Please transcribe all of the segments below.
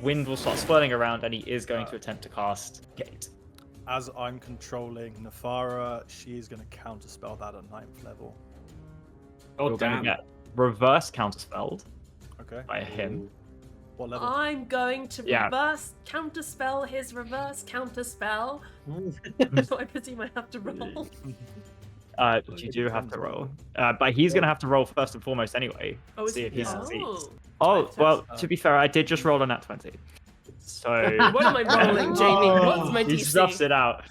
wind will start swirling around, and he is going to attempt to cast Gate. As I'm controlling Nefara, she is going to counterspell that at 9th level. Oh, You're going to damn. get reverse counterspelled Okay. by him. What level? I'm going to Yeah. reverse counterspell his reverse counterspell. So I presume I have to roll. You do have to roll. But he's going to have to roll first and foremost anyway. Oh, is See he? if he succeeds. Oh. Oh, well, to be fair, I did just roll a nat 20. So... What am I rolling, Jamie? What's my He DC? stuffs it out.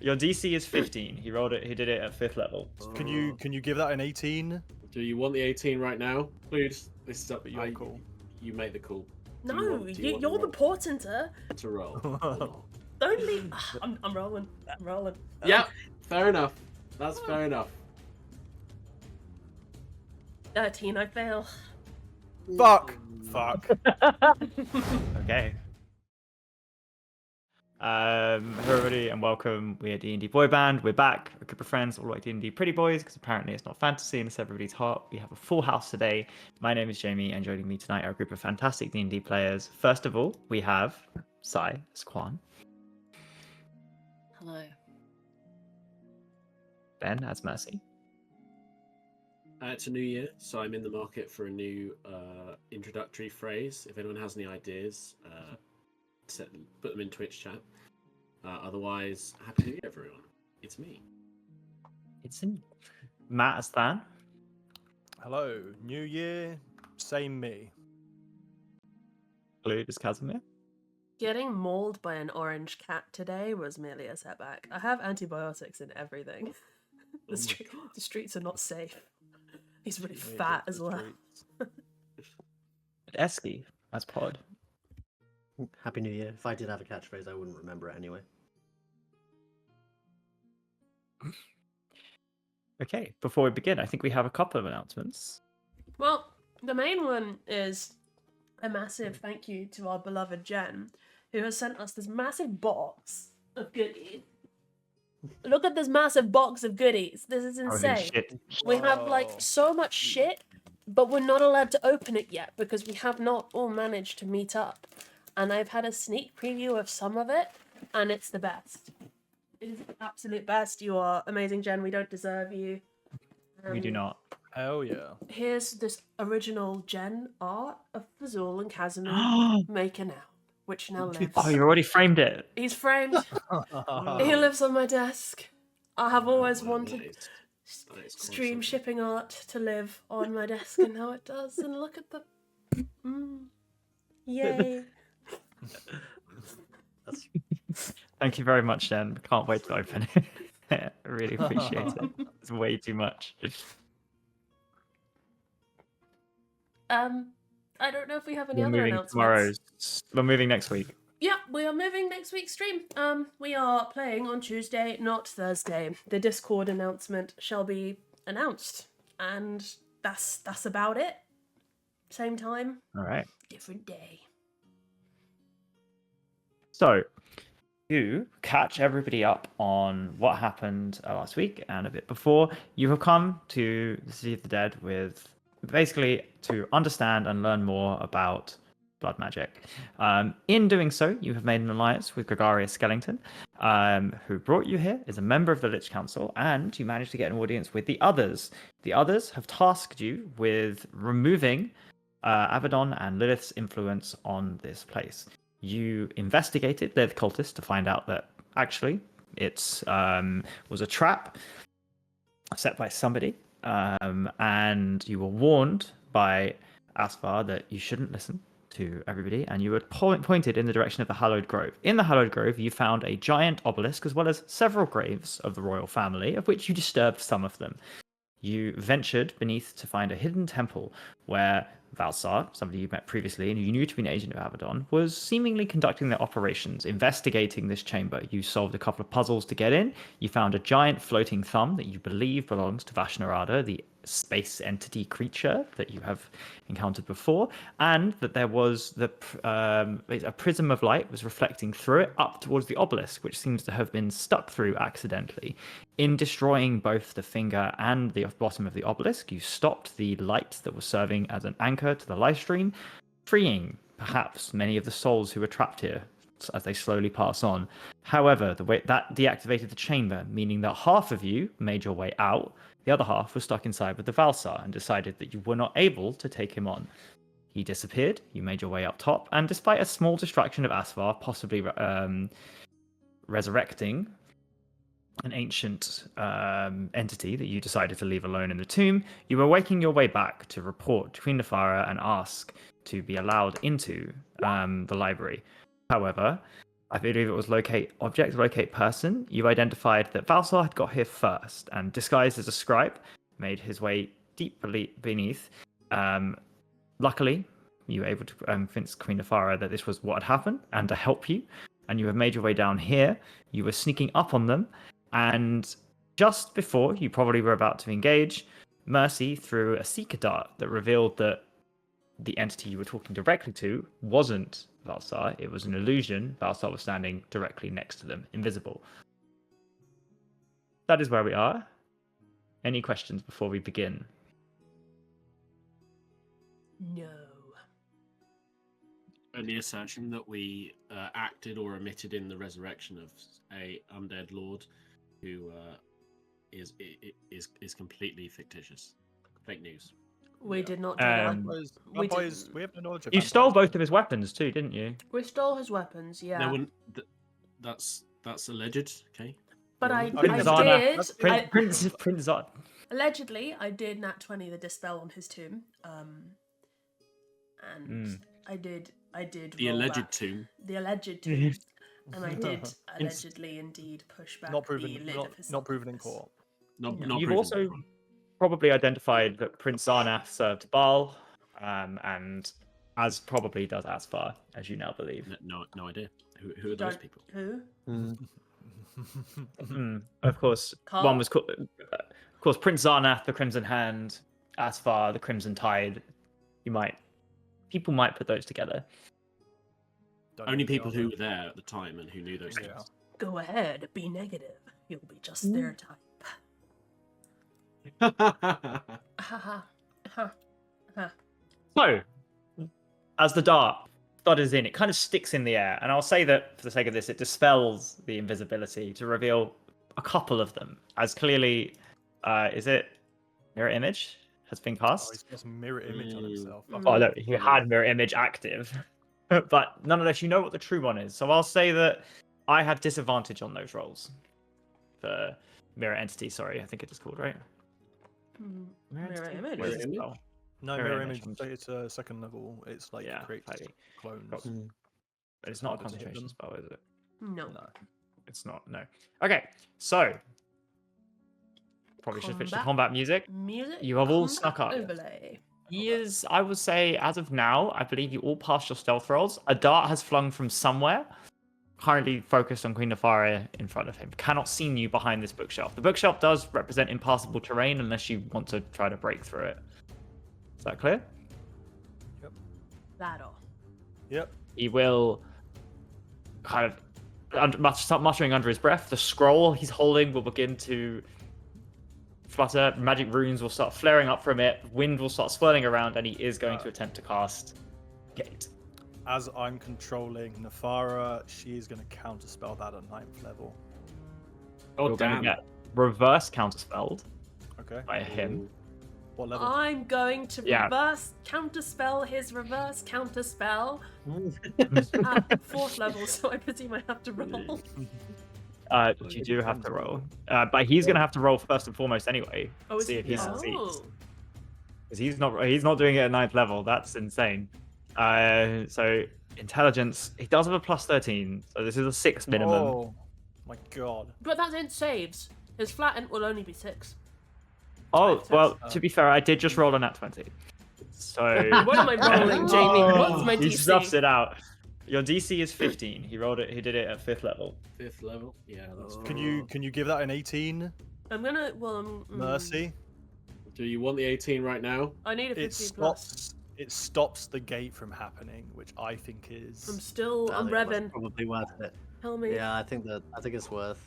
Your DC is 15. He rolled it. He did it at 5th level. Can you give that an 18? Do you want the 18 right now? Please. This is up to Your call. You make the call. No, Do you want you're to the roll? portenter. To roll. Don't leave. I'm rolling. I'm rolling. Yeah, fair enough. That's fair enough. 13, I fail. Fuck. Okay. Everybody, and welcome. We are D&D Boyband. We're back. A group of friends, all like D&D Pretty Boys, because apparently it's not fantasy and it's everybody's heart. We have a full house today. My name is Jamie, and joining me tonight are a group of fantastic D&D players. First of all, we have Sai as Quan, Hello. Ben as Mercy, It's a new year, so I'm in the market for a new introductory phrase. If anyone has any ideas, put them in Twitch chat. Otherwise, happy New Year, everyone. It's me. it's in Matt as Than, Hello. New year. Same me. Blue as Casimir, Getting mauled by an orange cat today was merely a setback. I have antibiotics and everything. The streets are not safe. He's really fat as well. and Eski as Pod. Happy New Year. If I did have a catchphrase, I wouldn't remember it anyway. Okay, before we begin, I think we have a couple of announcements. Well, the main one is a massive thank you to our beloved Jen, who has sent us this massive box of goodies. Look at this massive box of goodies. This is Holy insane. shit. We have like so much shit, but we're not allowed to open it yet because we have not all managed to meet up. And I've had a sneak preview of some of it, and it's the best. It is the absolute best. You are amazing, Jen. We don't deserve you. We do not. Hell yeah. Here's this original Jen art of Fazul and Casimir making out, which now lives. Oh, you already framed it. He's framed. He lives on my desk. I have always wanted That is stream awesome. shipping art to live on my desk, and now it does. And look at the... Yay. Thank you very much, Jen. Can't wait to open it. I really appreciate it. It's way too much. I don't know if we have any We're other moving announcements. tomorrow's. We're moving next week. Yeah, we are moving next week's stream. We are playing on Tuesday, not Thursday. The Discord announcement shall be announced, and that's about it. Same time, All right. different day. So, you catch everybody up on what happened last week and a bit before. You have come to the City of the Dead with basically to understand and learn more about blood magic. In doing so, you have made an alliance with Gregarious Skellington, who brought you here, is a member of the Lich Council, and you managed to get an audience with the others. The others have tasked you with removing Abaddon and Lilith's influence on this place. You investigated their cultists to find out that actually it's was a trap set by somebody, and you were warned by Asvar that you shouldn't listen to everybody, and you were pointed in the direction of the Hallowed Grove. In the Hallowed Grove, you found a giant obelisk as well as several graves of the royal family, of which you disturbed some of them. You ventured beneath to find a hidden temple where Valsar, somebody you met previously and you knew to be an agent of Abaddon, was seemingly conducting their operations, investigating this chamber. You solved a couple of puzzles to get in. You found a giant floating thumb that you believe belongs to Vashnarada, the space entity creature that you have encountered before, and that there was a prism of light was reflecting through it up towards the obelisk, which seems to have been stuck through accidentally. In destroying both the finger and the bottom of the obelisk, you stopped the light that was serving as an anchor to the live stream, freeing perhaps many of the souls who were trapped here as they slowly pass on. However, the way that deactivated the chamber, meaning that half of you made your way out, the other half was stuck inside with the Valsar and decided that you were not able to take him on. He disappeared, you made your way up top, and despite a small distraction of Asvar, possibly resurrecting an ancient entity that you decided to leave alone in the tomb, you were making your way back to report to Queen Nefara and ask to be allowed into the library. However, I believe it was locate person. You identified that Valsar had got here first and, disguised as a scribe, made his way deep beneath. Luckily, you were able to convince Queen Nefara that this was what had happened and to help you. And you have made your way down here. You were sneaking up on them. And just before you probably were about to engage, Mercy threw a seeker dart that revealed that the entity you were talking directly to wasn't Valsar. It was an illusion. Valsar was standing directly next to them, invisible. That is where we are. Any questions before we begin? No. Any assertion that we acted or omitted in the resurrection of a undead lord who is completely fictitious, fake news. We did not do that. We Boys, we have no knowledge of You vampires. stole both of his weapons too, didn't you? We stole his weapons, yeah. No one. That's alleged. Okay. But I Prince did. Zana. Prince Zana. Allegedly, I did nat 20 the dispel on his tomb. And I did. The roll alleged back. tomb. The alleged tomb. And I did allegedly indeed push back Not the proven. lid of his Not proven in sarcophagus. court. Not You've proven. also probably identified that Prince Zarnath served Baal, and as probably does Asfar, as you now believe. No idea. Who are those Don't- people? Who? Of course, Carl? one was called, of course, Prince Zarnath, the Crimson Hand, Asfar, the Crimson Tide. People might put those together. Don't Only know people the who were there at the time and who knew those Yeah. things. Go ahead, be negative. You'll be just their type. Ha ha. Ha. Ha. So, as the dart stutters in, it kind of sticks in the air, and I'll say that for the sake of this, it dispels the invisibility to reveal a couple of them. As clearly, is it mirror image has been Oh, cast? he's got some mirror image on himself. Oh, look, he had mirror image active. But nonetheless, you know what the true one is. So I'll say that I have disadvantage on those rolls. For mirror entity, sorry, I think it is called, right? Mirror entity? image? Where is it? Mirror Oh, No, Mirror mirror image. image. It's a second level. It's like Yeah, creates totally. clones. Got- but it's not a harder to hit concentration them. spell, is it? No. No. It's not, no. Okay, so probably should switch to combat music. Music. You have all combat snuck up. Overlay. He is, I would say, as of now, I believe you all passed your stealth rolls. A dart has flung from somewhere, currently focused on Queen Nefara in front of him. Cannot see you behind this bookshelf. The bookshelf does represent impassable terrain unless you want to try to break through it. Is that clear? That all. Yep. He will kind of start muttering under his breath. The scroll he's holding will begin to flutter. Magic runes will start flaring up from it. Wind will start swirling around, and he is going to attempt to cast Gate. As I'm controlling Nefara, she is going to counterspell that at 9th level. Oh You're going to damn! get reverse counterspelled Okay. by him. What level? I'm going to Yeah. reverse counterspell his reverse counterspell at 4th level, so I presume I have to roll. But you do have to roll. But he's going to have to roll first and foremost anyway. Oh, is See he? if he Yeah. succeeds. Oh. Because he's not doing it at 9th level. That's insane. So intelligence, he does have a plus 13. So this is a 6 minimum. Oh my god. But that's in saves. His flattened will only be 6. Oh, well, to be fair, I did just roll a nat 20. So What am I rolling, Jamie? What's my he DC? stuffs it out. Your DC is 15. He did it at 5th level. 5th level. Yeah, that's. Can you give that an 18? I'm gonna. Well, Mercy. Do you want the 18 right now? I need a It 15 plus. stops the gate from happening, which I think is. I'm still. I I'm think it was revving. Probably worth it. Tell me. Yeah, I think it's worth.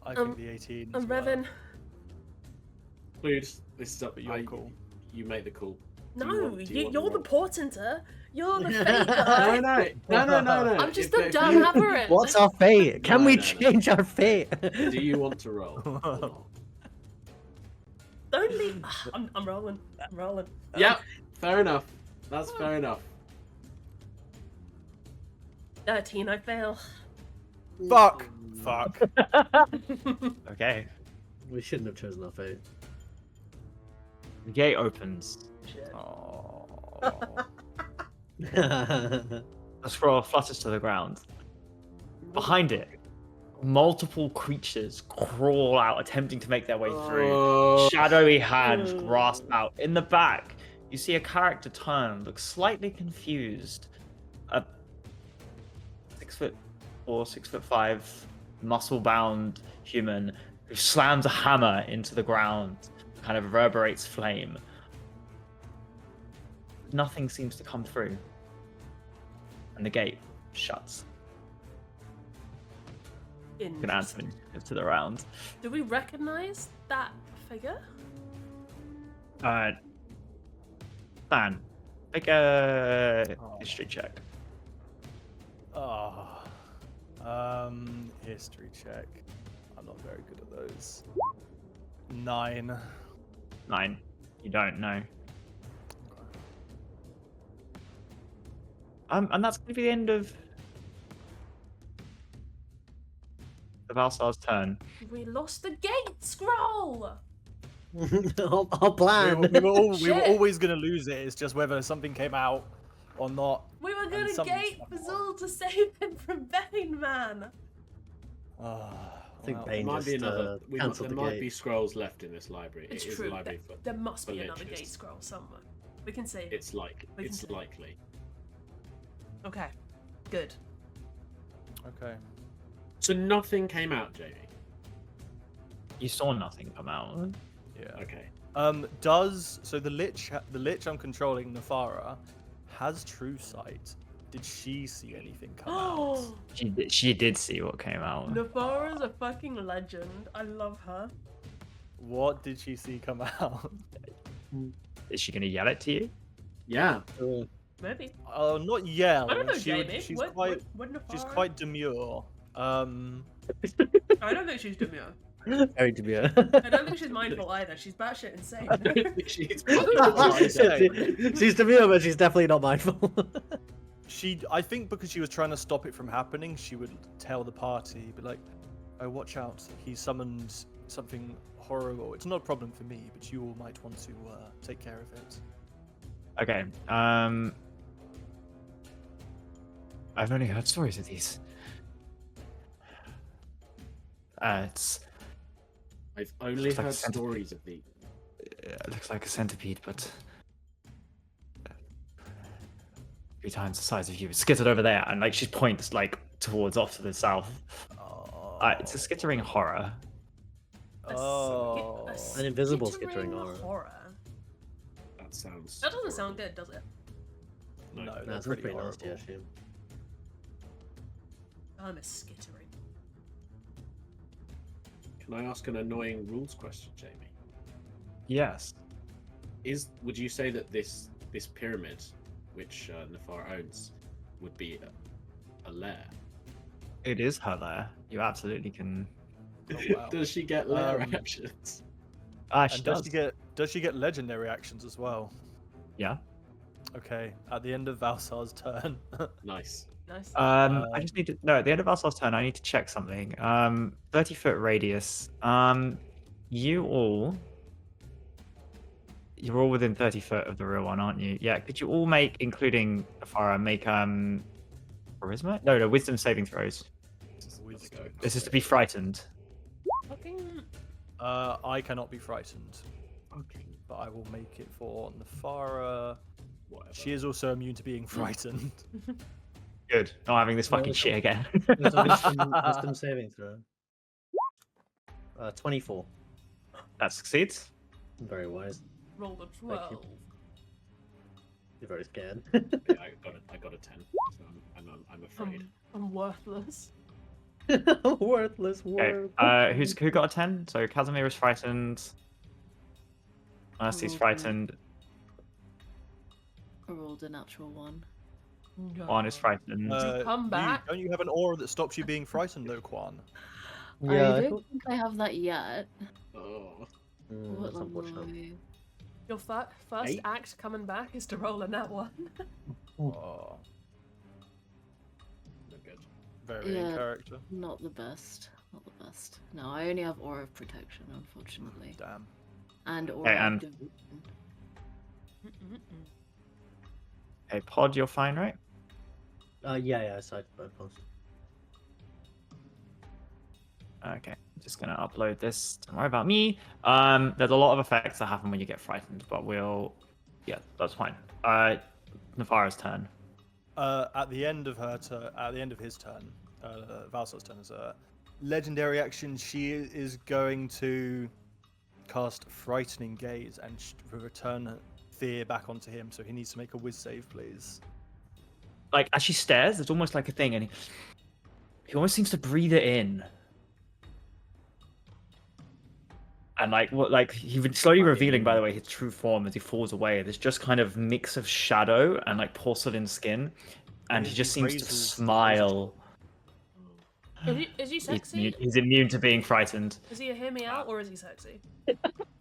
I think the 18. I'm as well. revving. Dude, this is up. But you're cool. You make the call. Do you No, want- do you want you're the roll? portenter. You're the fate No, guy. no. I'm just If a dumb you- aberrant. What's our fate? Can No, we no. change our fate? Do you want to roll? or not? Don't leave. I'm rolling. I'm rolling. Yep, fair enough. That's fair enough. 13, I fail. Fuck. Okay. We shouldn't have chosen our fate. The gate opens. Shit. Oh. The scroll flutters to the ground. Behind it, multiple creatures crawl out, attempting to make their way through. Oh. Shadowy hands grasp out. In the back, you see a character turn, looks slightly confused. A 6'4", 6'5", muscle-bound human who slams a hammer into the ground, kind of reverberates flame. Nothing seems to come through, and the gate shuts. You can add some initiative to the round. Do we recognize that figure? Dan, make a history check. History check. I'm not very good at those. 9. 9. You don't know. And that's going to be the end of Valsar's turn. We lost the gate scroll. Our plan. We were Shit. always going to lose it. It's just whether something came out or not. We were gonna something's gate happened. Fazul to save him from Bane Man. I think Well, Bane There might be just another. cancelled There the might gate. be scrolls left in this library. It's It is true. a library for. There must be for another liches. gate scroll somewhere. We can save it. It's like We can it's save it. likely. Okay. Good. Okay. So nothing came out, Jamie. You saw nothing come out. Yeah. Okay. The lich I'm controlling, Nefara, has true sight. Did she see anything come out? Oh, She did see what came out. Nefara's a fucking legend. I love her. What did she see come out? Is she going to yell it to you? Yeah. Maybe. Not yell. I don't know, She would- Jamie. she's What- quite what Nefara- she's quite demure. I don't think she's demure. Very demure. I don't think she's mindful either. She's batshit insane. She's She's demure, but she's definitely not mindful. I think because she was trying to stop it from happening, she would tell the party, be like, "Oh, watch out! He summoned something horrible. It's not a problem for me, but you all might want to take care of it." Okay. I've only heard stories of these. I've only Looks like heard a centipede. stories of the. It looks like a centipede, but 3 times the size of you. It's skittered over there, and like she points like towards off to the south. It's a skittering horror. Oh. An invisible skittering horror. That sounds. That doesn't sound good, does it? No, No. they're That's pretty pretty horrible. nasty, actually. I'm a skittering. Can I ask an annoying rules question, Jamie? Yes. Would you say that this pyramid, which Nefar owns, would be a lair? It is her there. You absolutely can. Oh, wow. Does she get lair Um, actions? And She does does. she get legendary actions as well? Yeah. Okay, at the end of Valsar's turn. Nice. Nice. I just need to no. At the end of Valsar's turn, I need to check something. 30-foot radius. You're all within 30 foot of the real one, aren't you? Yeah. Could you all make, including Afara, make charisma? No, wisdom saving throws. Let's go. This is to be frightened. Fucking. I cannot be frightened, Okay. but I will make it for Nefara. Whatever. She is also immune to being frightened. Good. Not having this fucking Well, shit again. Wisdom saving throw. 24. That succeeds. Very wise. Roll the you. 12. You're very scared. Yeah, I got a 10. So I'm afraid. I'm worthless. Worthless Okay. word. Who got a 10? So Casimir is frightened. Mercy's Okay. frightened. I rolled a natural 1. Quan is frightened. come back? Don't you have an aura that stops you being frightened, though, Quan? Yeah, I don't think I have that yet. Oh, What that's level unfortunate. are you? Your first 8? act coming back is to roll a nat 1. Oh, not good. very in Yeah. character. Not the best. Not the best. No, I only have Aura of Protection, unfortunately. Damn. And Aura Okay, of and- Devotion. Hey, Pod, you're fine, right? Yeah, aside both ones. Okay, I'm just gonna upload this. Don't worry about me. There's a lot of effects that happen when you get frightened, but yeah, that's fine. Navara's turn. At the end of his turn, Valsor's turn is a legendary action. She is going to cast Frightening Gaze and return fear back onto him. So he needs to make a Whiz save, please. Like as she stares, it's almost like a thing, and he almost seems to breathe it in. And he slowly revealing, by the way, his true form as he falls away. There's just kind of mix of shadow and like porcelain skin, and he just seems to smile. Is he sexy? He's immune to being frightened. Is he a hear me out or is he sexy?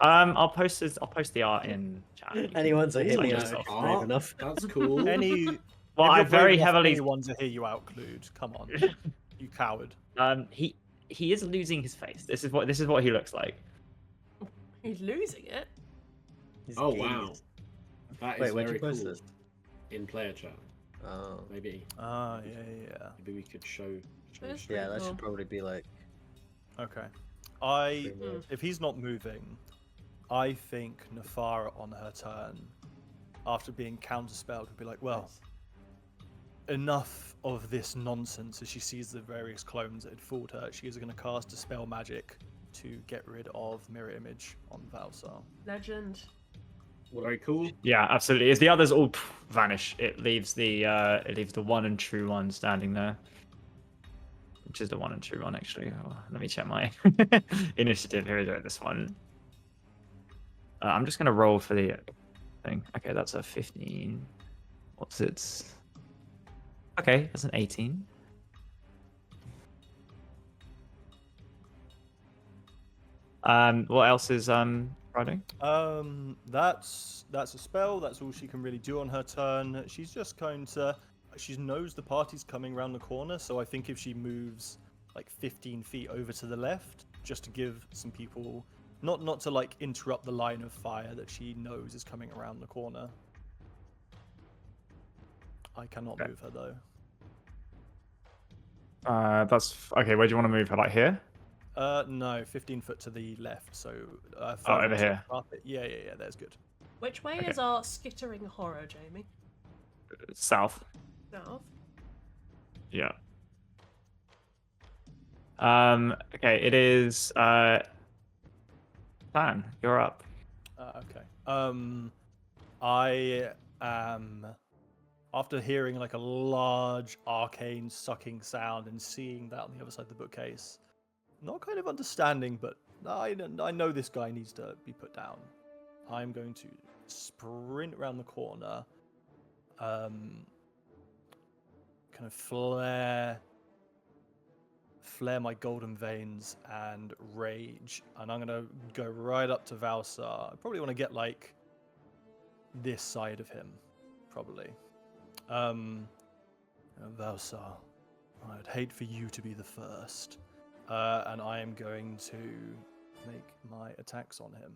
I'll post the art in chat. Anyone's a It's hit like me just out off. brave enough. That's cool. Any Well, if I you're very brave enough, heavily. anyone to hear you out, Clued. Come on, you coward. He is losing his face. This is what he looks like. He's losing it. He's Oh gazed. wow, that is Wait, where'd very you post cool. this? In player chat, Oh, maybe Yeah. maybe we could show. That's yeah, that cool. should probably be like. Okay. pretty much. If he's not moving, I think Nefara on her turn, after being counterspelled, would be like, well, enough of this nonsense. As she sees the various clones that had fooled her, she is going to cast Dispel Magic to get rid of Mirror Image on Valsar. Legend. Very cool. Yeah, absolutely. As the others all vanish, it leaves the one and true one standing there, which is the one and true one actually. Oh, let me check my initiative. Here we go. This one. I'm just gonna roll for the thing. Okay, that's a 15. What's it? Okay, that's an 18. What else is writing? That's a spell. That's all she can really do on her turn. She's just going to. She knows the party's coming around the corner, so I think if she moves like 15 feet over to the left, just to give some people, not to like interrupt the line of fire that she knows is coming around the corner. I cannot move her though. That's okay. Where do you want to move her? Like here? No, 15 foot to the left. So over further to the here. carpet. Yeah. That's good. Which way Okay. is our skittering horror, Jamie? South. South. Yeah. Okay, it is Dan, you're up. Okay. I am, after hearing like a large arcane sucking sound and seeing that on the other side of the bookcase, not kind of understanding, but I know this guy needs to be put down. I'm going to sprint around the corner, kind of flare my golden veins and rage, and I'm gonna go right up to Valsar. I probably want to get like this side of him, probably. Valsar, I'd hate for you to be the first, and I am going to make my attacks on him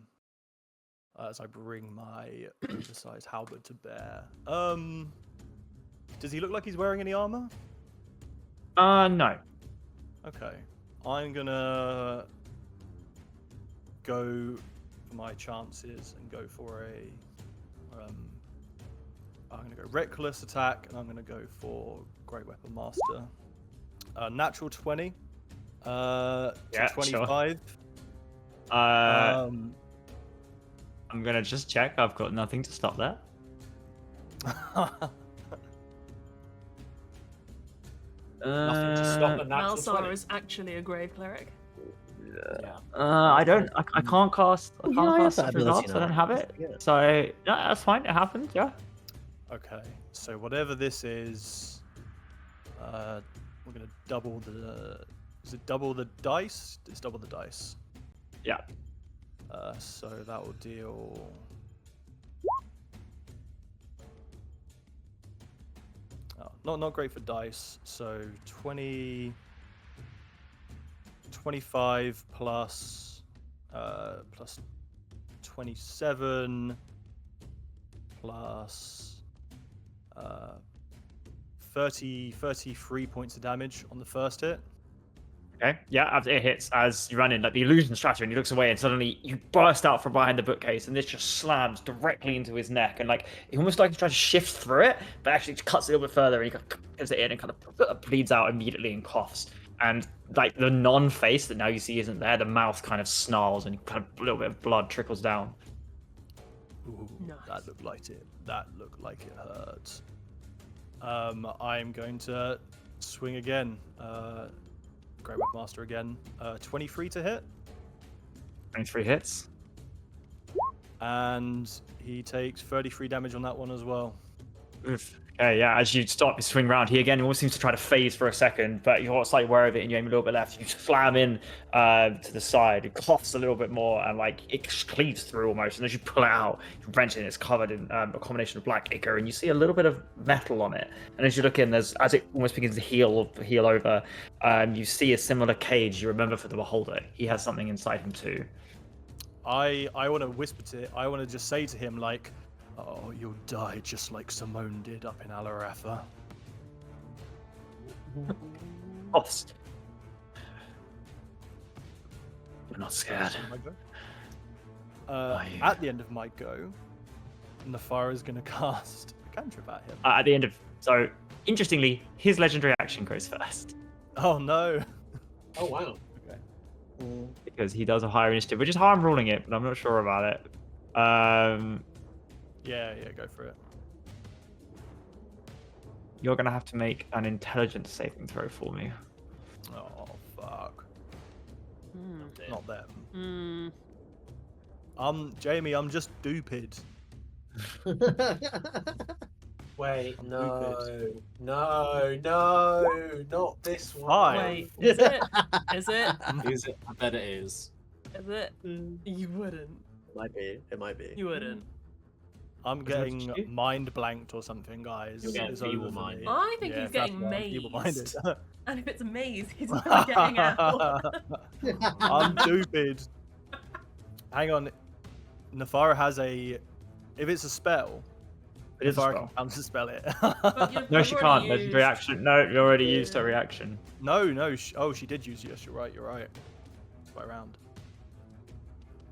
as I bring my oversized halberd to bear. Does he look like he's wearing any armor? No. Okay, I'm gonna go for my chances and go for a. I'm gonna go reckless attack, and I'm gonna go for Great Weapon Master. Natural 20. To Yeah, 25. Sure. I'm gonna just check. I've got nothing to stop that. Nothing to stop a natural Malsar 20. is actually a grave cleric. Yeah. I can't cast. I Oh, can't yeah, I have cast that such ability results. I now. don't have it. Yeah. So yeah, that's fine. It happened. Yeah. Okay, so whatever this is, we're gonna double the. Is it double the dice? It's double the dice. Yeah. So that will deal. Oh, not great for dice. So 20, 25 plus 27 plus 33 points of damage on the first hit. Okay. Yeah, as it hits as you run in, like the illusion shatters, and he looks away, and suddenly you burst out from behind the bookcase, and this just slams directly into his neck, and like he almost like he tries to shift through it, but actually just cuts it a little bit further, and he kind of gives it in and kind of bleeds out immediately and coughs. And like the non-face that now you see isn't there, the mouth kind of snarls, and kind of a little bit of blood trickles down. Ooh, Nice. that looked like it. That looked like it hurt. I'm going to swing again. Grey Webmaster again. 23 to hit, 23 hits. and he takes 33 damage on that one as well. Oof. Okay, yeah, as you start to swing around, he again almost seems to try to phase for a second, but you're slightly aware of it and you aim a little bit left. You slam in to the side, it coughs a little bit more, and like it cleaves through almost. And as you pull it out, you wrench it, and it's covered in a combination of black ichor, and you see a little bit of metal on it. And as you look in, as it almost begins to heal over, you see a similar cage you remember for the Beholder. He has something inside him too. I want to whisper to it. I want to just say to him like, "Oh, you'll die just like Simone did up in Alaratha." Coughs. We're not scared. At the end of my go, Nefara is going to cast a cantrip at him. At the end of so, interestingly, his legendary action goes first Oh no! Oh wow. because he does a higher initiative, which is how I'm ruling it, but I'm not sure about it. Yeah, go for it. You're gonna have to make an intelligence saving throw for me. Oh fuck! Hmm. Not them. Hmm. Jamie, I'm just stupid. Wait, I'm no, not this one. Fine. Wait, is it? Is it? Is it? I bet it is. Is it? You wouldn't. It might be. It might be. You wouldn't. I'm Was that getting you? mind blanked or something, guys. You're getting It's over feeble for minded. me. I think Yeah, he's that's getting why I'm feeble-minded. mazed. And if it's a maze, he's not getting out. I'm stupid. Hang on. Nefara has a. If it's a spell, It is a Nefara spell. can counterspell it. No, she can't. Legendary action. No, you already used her reaction. No. She did use. Yes, you're right. Right around.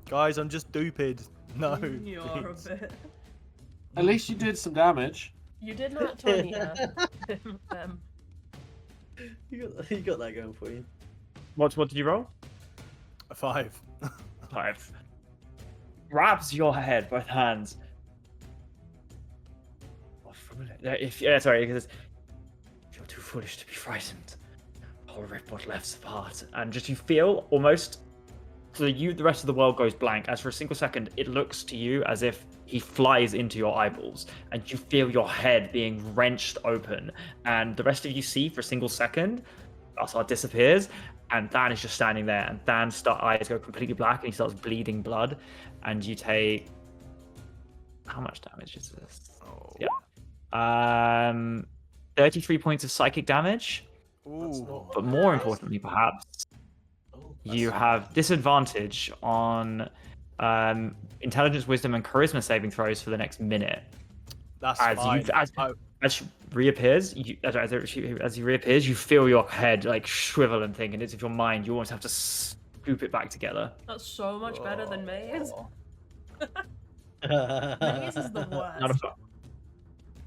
Guys, I'm just stupid. No. You are a please. bit. At least you did some damage. You did not 20 her. You got that going for you. What did you roll? A 5. 5. Grabs your head, both hands. If you're too foolish to be frightened, I'll rip what left's apart. And just you feel almost so you the rest of the world goes blank, as for a single second it looks to you as if he flies into your eyeballs, and you feel your head being wrenched open, and the rest of you see for a single second Assad disappears, and Dan is just standing there, and Dan's eyes go completely black and he starts bleeding blood, and you take how much damage is this? Oh. Yeah. 33 points of psychic damage, Ooh. but more importantly perhaps you have disadvantage on intelligence, wisdom, and charisma saving throws for the next minute. That's As fine. as she reappears, as he reappears, you feel your head like shrivel and think, and it's if your mind, you almost have to scoop it back together. That's so much better than maze. Oh. Maze is the worst.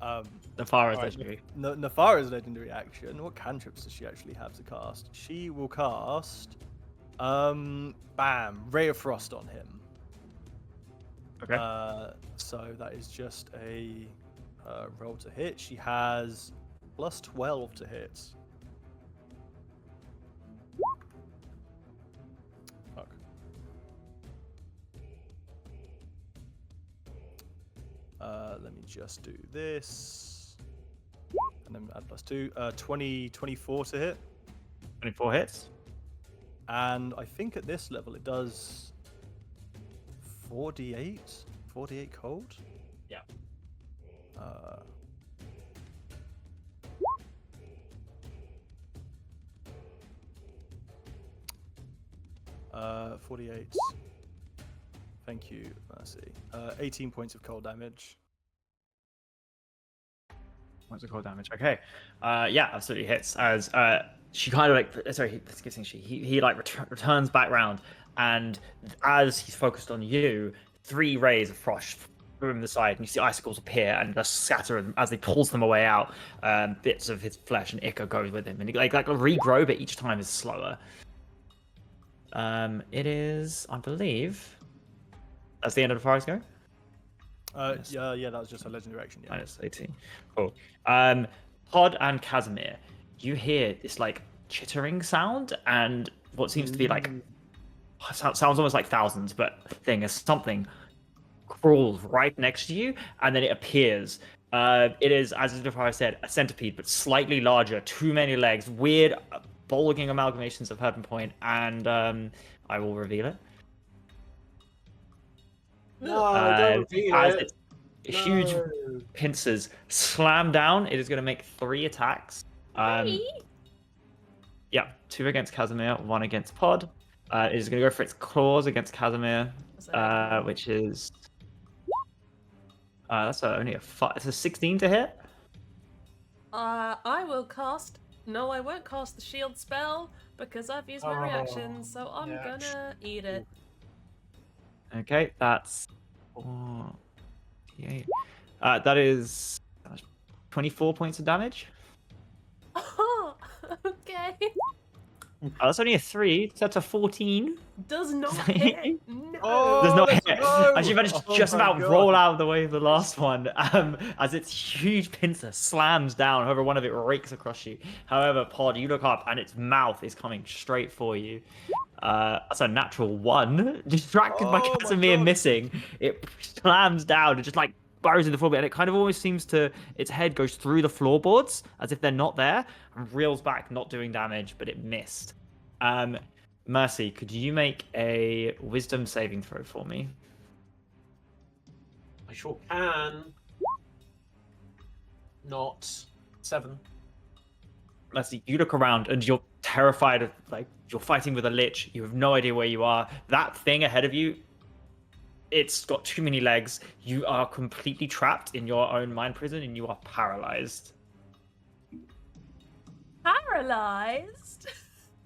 Not the far as Alright, legendary. Nefara's legendary action. What cantrips does she actually have to cast? She will cast, bam, Ray of Frost on him. Okay. So that is just a roll to hit. She has plus 12 to hit. Fuck. Let me just do this. And then add +2. 24 to hit. 24 hits. And I think at this level it does 4d8? 4d8 cold? Yeah. 48. Thank you, Mercy. 18 points of cold damage. Points of cold damage. Okay. Yeah, absolutely hits. As she kind of like, sorry, he like returns back round, and as he's focused on you, 3 rays of frost from the side, and you see icicles appear and just scatter them as he pulls them away out. Bits of his flesh and ichor goes with him, and he like regrow, but each time is slower. It is, I believe, that's the end of the forest go. Yeah, that was just a legendary action. Yeah. Minus 18. Cool. Pod and Casimir, you hear this like chittering sound, and what seems to be like sounds almost like thousands, but thing is something crawls right next to you, and then it appears. It is, as I said, a centipede, but slightly larger, too many legs, weird, bulging amalgamations of Herb and Point, and I will reveal it. No, don't repeat As it. its huge pincers slam down, it is going to make 3 attacks. Yeah, 2 against Casimir, 1 against Pod. It is going to go for its claws against Casimir, which is that's only a 5. It's a 16 to hit. I will cast. No, I won't cast the shield spell because I've used my reaction, so I'm gonna eat it. Okay, that's 48. That is 24 points of damage. Oh, okay. That's only a 3. So that's a 14. Does not hit. No. Does not let's hit. go! As you managed to Oh just my about God. roll out of the way of the last one, as its huge pincer slams down. However, one of it rakes across you. However, Pod, you look up and its mouth is coming straight for you. That's a natural 1. Distracted by Oh my Casimir God. missing, it slams down and just like burrows in the floor, and it kind of almost seems to, its head goes through the floorboards as if they're not there, and reels back, not doing damage, but it missed. Mercy, could you make a wisdom saving throw for me? I sure can. Not 7. Mercy, you look around and you're terrified of, like, you're fighting with a lich. You have no idea where you are. That thing ahead of you, it's got too many legs. You are completely trapped in your own mind prison, and you are paralyzed. Paralyzed?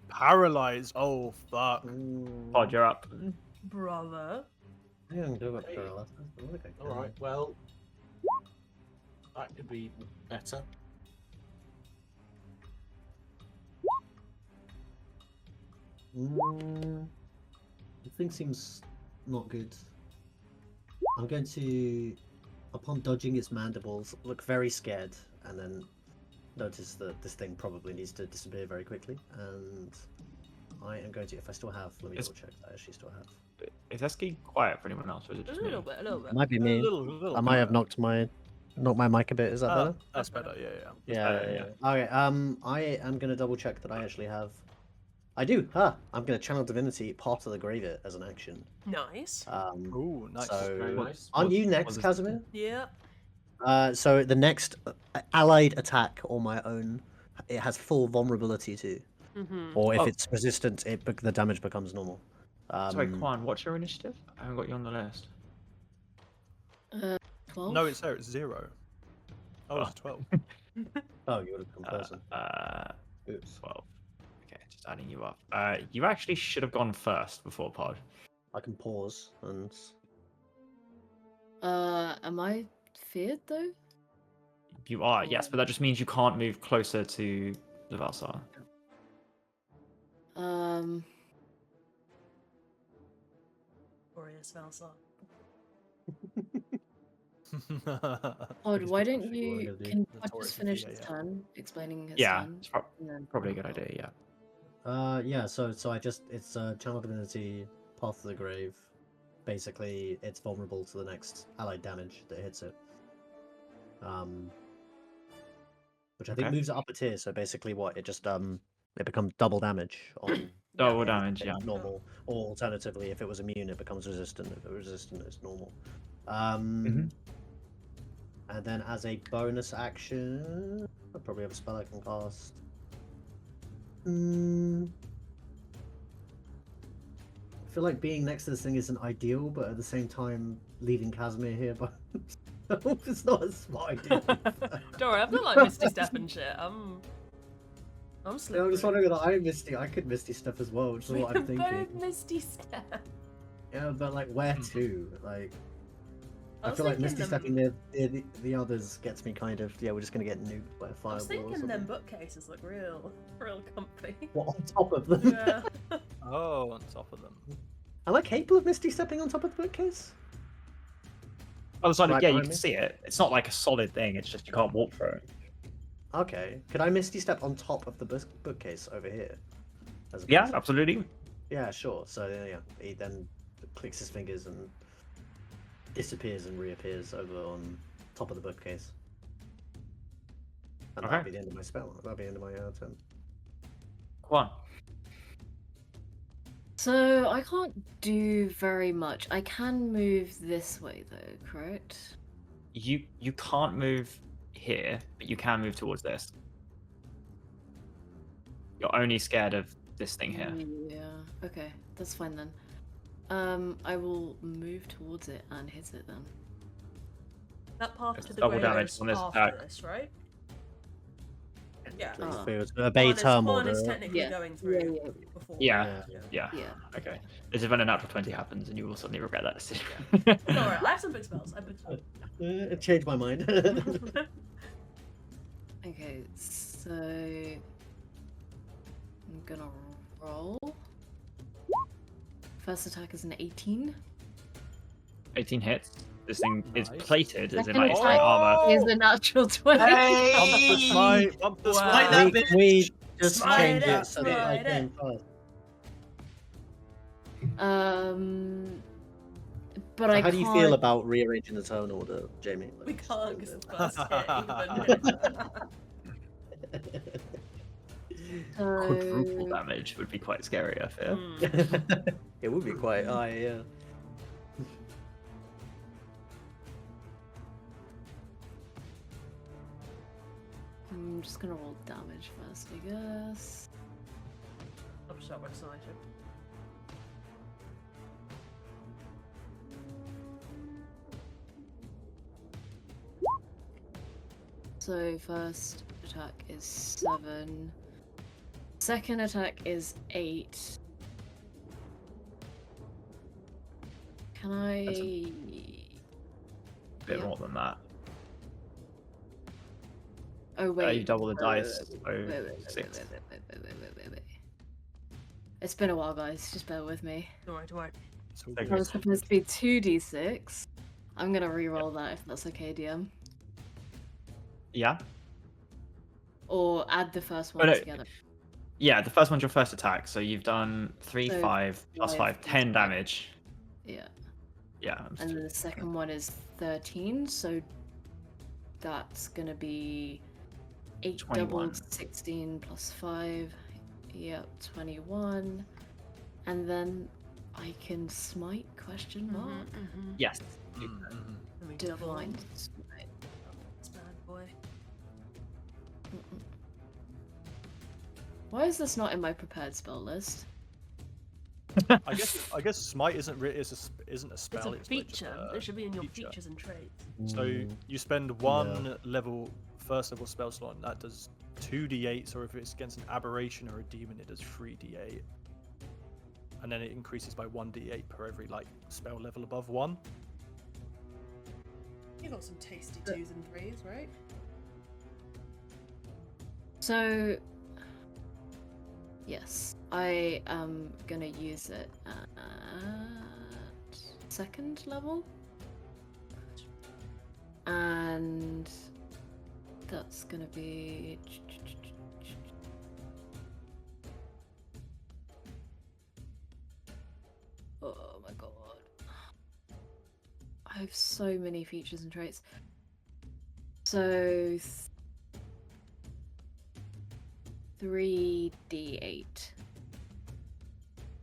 Paralyzed. Oh, fuck. Pod, you're up. Brother. I don't do it paralysis. Alright, well. That could be better. The thing seems not good. I'm going to, upon dodging its mandibles, look very scared, and then notice that this thing probably needs to disappear very quickly. And I am going to, if I still have, let me double check that I actually still have. Is Eski quiet for anyone else, or is it A just me? little bit, a little bit. Might be me. A little I might have knocked my mic a bit. Is that better? That's better, yeah. Yeah. Okay. I am gonna double check that I actually have. I do. I'm gonna channel divinity part of the grave it as an action. Nice. Ooh, nice. Very So, nice. aren't you What next, does it Casimir? Yeah. So the next allied attack or my own, it has full vulnerability to, or if Oh. it's resistant, the damage becomes normal. Sorry, Quan, what's your initiative? I haven't got you on the list. 12? No, it's there. It's 0. Oh, it's 12. Oh, you would have come closer. Oops. 12. Okay, just adding you up. You actually should have gone first before Pod. I can pause and. Am I feared though? You are, yes, but that just means you can't move closer to the Valsar. Glorious Valsar. Odd, why don't what we're you gonna do. can I Notorious just finish for his yeah. turn explaining his Yeah, turn? it's And then probably a good idea, yeah. Yeah. So I just it's channel divinity, path of the grave. Basically, it's vulnerable to the next allied damage that hits it. Which I think Okay. moves it up a tier. So basically, what it just it becomes double damage on Double if damage, it's yeah. normal, or alternatively, if it was immune, it becomes resistant. If it was resistant, it's normal. Mhm. And then as a bonus action, I probably have a spell I can cast. I feel like being next to this thing isn't ideal, but at the same time, leaving Casimir here, but it's not a smart idea. Don't worry, I've got like Misty Step and shit. I'm I'm slippery. just wondering that I could Misty Step as well, which is We what I'm can thinking. both Misty Step. Yeah, but like where to? Like I was feel like thinking Misty them- stepping the others gets me kind of we're just gonna get nuked by a I fireball. was or thinking something. them bookcases look real comfy. What on top of them? Yeah. Oh, on top of them. Am I capable of Misty stepping on top of the bookcase? Oh, so Right yeah, you behind can me? see it. It's not like a solid thing. It's just you can't walk through it. Okay. Could I Misty step on top of the bookcase over here? As Yeah, opposed to- absolutely. Yeah, sure. So yeah, he then clicks his fingers and disappears and reappears over on top of the bookcase. And that'll Okay. be the end of my spell. That'll be the end of my turn. Go on. So I can't do very much. I can move this way though, correct? You can't move here, but you can move towards this. You're only scared of this thing here. Yeah. Okay, that's fine then. I will move towards it and hit it then. That path It's to the double grave damage is on this after attack. this, right? Yeah. Please, Ah. if it was to obey term One is order. technically Yeah. going through before. Yeah. Yeah. Yeah. Yeah. Okay. This is when a natural 20 happens, and you will suddenly regret that decision. Don't worry, I have some big spells. I have big spells. It changed my mind. Okay, so I'm gonna roll. First attack is an 18. 18 hits. This thing is Nice. plated, as in Second like it's got attack armor. is a natural 20. Bump the smite, bump the Wow. smite. that Can we just Smite change it, it so that I smite came first? But So I how can't. do you feel about rearranging the turn order, Jamie? We can't because the first hit even. Quadruple So, damage would be quite scary, I fear. Mm. It would be quite high, yeah. I'm just gonna roll damage first, I guess. I'll start with Sniper. So first attack is 7. Second attack is 8. Can I? That's a bit Yeah. more than that. Oh wait. You double the dice. So Wait. 6. It's been a while, guys. Just bear with me. Don't worry. It's all Okay. That good. was supposed to be 2d6. I'm gonna re-roll that if that's okay, DM. Yeah? Or add the first Oh, one no. together. Yeah, the first one's your first attack, so you've done 3, So 5, plus 5, 5, 10 damage. Yeah. Yeah. And then the second one is 13, so that's gonna be 8 21. doubled, 16 plus 5. Yep, 21. And then I can smite, question mark? Yes. Let me double Divine smite. this bad boy. Mm-mm. Why is this not in my prepared spell list? I guess smite isn't isn't a It's spell. a like just feature. a It should be in your feature. features and traits. So you spend one first level spell slot, and that does 2d8. Or if it's against an aberration or a demon, it does 3d8. And then it increases by 1d8 per every spell level above 1. You got some tasty 2s and 3s, right? So, yes, I am gonna use it at second level. And that's gonna be. Oh my god. I have so many features and traits. So 3d8.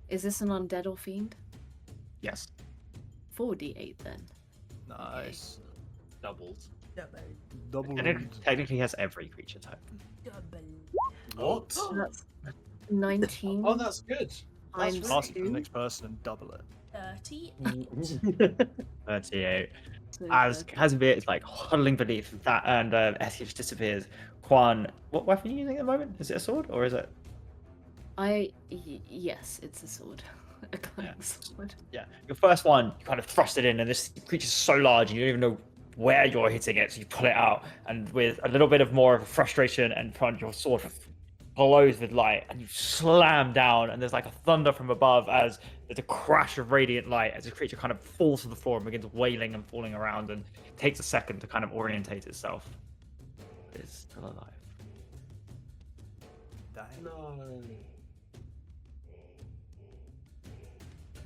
Is this an undead or fiend? Yes. 4d8 then. Nice. Doubled. Double. And it technically has every creature type. What? So that's 19 Oh, that's good. That's times Pass it to the 2. next person and double it. 38. 38. So As 30. Casimir is like huddling beneath that, and as he just disappears, Quan, what weapon are you using at the moment? Is it a sword or is it? Yes, it's a sword. A clank sword. Yeah, your first one, you kind of thrust it in, and this creature's so large, and you don't even know where you're hitting it, so you pull it out, and with a little bit of more of frustration and front, your sword glows with light, and you slam down, and there's like a thunder from above as there's a crash of radiant light as the creature kind of falls to the floor and begins wailing and falling around, and it takes a second to kind of orientate itself. It's still alive. Dang. No.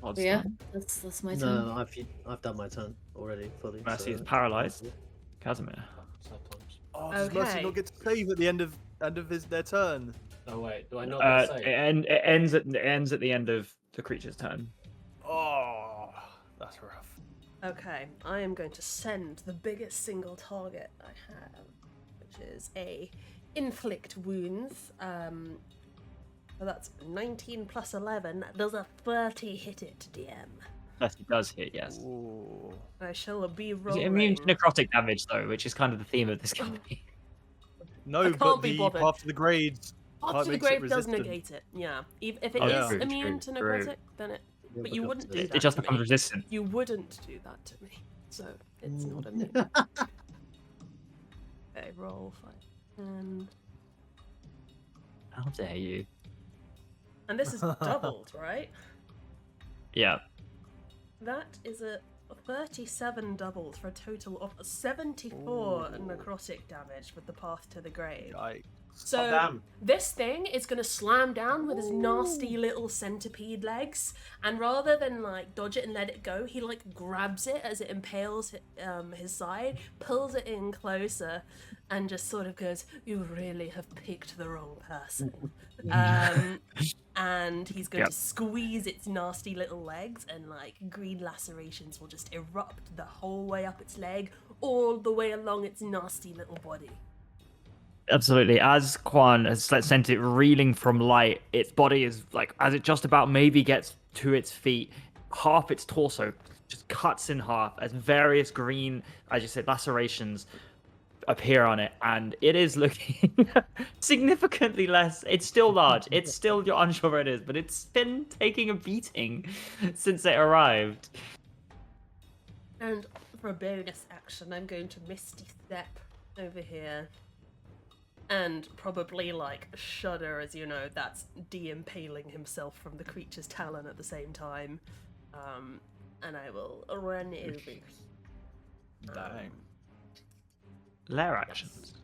Odds Yeah, time. that's my turn. No, I've done my turn already fully. Mercy so- is paralyzed. Casimir. Sometimes. Oh, does Mercy Okay. not get to save at the end of their turn? Oh wait, do I not get to It, say? it ends at the end of the creature's turn. Oh, that's rough. Okay, I am going to send the biggest single target I have, which is a inflict wounds. So that's 19 plus 11. Does a 30 hit it, DM? That he does hit, yes. Ooh. I shall be Is rolling. it immune to necrotic damage though, which is kind of the theme of this company. No, can't but be the bothered. path to the grades. After the makes it grave does resistant. negate it. Yeah, if it Oh, is true, immune true, to true. necrotic, then it. Yeah, But you look up wouldn't to do this. that. It just to becomes me. resistant. You wouldn't do that to me, so it's not immune. Okay, roll 5. How dare you? And this is doubled, right? Yeah. That is a 37 doubled for a total of 74 necrotic damage with the path to the grave. Yikes. So damn. this thing is gonna slam down with his nasty little centipede legs, and rather than like dodge it and let it go, he like grabs it as it impales his side, pulls it in closer, and just sort of goes, "You really have picked the wrong person." And he's going Yep. to squeeze its nasty little legs, and like green lacerations will just erupt the whole way up its leg, all the way along its nasty little body. Absolutely. As Quan has sent it reeling from light, its body is like, as it just about maybe gets to its feet, half its torso just cuts in half as various green, as you said, lacerations appear on it, and it is looking significantly less. It's still large. It's still, you're unsure where it is, but it's been taking a beating since it arrived. And for a bonus action, I'm going to Misty Step over here. And probably like shudder, as you know, that's de-impaling himself from the creature's talon at the same time. And I will run over. Dang. Lair actions.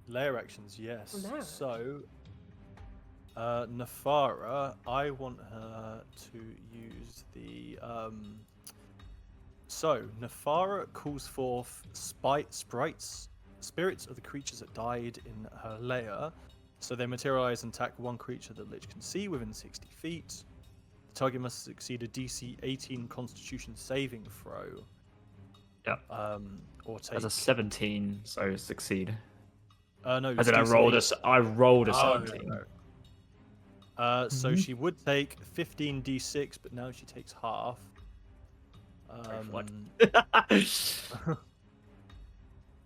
Layer actions, yes. Layer So, Nefara, I want her to use the. So, Nefara calls forth spirits of the creatures that died in her lair. So they materialize and attack one creature that Lich can see within 60 feet. The target must succeed a DC 18 Constitution saving throw. Yeah. Or take. As a 17, so succeed. No, As in, it's I rolled a Oh, 17. no. So she would take 15 d6, but now she takes half. what?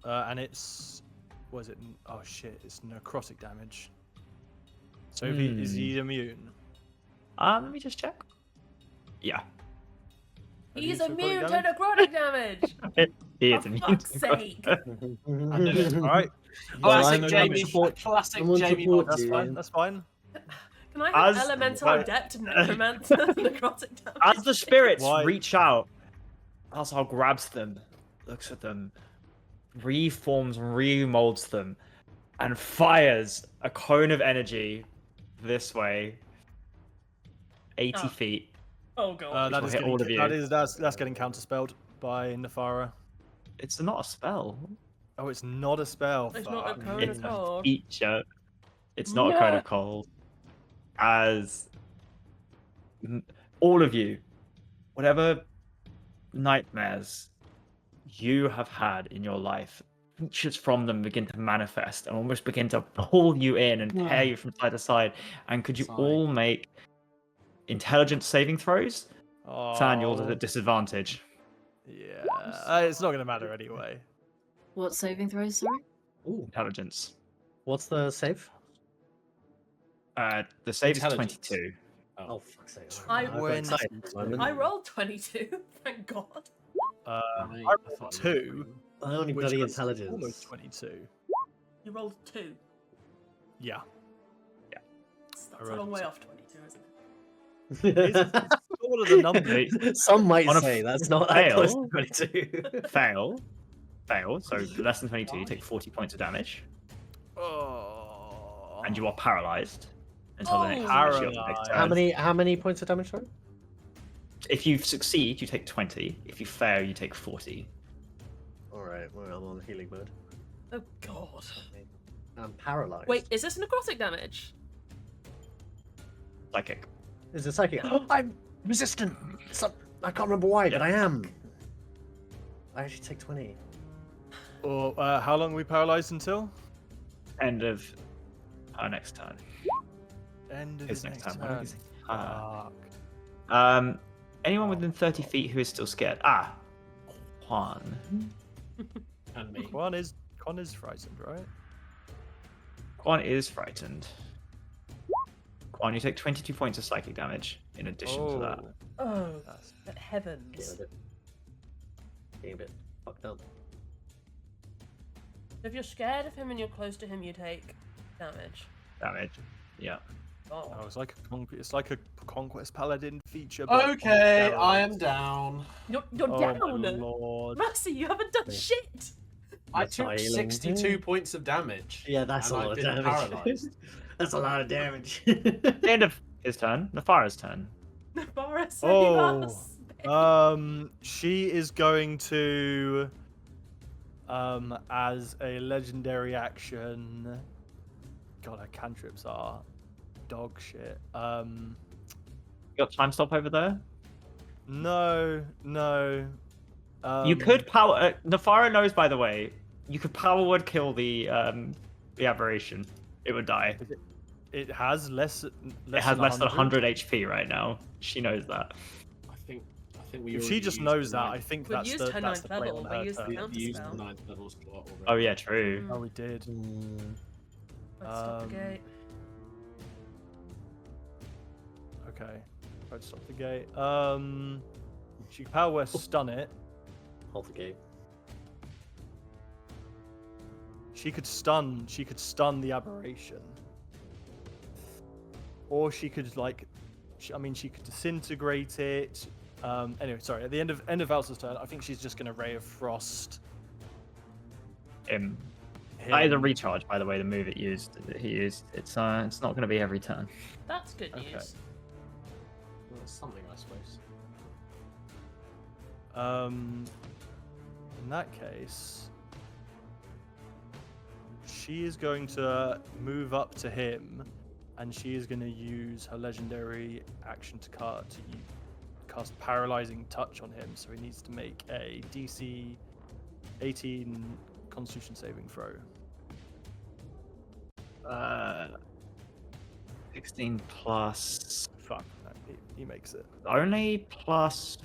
And it's was it? Oh shit! It's necrotic damage. So is he immune? Let me just check. Yeah, He's Immune to immune to necrotic necrotic damage! he is For immune. fuck's sake! I knew it. All right, Classic I'm Jamie. support- Classic I'm on Jamie. support Bond. that's you. fine. That's fine. Can I have As- elemental why- adept necromancer necrotic damage? As the spirits Why? reach out, Asal grabs them, looks at them, reforms, remolds them, and fires a cone of energy this way, 80 Oh. feet. Oh god. That will is hit getting, all of you. that's getting counterspelled by Nefara. It's not a spell. Oh, it's not a spell. It's not a fuck. cone It's of a cold. feature. It's not a cone of cold. As all of you, whatever nightmares you have had in your life, features from them begin to manifest and almost begin to pull you in and tear you from side to side. And could you Sigh. all make intelligence saving throws? Fan, yours is Oh, at disadvantage. yeah. It's not gonna matter anyway. What saving throws, sorry? Ooh, Intelligence. what's the save? The save is Intelligence. 22. Oh, fuck's sake. I I've got win. excited at the moment. I rolled 22. Thank God. I I rolled thought it 2, I only which bloody was intelligence. almost 22. You rolled 2. Yeah. That's I a rolled long way two. off 22, isn't it? It's sort of the number. Some might On a say that's not that close to fail- 22. Fail. So less than 22, you take 40 points of damage. Oh. And you are paralyzed until the next Oh. time your next Paralyzed. turn. How many points of damage, sorry? If you succeed, you take 20. If you fail, you take 40. Alright, well, I'm on healing mode. Oh God. I'm paralyzed. Wait, is this necrotic damage? Psychic. Is it psychic? I'm resistant! I can't remember why, but I am. I actually take 20. Or how long are we paralyzed until? End of our next turn. End of His the next next turn. What did turn. he say? Fuck. Anyone within 30 feet who is still scared? Quan. And me. Quan is frightened, right? Quan is frightened. Quan, you take 22 points of psychic damage in addition to that. Oh, That's- but heavens. Getting a bit fucked up. If you're scared of him and you're close to him, you take damage. Yeah. Oh, it's like a conquest paladin feature. but on Okay, I am steroids. down. You're Oh down. my lord. Mercy, you haven't done shit. I That's took not healing. 62 points of damage. Yeah, that's and a lot I've of been damage. paralyzed. That's a lot of damage. The end of his turn. Nefara's turn. Nefara, save Oh. us. She is going to, as a legendary action. God, her cantrips are dog shit. You got time stop over there? No. You could power. Nefara knows, by the way. You could power word kill the aberration. It would die. It has less. It has less than 100 HP right now. She knows that. I think we. If she already just used knows the that, ninth- I think We've that's used the her that's the ninth play level, on we her used the turn. counter we used the spell. 9th level slot already. Oh yeah, true. Oh, we did. Let's stop the gate. Okay. Right, stop the gate. She can power word stun it. Hold the gate. She could stun the aberration. Or she could she could disintegrate it. Anyway, sorry. At the end of Elsa's turn, I think she's just gonna Ray of Frost That is a him. recharge, by the way. The move he used. It's not going to be every turn. That's good Okay. news. Well, that's something, I suppose. In that case, she is going to move up to him, and she is going to use her legendary action to cast Paralyzing Touch on him. So he needs to make a DC 18 Constitution saving throw. 16 plus Fuck, no, he makes it. only plus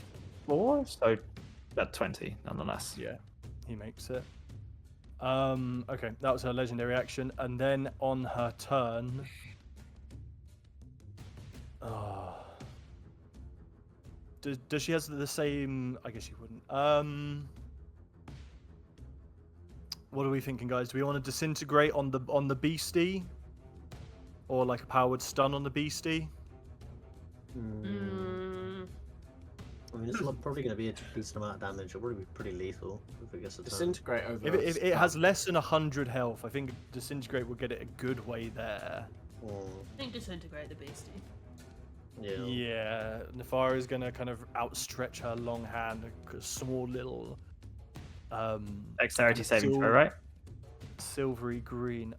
4, so that's 20 nonetheless. Yeah, he makes it. Okay, that was her legendary action, and then on her turn, does she has the same? I guess she wouldn't. What are we thinking, guys? Do we want to disintegrate on the beastie, or like a powered stun on the beastie? I mean, it's probably going to be a decent amount of damage. It'll probably be pretty lethal if it gets a turn. Disintegrate over. If it has less than 100 health, I think disintegrate will get it a good way there. Mm, I think disintegrate the beastie. yeah. Yeah, Nefara is gonna kind of outstretch her long hand, a small little Dexterity saving throw, sil- right? silvery green.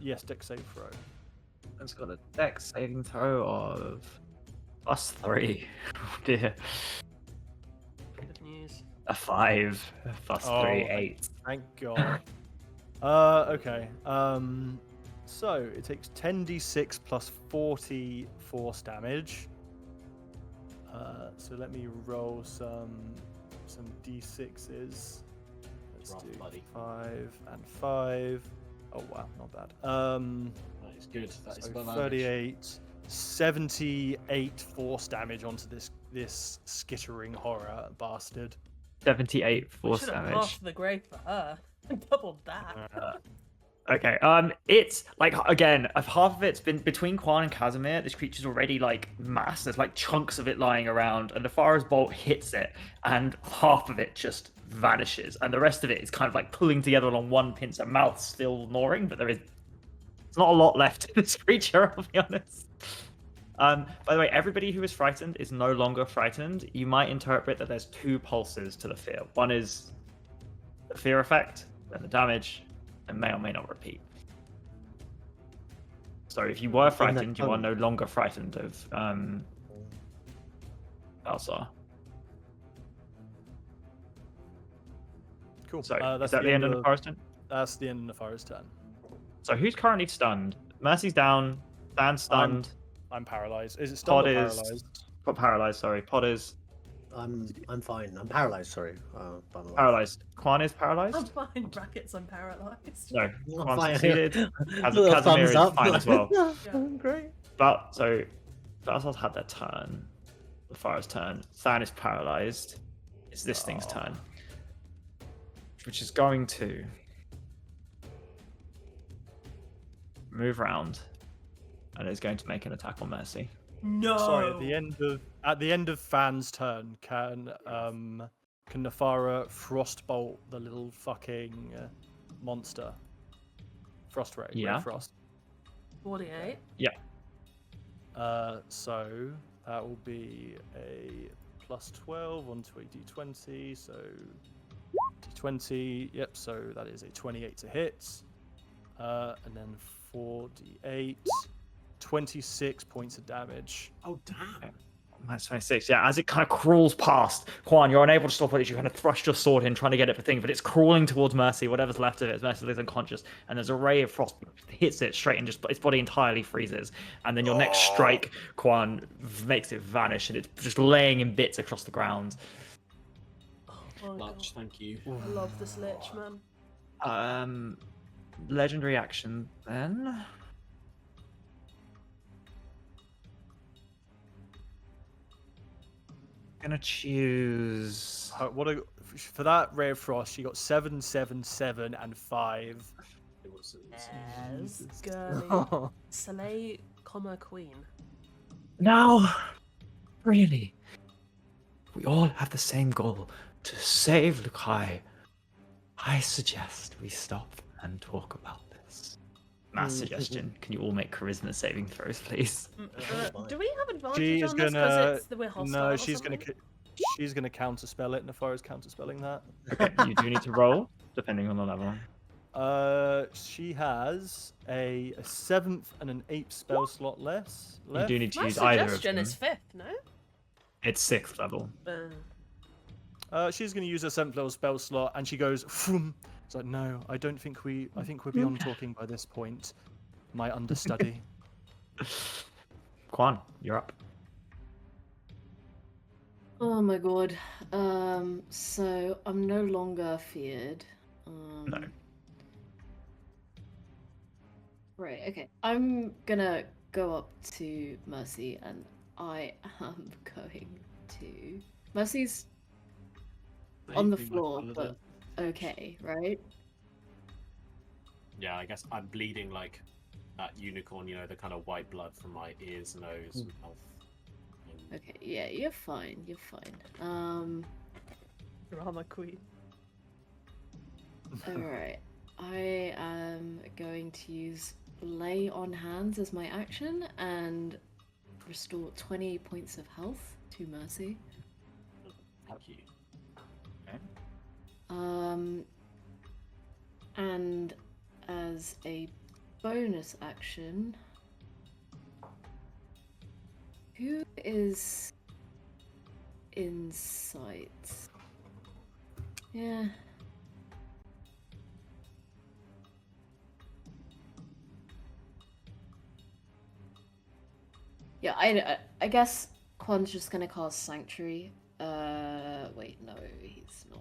Yes, dex save throw. It's got a dex saving throw of +3. Oh dear. Good news. A 5 plus 3, Oh, 8. Thank God. Okay. So it takes 10d6 plus 40 force damage. So let me roll some d6s. Let's Rough, do buddy. 5 and 5. Oh wow, not bad. That is good. That is So above average. 38, 78 force damage onto this skittering horror bastard. 78 We force should have damage. halved the grave for her. Doubled that. Okay, it's like again, if half of it's been between Quan and Casimir, this creature's already like mass. There's like chunks of it lying around, and Nefara's bolt hits it, and half of it just vanishes, and the rest of it is kind of like pulling together on one pincer, mouth still gnawing, but there's not a lot left in this creature, I'll be honest. By the way, everybody who is frightened is no longer frightened. You might interpret that there's 2 pulses to the fear. One is the fear effect, then the damage, and may or may not repeat. So if you were frightened, you are no longer frightened of Balsar. Cool. So That's is that the end of the forest turn? That's the end of Nefara's turn. So who's currently stunned? Mercy's down, Dan's stunned, I'm paralyzed. Is it stunned Pod or is paralyzed? paralyzed, sorry. Pod is I'm fine. I'm paralyzed. Sorry. By the way. paralyzed. Quan is I'm paralyzed? fine. Brackets. I'm paralyzed. No, Not Quan fine. succeeded. Little Casimir thumbs is up. fine as well. Great. So Balsar's had their turn. The fire's turn. Than is paralyzed. It's this thing's turn. Which is going to move round and is going to make an attack on Mercy. No. Sorry, at the end of Fan's turn, can Nefara frostbolt the little fucking monster? Frost ray. Yeah. Ray Frost. 48. So that will be a plus 12 onto a d20. So d20. Yep. So that is a 28 to hit. And then 4d8. 26 points of damage. Oh damn! That's 26. Yeah, as it kind of crawls past, Quan, you're unable to stop it. You kind of thrust your sword in, trying to get it for thing, but it's crawling towards Mercy, whatever's left of it. Mercy is unconscious, and there's a ray of frost hits it straight and just its body entirely freezes. And then your next strike, Quan, makes it vanish, and it's just laying in bits across the ground. Oh my God. Lich, thank you. I love this lich, man. Legendary action then. Gonna choose. For that ray of frost, she got 7, 7, 7, and 5. Yes, girly. Soleil, queen. No, really. We all have the same goal: to save Lukai. I suggest we stop and talk about this. Mass suggestion. Can you all make charisma saving throws, please? Do we have advantage She is on this gonna. because we're hostile? No, or she's gonna. something? She's gonna counterspell it. Nefara's counterspelling that. Okay, you do need to roll, depending on the level. She has a 7th and an 8th spell slot left. You do need to My use either of suggestion them. is 5th, no? It's 6th level. She's going to use her 7th level spell slot, and she goes, Vroom. It's like, no, I think we're beyond talking by this point. My understudy. Quan, you're up. Oh my god. So I'm no longer feared. No. Right, okay. I'm gonna go up to Mercy and I am going to. Mercy's on the Maybe my floor, paladin. but okay, right? Yeah, I guess I'm bleeding like that unicorn, you know, the kind of white blood from my ears, nose, and mouth. And Okay, yeah, you're fine, you're fine. Drama queen. Alright. I am going to use Lay on Hands as my action and restore 20 points of health to Mercy. Fuck you. And as a bonus action, who is in sight? Yeah. Yeah, I guess Quan's just gonna cast Sanctuary. Wait, no, he's not.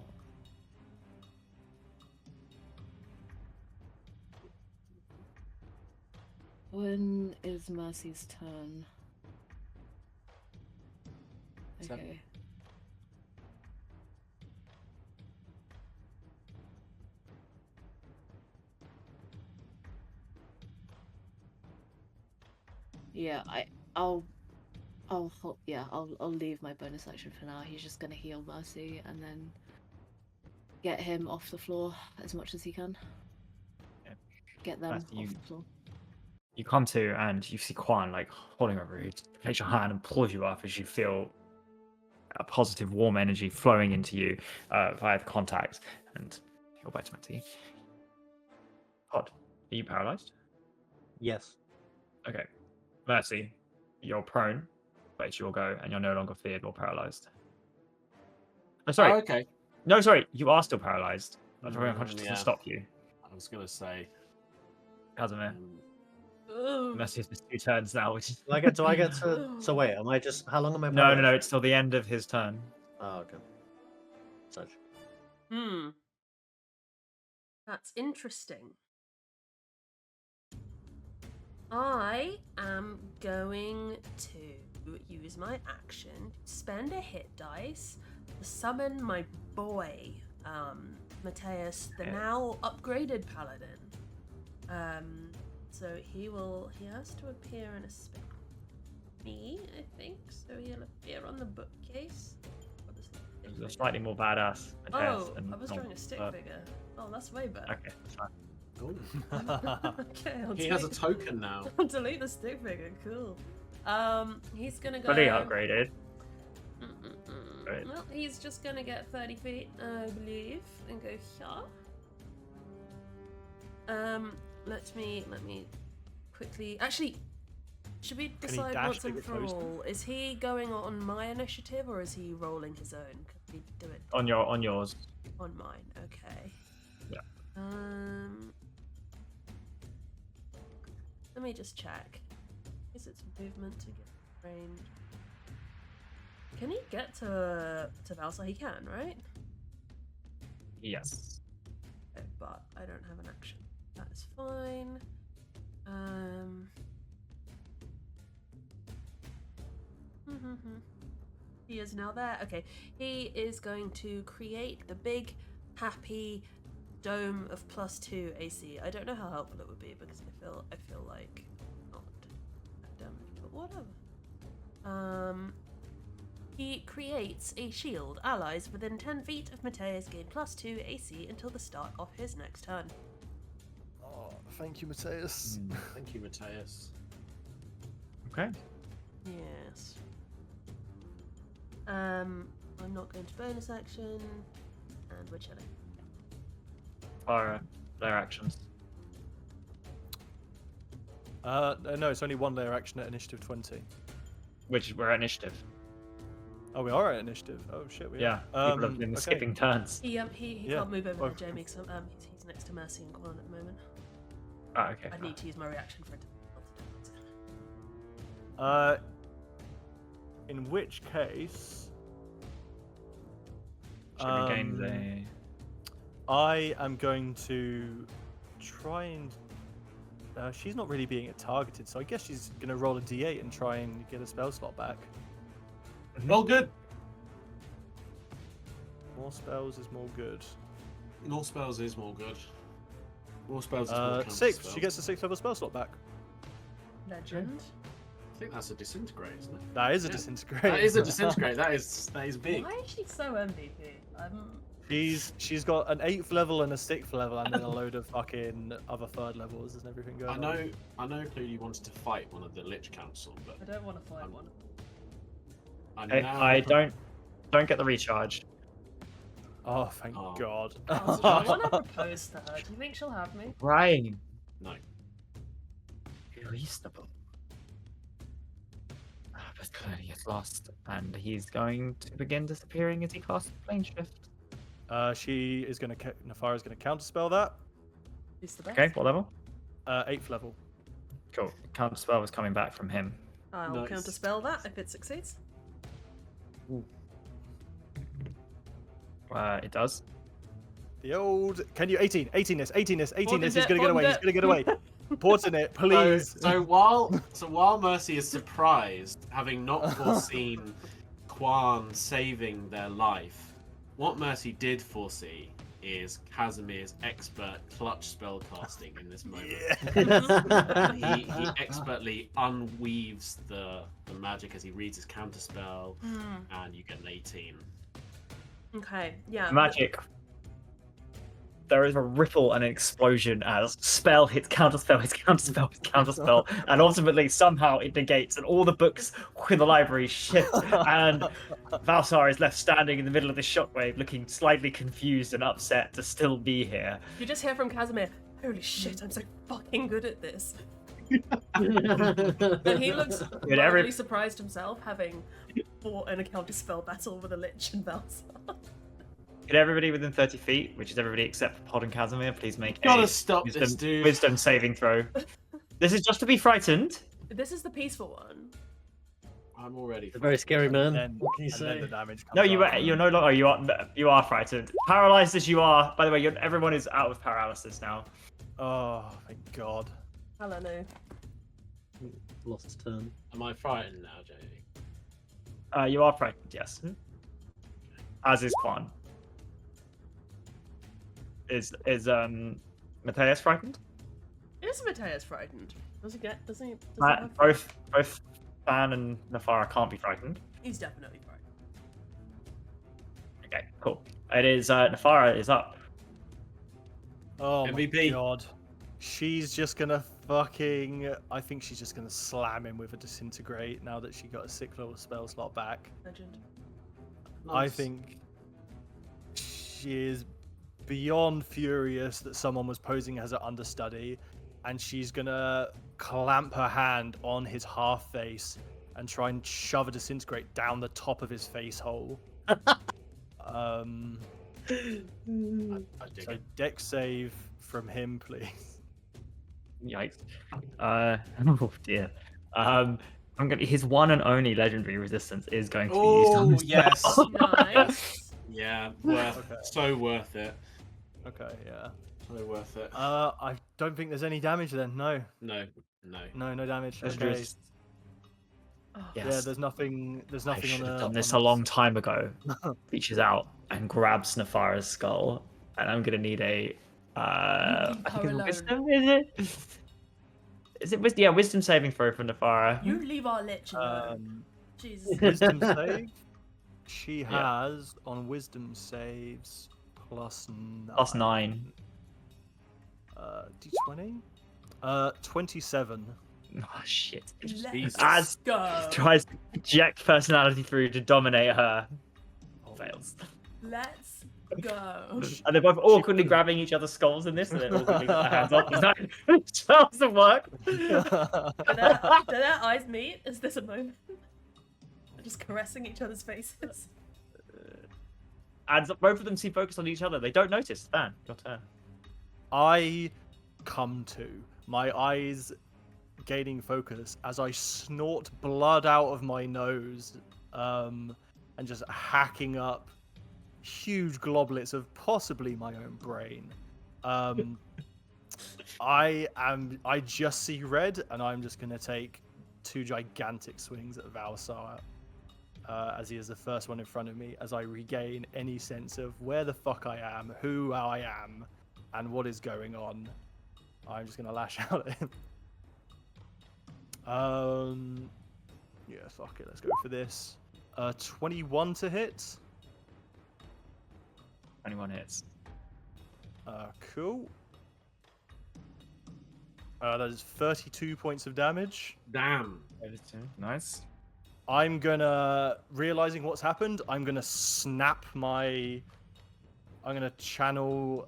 When is Mercy's turn? Seven. Okay. Yeah, I'll leave my bonus action for now. He's just gonna heal Mercy and then get him off the floor as much as he can. Yeah. Get them That's you. off the floor. You come to and you see Quan like holding over you, takes your hand and pulls you up as you feel a positive, warm energy flowing into you via the contact, and he'll bite to you. Pod, are you paralyzed? Yes. Okay. Mercy, you're prone, but it's your go, and you're no longer feared or paralyzed. Oh, sorry. Oh, okay. No, sorry. You are still paralyzed. That's why unconscious yeah. doesn't stop you. I was gonna say. Casimir. Ugh. Mercy has missed 2 turns now, which is... Do I get to? So wait, am I just? How long am I? No, paralyzed? it's till the end of his turn. Oh, okay. Such. That's interesting. I am going to use my action to spend a hit dice to summon my boy, Mateus, the Okay. now upgraded paladin. So he has to appear in a space. Me, I think. So he'll appear on the bookcase. What is the stick You're figure? slightly more badass. Mateus, Oh, than I was Tom, drawing a stick but- figure. Oh, that's way better. Okay, that's fine. Okay, I'll He has a delete- token now. I'll delete the stick figure. Cool. He's gonna go. Fully upgraded. Right. Well, he's just gonna get 30 feet, I believe, and go here. Let me quickly. Actually, should we he decide dash once to and get for close? all? Is he going on my initiative or is he rolling his own? Could we do it On yours. on mine? Okay. Yeah. Let me just check. Is it movement to get range? Can he get to Valsa? He can, right? Yes. Okay, but I don't have an action. That is fine. He is now there. Okay, he is going to create a big, happy dome of +2 AC. I don't know how helpful it would be because I feel like not that damage, but whatever. He creates a shield. Allies within 10 feet of Mateus gain +2 AC until the start of his next turn. Oh, thank you, Mateus. Thank you, Mateus. Okay. Yes. I'm not going to bonus action, and we're chilling. Fire their actions. No, it's only one layer action at initiative 20. Which we're at initiative. Oh, we are at initiative. Oh shit, we Yeah. are. People have been okay. skipping turns. He Yeah, can't move over well- there, Jamie, because he's next to Mercy and Quan at the moment. Ah, okay. I need to use my reaction for it. In which case, Should regain the... I am going to try and. She's not really being targeted, so I guess she's going to roll a d8 and try and get a spell slot back. Well, good. More spells is more good. More spells is more good. More spells is more counter 6. spells. She gets a 6th level spell slot back. Legend. I think that's a disintegrate, isn't it? That is a Yeah. disintegrate. That is a disintegrate. that is big. Why is she so MVP? She's got an 8th level and a 6th level, and then a load of fucking other 3rd levels and everything going on. I know. Clearly, wanted to fight one of the Lich Council, but I don't want to fight one. I'm I now don't Don't get the recharge. Oh, thank Oh. God. Oh, I want to propose to her. Do you think she'll have me? Right. No. Reasonable. But clearly it's lost, and he's going to begin disappearing as he casts plane shift. She is going to. Nafara's going to counterspell that. He's the best. Okay, what level? 8th level. Cool. Counterspell was coming back from him. I'll Nice. counterspell that if it succeeds. It does. The old. Can you 18? 18 Bond He's it, going to get bond away. He's it. going to get away. Port in it, please. So while Mercy is surprised, having not foreseen Quan saving their life, what Mercy did foresee is Casimir's expert clutch spellcasting in this moment. He expertly unweaves the magic as he reads his counterspell, and you get an 18. Okay, yeah. Magic. There is a ripple and an explosion as spell hits counterspell, hits counterspell, hits counterspell, and ultimately somehow it negates, and all the books in the library shift, and Valsar is left standing in the middle of this shockwave, looking slightly confused and upset to still be here. You just hear from Casimir, holy shit, I'm so fucking good at this. And he looks Dude, every- mildly surprised himself, having fought in a counterspell battle with a Lich and Valsar. Could everybody within 30 feet, which is everybody except Pod and Casimir, please make Gotta a stop this, dude. wisdom saving throw. This is just to be frightened. This is the peaceful one. I'm already. A very scary man. And What can you then say? the damage comes No, you're after. no longer. You are frightened. Paralyzed as you are. By the way, everyone is out of paralysis now. Oh, thank God. Hello. Lost his turn. Am I frightened now, JD? You are frightened, yes. As is Quan. Is Matthias frightened? Is Matthias frightened? Does he get? Does he have Both Fan and Nafara can't be frightened. He's definitely frightened. Okay, cool. It is Nafara is up. Oh MVP. my God. She's just gonna fucking. I think she's just gonna slam him with a disintegrate now that she got a 6th level spell slot back. Legend. I think she is beyond furious that someone was posing as her understudy, and she's gonna clamp her hand on his half face and try and shove a disintegrate down the top of his face hole. I dig So it. dex save from him, please. Yikes. Oh dear. I'm gonna. His one and only legendary resistance is going to be used on Oh this yes. spell. Nice. Yeah, worth. Okay. So worth it. Okay, yeah. So worth it. I don't think there's any damage then. No, No. no damage. Legendary Okay. resistance. Oh, Yes. Yeah, there's nothing. There's I nothing should on have the. done this on a the- long time ago. Reaches out and grabs Nafara's skull, and I'm gonna need a. I leave think her it's alone. wisdom. Is it? Is it wisdom? Yeah, wisdom saving throw from Nafara. You leave our Lich alone. Jesus. Wisdom save. She Yeah. has on wisdom saves +9. +9. D20. 27. Oh shit! Let's As go. tries to project personality through to dominate her. Fails. Let's go. And they're both awkwardly grabbing each other's skulls in this, and they're awkwardly got their hands up. It doesn't work. Do their eyes meet? Is this a moment? They're just caressing each other's faces. And both of them seem focused on each other. They don't notice. Van, your turn. I come to, my eyes gaining focus as I snort blood out of my nose, and just hacking up huge globlets of possibly my own brain. I just see red, and I'm just gonna take 2 gigantic swings at Valsar, as he is the first one in front of me, as I regain any sense of where the fuck I am, who I am, and what is going on. I'm just gonna lash out at him. Yeah, fuck it, let's go for this. 21 to hit. 21 hits. Cool. That is 32 points of damage. Damn. Nice. I'm gonna, realizing what's happened, I'm gonna snap my, I'm gonna channel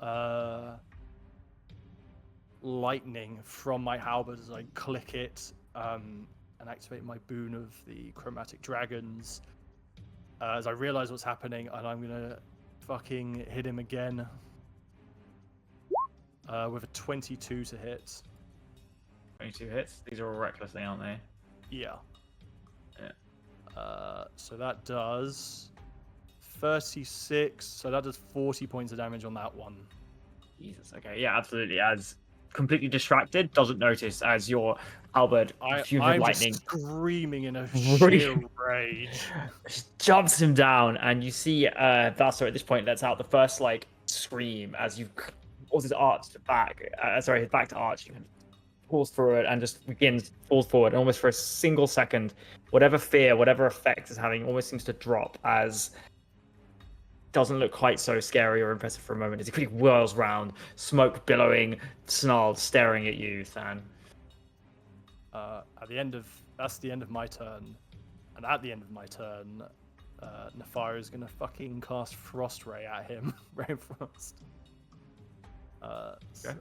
lightning from my halberd as I click it, and activate my boon of the chromatic dragons. As I realize what's happening, and I'm gonna fucking hit him again with a 22 to hit. 22 hits. These are all recklessly, aren't they? Yeah. Yeah. So that does 36. So that does 40 points of damage on that one. Jesus. Okay. Yeah, absolutely. As completely distracted, doesn't notice as your halberd fusion I'm lightning just screaming in a Really? sheer rage. jumps him down, and you see Vassar at this point lets out the first like scream as you cause his arch to back. His back to arch. And pulls through it and just falls forward. And almost for a single second, whatever fear, whatever effect is having, almost seems to drop as doesn't look quite so scary or impressive for a moment as he quickly whirls round, smoke billowing, snarled, staring at you, Than. That's the end of my turn, and at the end of my turn, Nefire is gonna fucking cast Frost Ray at him. Ray of Frost. So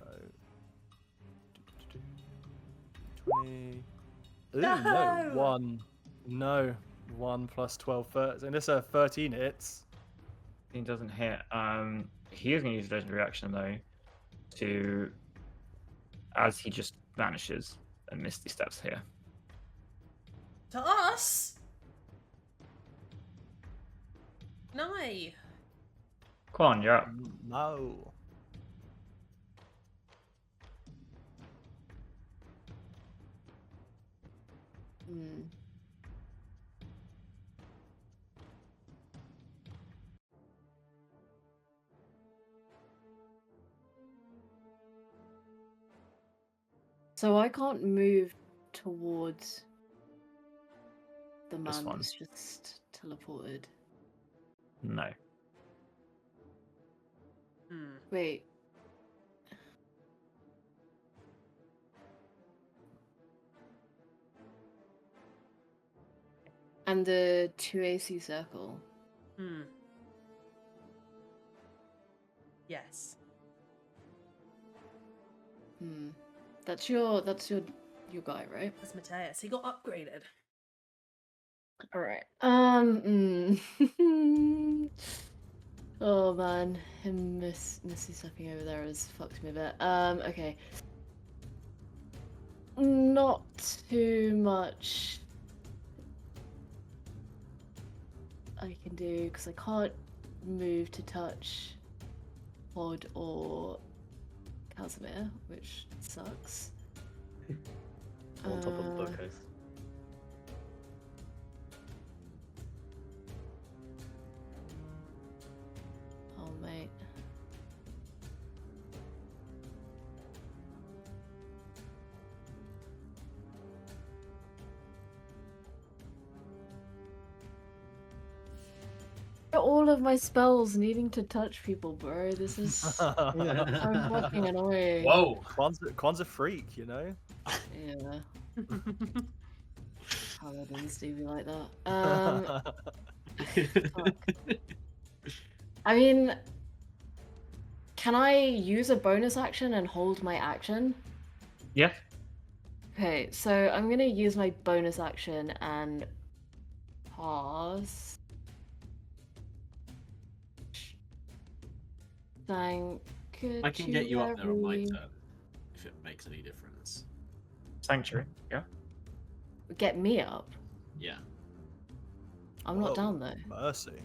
20. Ooh, no, No! 1 plus 12, 13. And this 13 hits. He doesn't hit. He is going to use a legendary action though, to as he just vanishes and Misty steps here. To us? No. Quan, you're up. No. Hmm. So I can't move towards the This man one. that's just teleported. No. Wait. And the 2AC circle. Yes. That's your guy, right? That's Mateus. He got upgraded. All right. Oh man, him Missy stepping over there has fucked me a bit. Okay. Not too much I can do because I can't move to touch Pod or Casimir, which sucks. On top of the bookcase. Oh mate. All of my spells needing to touch people, bro. This is so fucking annoying. Whoa, Quan's a freak, you know. Yeah. Paladins do be like that. Fuck. I mean, can I use a bonus action and hold my action? Yeah. Okay, so I'm gonna use my bonus action and pause. Thank you. I can get you up there on my turn if it makes any difference. Sanctuary. Yeah. Get me up. Yeah. I'm not Whoa, down though. Mercy.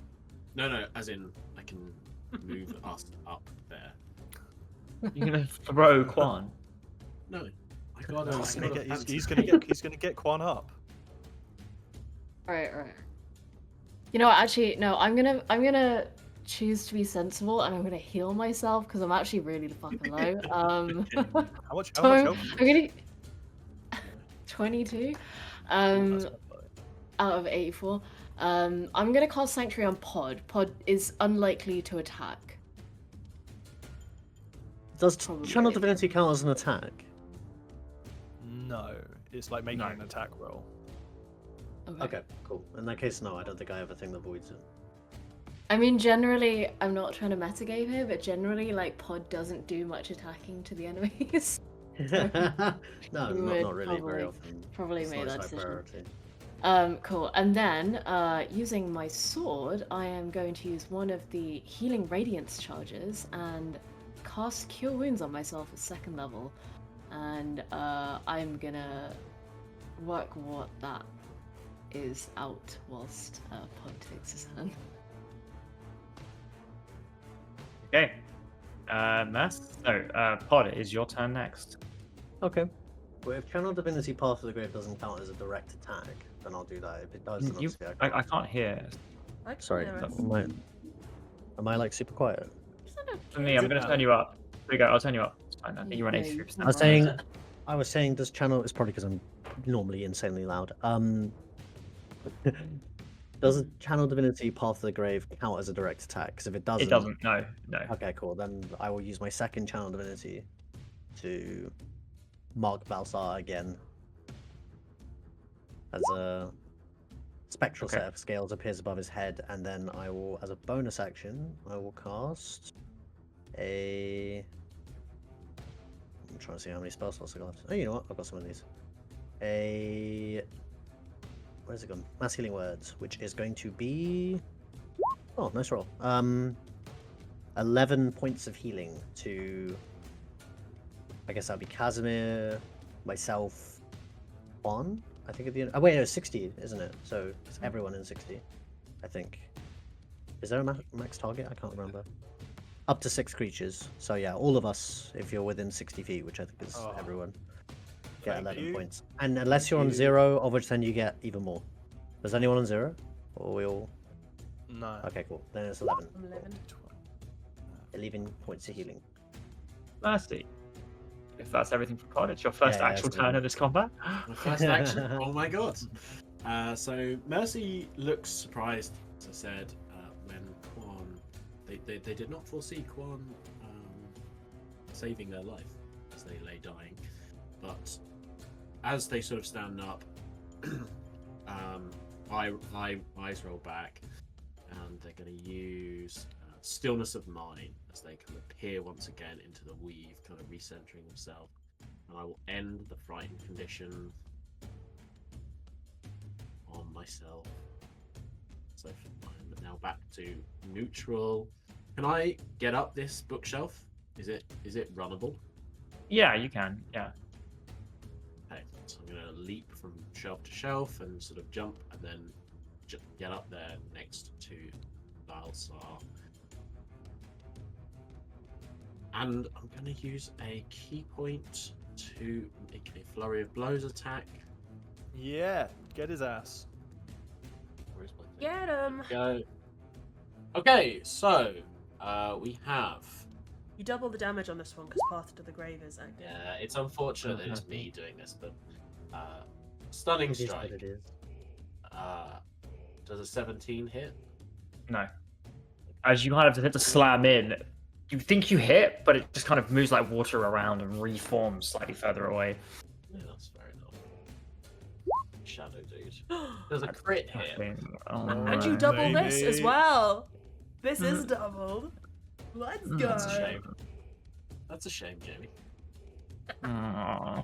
No, as in I can move us up there. You're gonna throw Quan. No, I gotta. He's gonna get Quan up. Alright. You know what, actually, no, I'm gonna choose to be sensible and I'm gonna heal myself because I'm actually really fucking low. How much So health? I'm gonna 22 out of 84. I'm gonna cast Sanctuary on Pod. Pod is unlikely to attack. Does Probably. Channel Divinity count as an attack? No, it's like making No. an attack roll. Okay, cool. In that case, no, I don't think I have a thing that voids it. I mean, generally, I'm not trying to metagame here, but generally, like, Pod doesn't do much attacking to the enemies. No, You not, would not really, very probably- often. Probably It's made not that his high decision. priority. Cool. And then, using my sword, I am going to use one of the healing radiance charges and cast Cure Wounds on myself at 2nd level. And I'm gonna work what that is out whilst Pod takes his turn. Okay. Pod, it is your turn next. Okay. Well, if Channel Divinity Path of the Grave doesn't count as a direct attack, then I'll do that. If it does, then You, obviously I can't hear. I can Sorry, hear us. am I like super quiet? For me, I'm Good going to now. turn you up. There you go, I'll turn you up. It's fine. I think you're on Yeah, 83%. I was saying, does Channel? It's probably because I'm normally insanely loud. Does Channel Divinity Path of the Grave count as a direct attack? Because if it doesn't, It doesn't, no. Okay, cool. Then I will use my second Channel Divinity to mark Balsar again as a spectral Okay. set of scales appears above his head, and then I will, as a bonus action, I will cast a. I'm trying to see how many spell slots I got. Oh, you know what? I've got some of these. Where's it gone? Mass Healing Words, which is going to be. Oh, nice roll. 11 points of healing to. I guess that'd be Casimir, myself, Juan. I think at the end. Oh wait, no, 60, isn't it? So it's everyone in 60. I think. Is there a max target? I can't remember. Up to 6 creatures. So yeah, all of us, if you're within 60 feet, which I think is Oh. everyone, get Thank 11 you. points. And unless you're on you. 0, of which then you get even more. Is anyone on 0? Or we all? No. Okay, cool. Then it's 11. I'm 11. 11 points of healing. Mercy. If that's everything for Pod, it's your first Yeah, actual that's turn good. of this combat. My first action. Oh my god. So Mercy looks surprised, as I said, when Quan. They did not foresee Quan saving their life as they lay dying, but as they sort of stand up, eyes roll back, and they're going to use stillness of mind as they kind of peer once again into the weave, kind of recentering themselves. And I will end the frightened condition on myself. So I'm now back to neutral. Can I get up this bookshelf? Is it runnable? Yeah, you can. Yeah. Okay, so I'm gonna leap from shelf to shelf and sort of jump and then get up there next to Balsar. And I'm gonna use a key point to make a flurry of blows attack. Yeah, get his ass. Where's my thing? Get him. Go. Okay, so we have. You double the damage on this one because Path to the Grave is active. Yeah, it's unfortunate that it's me doing this, but stunning It is what strike. it is. Does a 17 hit? No. As you kind of hit to slam in, you think you hit, but it just kind of moves like water around and reforms slightly further away. Yeah, that's fair enough. Shadow dude. Does a crit hit? Oh, And you no. double this as Maybe. well. This is doubled. Let's go. That's a shame. That's a shame, Jamie. Aw.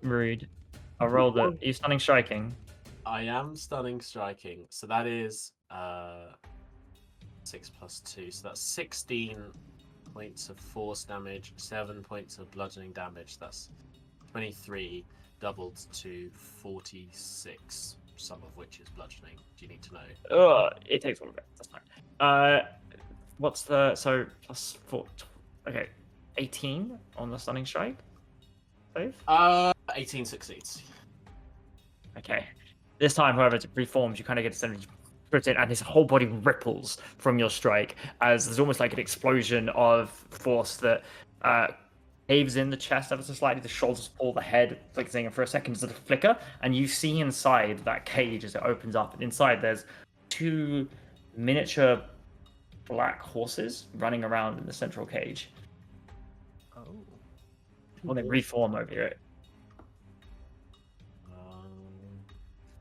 Rude. I rolled it. Are you stunning striking? I am stunning striking, so that is 6 plus 2, so that's 16 points of force damage, 7 points of bludgeoning damage. That's 23 doubled to 46, some of which is bludgeoning. Do you need to know? It takes all of it. That's fine. What's the plus 4? Okay, 18 on the stunning strike. Save. 18 succeeds. Okay. This time, however, it reforms. You kind of get a sense of it, and his whole body ripples from your strike as there's almost like an explosion of force that caves in the chest ever so slightly. The shoulders pull, the head flickering, and for a second there's a flicker, and you see inside that cage as it opens up, and inside there's 2 miniature black horses running around in the central cage. Oh. Well, they reform over it.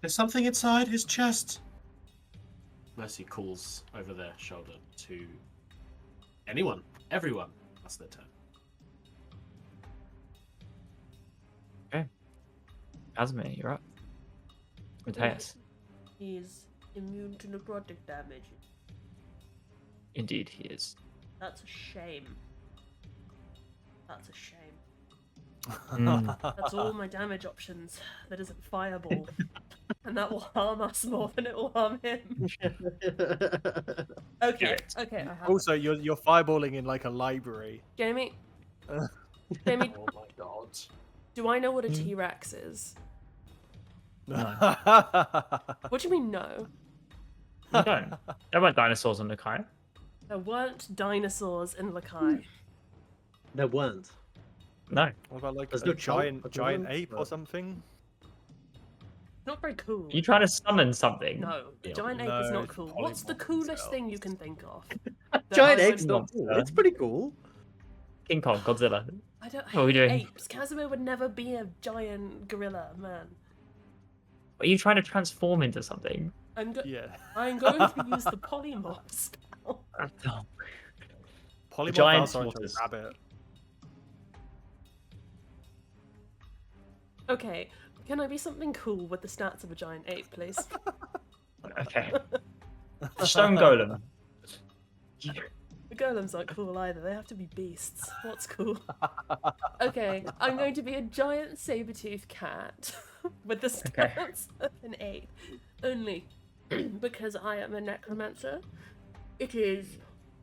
There's something inside his chest. Mercy calls over their shoulder to anyone, everyone. That's their turn. Casimir, you're up. Matthias. He's immune to necrotic damage. Indeed, he is. That's a shame. That's a shame. Mm. That's all my damage options. That isn't fireball. And that will harm us more than it will harm him. Okay, okay, I have Also, you're fireballing in like a library. Jamie? Jamie, Oh my god. do I know what a T-Rex is? What do you mean no? You don't. There weren't dinosaurs on the Kai. There weren't dinosaurs in Lakai. There weren't. No. What about like There's a no chunk giant at the giant moment, ape or but- something? Not very cool. Are you trying to summon something? No, a Yeah. giant ape is No, not it's cool. What's the polymorph coolest thing you themselves. can think of? Giant I ape's would- not cool. It's pretty cool. King Kong, Godzilla. I don't What are we hate doing? apes. Casimir would never be a giant gorilla, man. Are you trying to transform into something? I'm Yeah. going to use the polymorph spell. Polymorph giant outside a tortoise. rabbit. Okay, can I be something cool with the stats of a giant ape, please? Okay. Stone Golem. The golems aren't cool either. They have to be beasts. What's cool? Okay, I'm going to be a giant saber-toothed cat with the Okay. stats of an ape. Only because I am a necromancer. It is...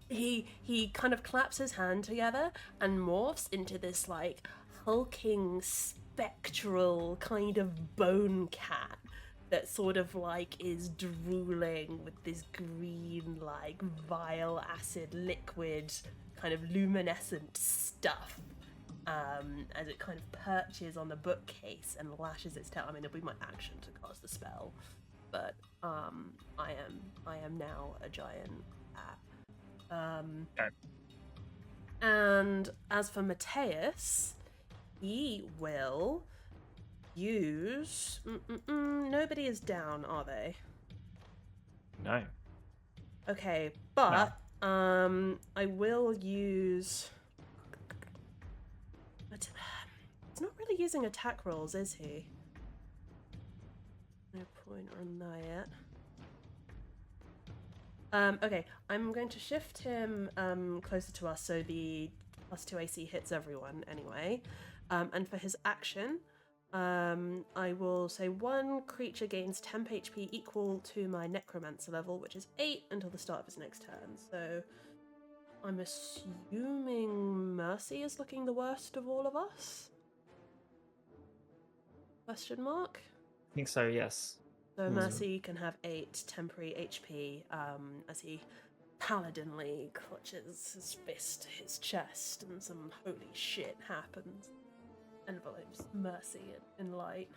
He kind of claps his hand together and morphs into this, like, hulking, spectral kind of bone cat that sort of like is drooling with this green, like, vile acid liquid kind of luminescent stuff as it kind of perches on the bookcase and lashes its tail. I mean, it'll be my action to cast the spell, but I am now a giant cat. Okay. And as for Matthias, he will use. Nobody is down, are they? No. Okay, but I will use. But he's not really using attack rolls, is he? No point on that. Okay, I'm going to shift him closer to us so the +2 AC hits everyone anyway. And for his action, I will say one creature gains temp HP equal to my necromancer level, which is 8 until the start of his next turn. So I'm assuming Mercy is looking the worst of all of us? Question mark? I think so, yes. So Mercy can have 8 temporary HP as he paladinly clutches his fist to his chest and some holy shit happens. Envelopes Mercy in light.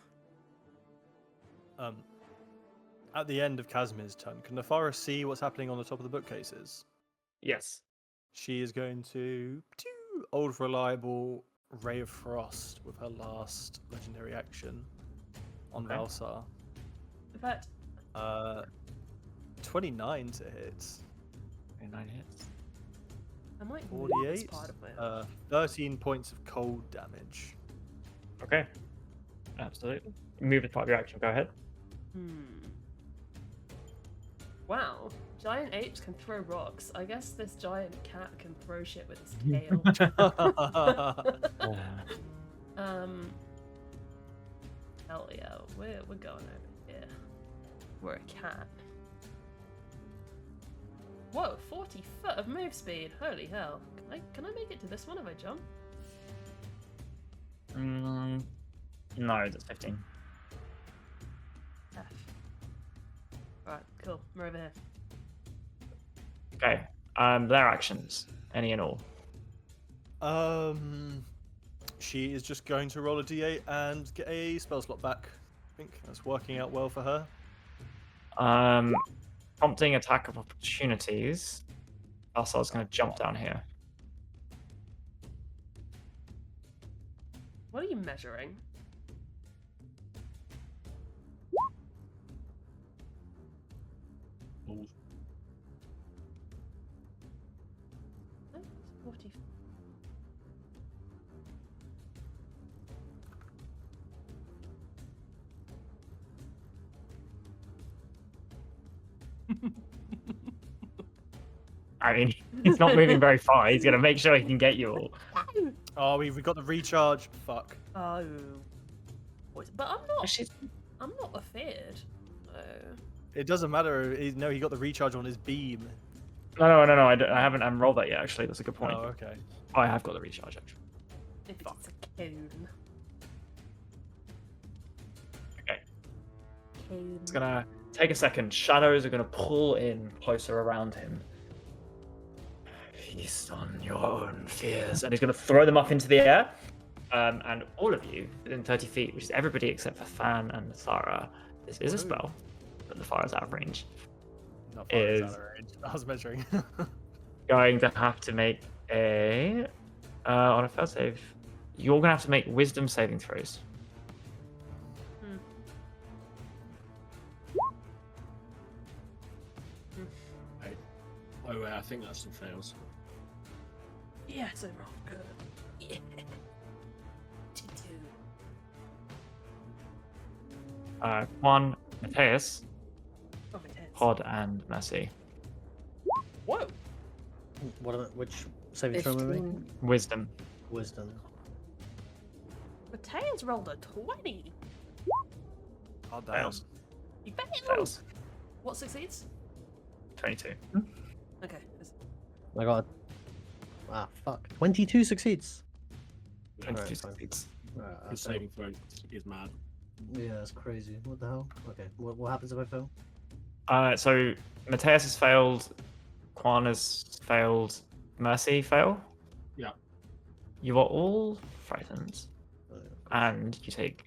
At the end of Casimir's turn, can Nefara see what's happening on the top of the bookcases? Yes. She is going to do Old Reliable Ray of Frost with her last legendary action on Okay. Valsar. In fact, 29 to hit. 9 hits. I might move this 48. part of my 13 points of cold damage. Okay. Absolutely. Move as part of your action. Go ahead. Wow, giant apes can throw rocks. I guess this giant cat can throw shit with his tail. Hell yeah, we're going over here. We're a cat. Whoa, 40 foot of move speed. Holy hell. Can I make it to this one if I jump? No, that's 15. F. Alright, cool. We're over here. Okay. Their actions. Any and all. She is just going to roll a d8 and get a spell slot back. I think that's working out well for her. Prompting attack of opportunities. Also, I was going to jump down here. What are you measuring? Balls. 40. I mean, he's not moving very far. He's gonna make sure he can get you all. Oh, we got the recharge. Fuck. Oh. But I'm not. Actually, I'm not afeared. So. It doesn't matter. No, he got the recharge on his beam. no. I haven't rolled that yet. Actually, that's a good point. Oh, okay. Oh, I have got the recharge. Actually. If it's a cone. Okay. Cone. It's gonna take a second. Shadows are gonna pull in closer around him. Feast on your own fears, and he's gonna throw them up into the air. And all of you within 30 feet, which is everybody except for Fan and Thara. This is a spell, but the Thara's out of range. Not far as Is- out of range. I was measuring. Going to have to make a on a fail save. You're gonna have to make Wisdom saving throws. Oh, I think that's some fails. Yes, I rolled good. Yeah. 2-2. Juan, Mateus, Oh, my head. Pod, and Mercy. Whoa. Which saving throw were we? 15. Wisdom. Wisdom. Mateus rolled a 20. Oh, damn. Fails. You failed. Fails. What succeeds? 22. Okay. I got. Fuck. 22 succeeds. 22 Alright, fine. succeeds. His saving throw is mad. Yeah, that's crazy. What the hell? Okay. What happens if I fail? So Mateus has failed. Quan has failed. Mercy fail. Yeah. You are all frightened, Oh, and you take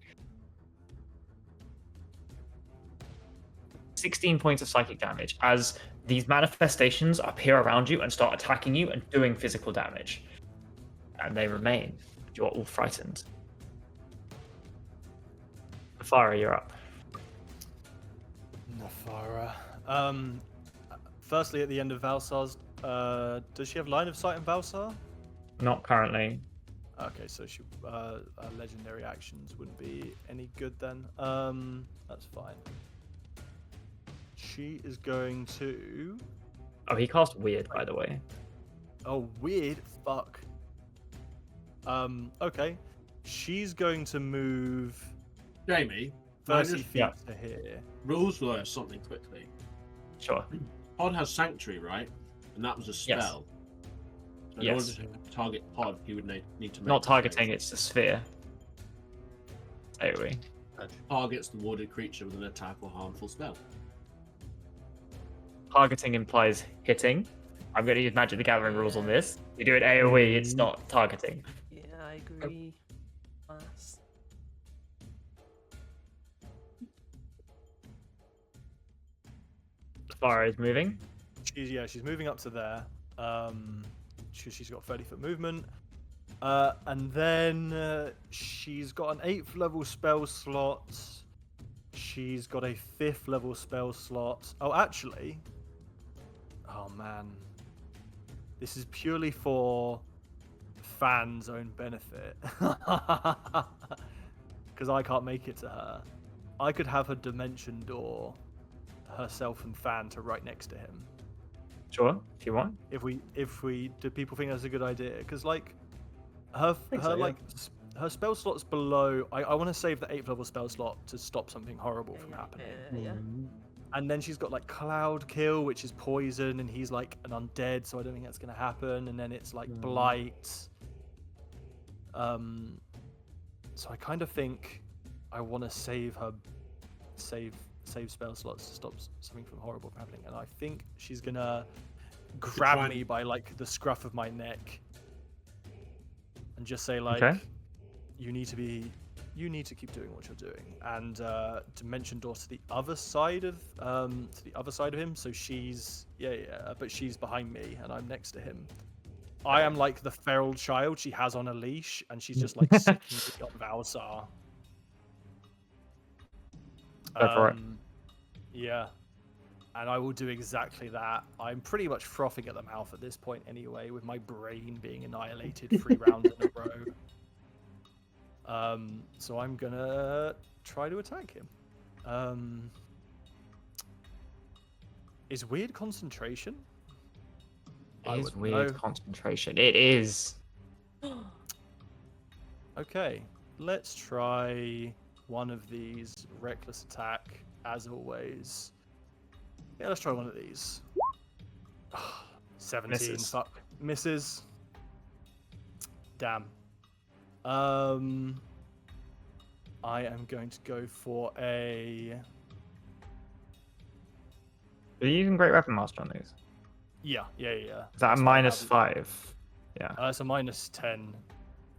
16 points of psychic damage as these manifestations appear around you and start attacking you and doing physical damage. And they remain. You are all frightened. Farah, you're up. Nafara. Firstly, at the end of Valsar's, does she have line of sight in Valsar? Not currently. Okay, so she legendary actions wouldn't be any good then. That's fine. She is going to. Oh, he cast weird, by the way. Oh, weird. Fuck. Okay. She's going to move Jamie, 30 feet Yeah. to here. rules lawyer something quickly. Sure. Pod has Sanctuary, right? And that was a Yes. spell. So in Yes. order to target Pod, he would need to make Not a targeting, save. it's a sphere. AoE. Targets the warded creature with an attack or harmful spell. Targeting implies hitting. I'm going to use Magic the Gathering rules on this. You do it AoE, it's not targeting. Yeah, I agree. Pass. Farah is moving. She's moving up to there. She's got 30-foot movement. And then she's got an 8th level spell slot. She's got a 5th level spell slot. Oh, actually. Oh, man. This is purely for fans' own benefit. Because I can't make it to her. I could have her dimension door herself and Fan to right next to him. Sure, if you want. If we do people think that's a good idea? Because like her so, yeah. her spell slot's below. I want to save the 8th level spell slot to stop something horrible from happening. Yeah. And then she's got like Cloud Kill, which is poison, and he's like an undead, so I don't think that's gonna happen. And then it's like Blight. So I kind of think I want to save her, save spell slots to stop something from horrible from happening. And I think she's gonna grab me by like the scruff of my neck and just say like, Okay. you need to keep doing what you're doing, and dimension door to the other side of him. So she's but she's behind me and I'm next to him. I am like the feral child she has on a leash, and she's just like sicking me up Valsar. Go for it. Yeah, And I will do exactly that. I'm pretty much frothing at the mouth at this point anyway, with my brain being annihilated 3 rounds in a row. So I'm gonna try to attack him. Is weird concentration? I It is wouldn't weird know. concentration. It is. Okay, let's try one of these. Reckless attack, as always. Yeah, let's try one of these. 17. Misses. Fuck. Misses. Damn. I am going to go for a... Are you using Great Weapon Master on these? Yeah. Is that a That's what I have. -5? Yeah. It's a -10.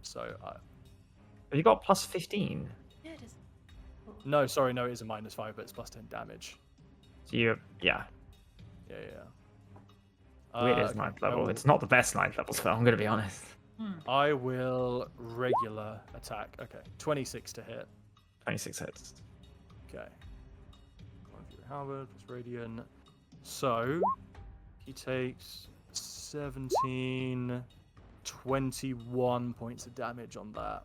So, Have you got +15? Yeah, it is. no, sorry, no, it is a -5, but it's +10 damage. So you, yeah. Yeah. Weird is okay, 9th I level. will- It's not the best 9th level spell, I'm going to be honest. I will regular attack. Okay, 26 to hit. 26 hits. Okay. One for your halberd plus radiant. So he takes 17, 21 points of damage on that.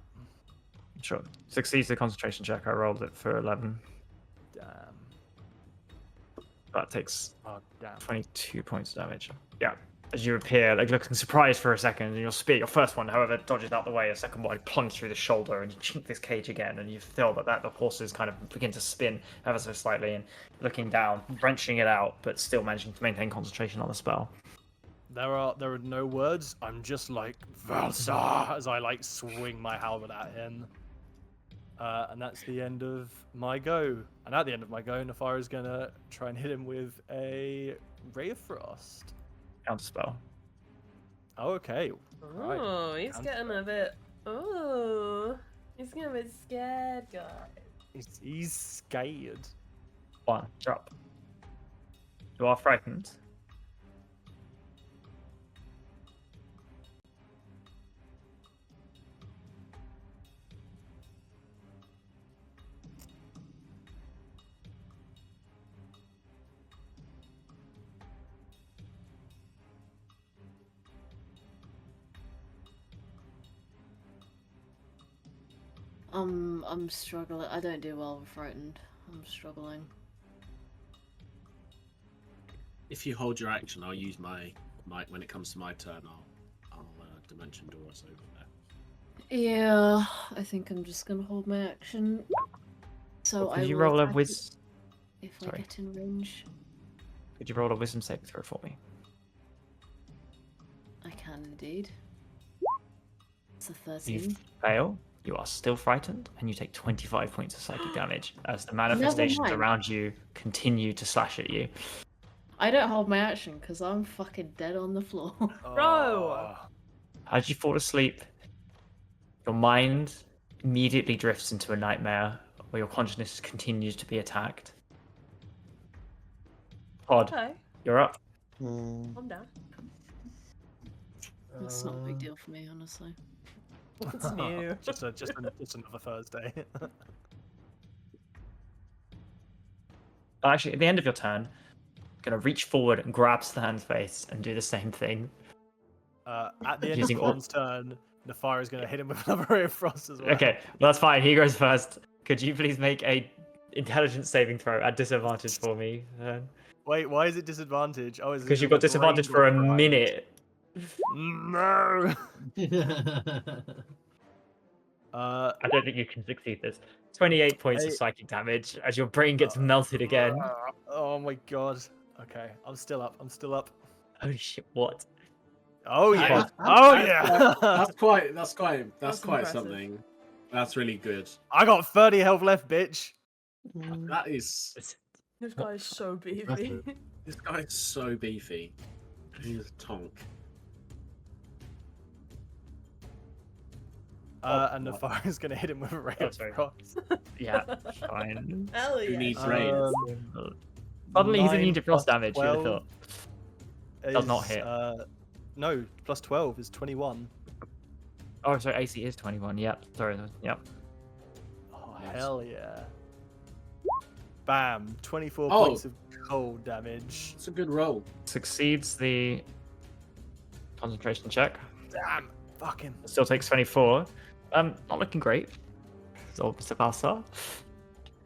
Sure. Succeeds the concentration check. I rolled it for 11. Damn. That takes Oh, damn. 22 points of damage. Yeah. As you appear, like looking surprised for a second, and your spear, your first one, however, dodges out the way. A second one plunges through the shoulder, and you chink this cage again, and you feel that the horses kind of begin to spin ever so slightly, and looking down, wrenching it out, but still managing to maintain concentration on the spell. There are no words. I'm just like Valsa as I like swing my halberd at him. And that's the end of my go. And at the end of my go, Nafar is gonna try and hit him with a Ray of Frost. Counter spell. Oh, okay. Right. Oh, he's Counter getting spell. a bit. Oh, he's getting a bit scared, guys. He's scared. 1. Drop. You are frightened. I'm struggling. I don't do well with frightened. I'm struggling. If you hold your action, I'll use my when it comes to my turn. I'll dimension door us over there. Yeah, I think I'm just gonna hold my action. So I Could you will roll a attack it wisdom? if I sorry. get in range. Could you roll a wisdom saving throw for me? I can indeed. It's a You 13. fail. You are still frightened, and you take 25 points of psychic damage as the manifestations mind. around you continue to slash at you. I don't hold my action because I'm fucking dead on the floor. Bro! As you fall asleep, your mind immediately drifts into a nightmare where your consciousness continues to be attacked. Pod, Okay, you're up. calm down. That's not a big deal for me, honestly. It's new. just another Thursday. Actually, at the end of your turn, gonna reach forward and grab Stan's face and do the same thing. At the end Using of all- Khan's turn, Nafar is going to hit him with another Ray of Frost as well. Okay, well, that's fine. He goes first. Could you please make a intelligence saving throw at disadvantage for me? Wait, why is it disadvantage? Oh, is it Because you've got the brain disadvantage for a got fried? minute. No. I don't think you can succeed this. 28 points of Hey. psychic damage as your brain gets melted again. Oh my god. Okay, I'm still up. Holy shit, what? Oh yeah. That- Oh yeah. That's quite That's quite impressive. something. That's really good. I got 30 health left, bitch. That is. This guy is so beefy. Impressive. This guy is so beefy. He's a tonk. And Nafar is gonna hit him with a Ray Oh, of sorry. Frost. Yeah, fine. Hell Who yeah. needs rain? Suddenly he's 9 immune to frost plus damage, you'd have 12 thought. Does not is, hit. No, plus 12 is 21. Oh, sorry, AC is 21. Yep, sorry. Yep. Oh, hell yeah. Bam. 24 Oh. points of cold damage. It's a good roll. Succeeds the concentration check. Damn. Fucking. Still takes 24. Not looking great. So Mr. Balsar.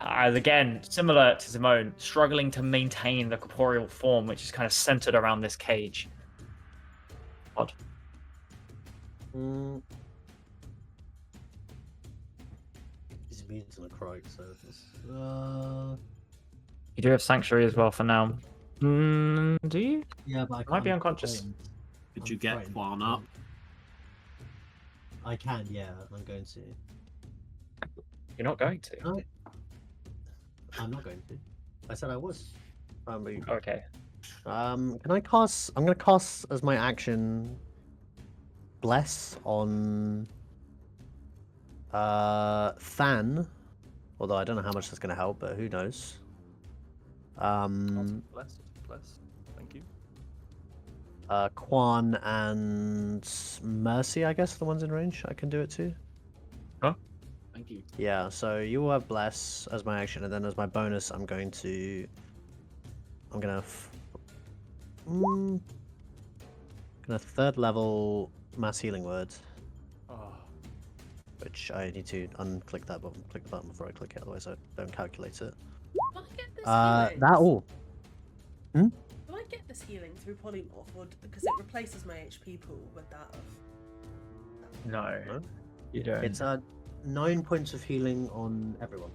As again, similar to Simone, struggling to maintain the corporeal form, which is kind of centered around this cage. Odd. He's immune to necrotic, so it's, You do have sanctuary as well for now. Do you? yeah, but I Might be can't unconscious. frightened. Did I'm you get frightened. Quan up? I can, yeah. I'm going to. You're not going to. No, I'm not going to. I said I was. Okay. Can I cast? I'm gonna cast as my action. Bless on. Than. Although I don't know how much that's gonna help, but who knows. Blessed. Thank you. Quan and Mercy, I guess, are the ones in range. I can do it too. Thank you. Yeah, so you will have Bless as my action, and then as my bonus, I'm gonna third level mass healing word, Oh, which I need to unclick that button, click the button before I click it, otherwise I don't calculate it. Do I get this healing? That all. Do I get this healing through polymorph, or because it replaces my HP pool with that of? No, No? you don't. It's 9 points of healing on everyone,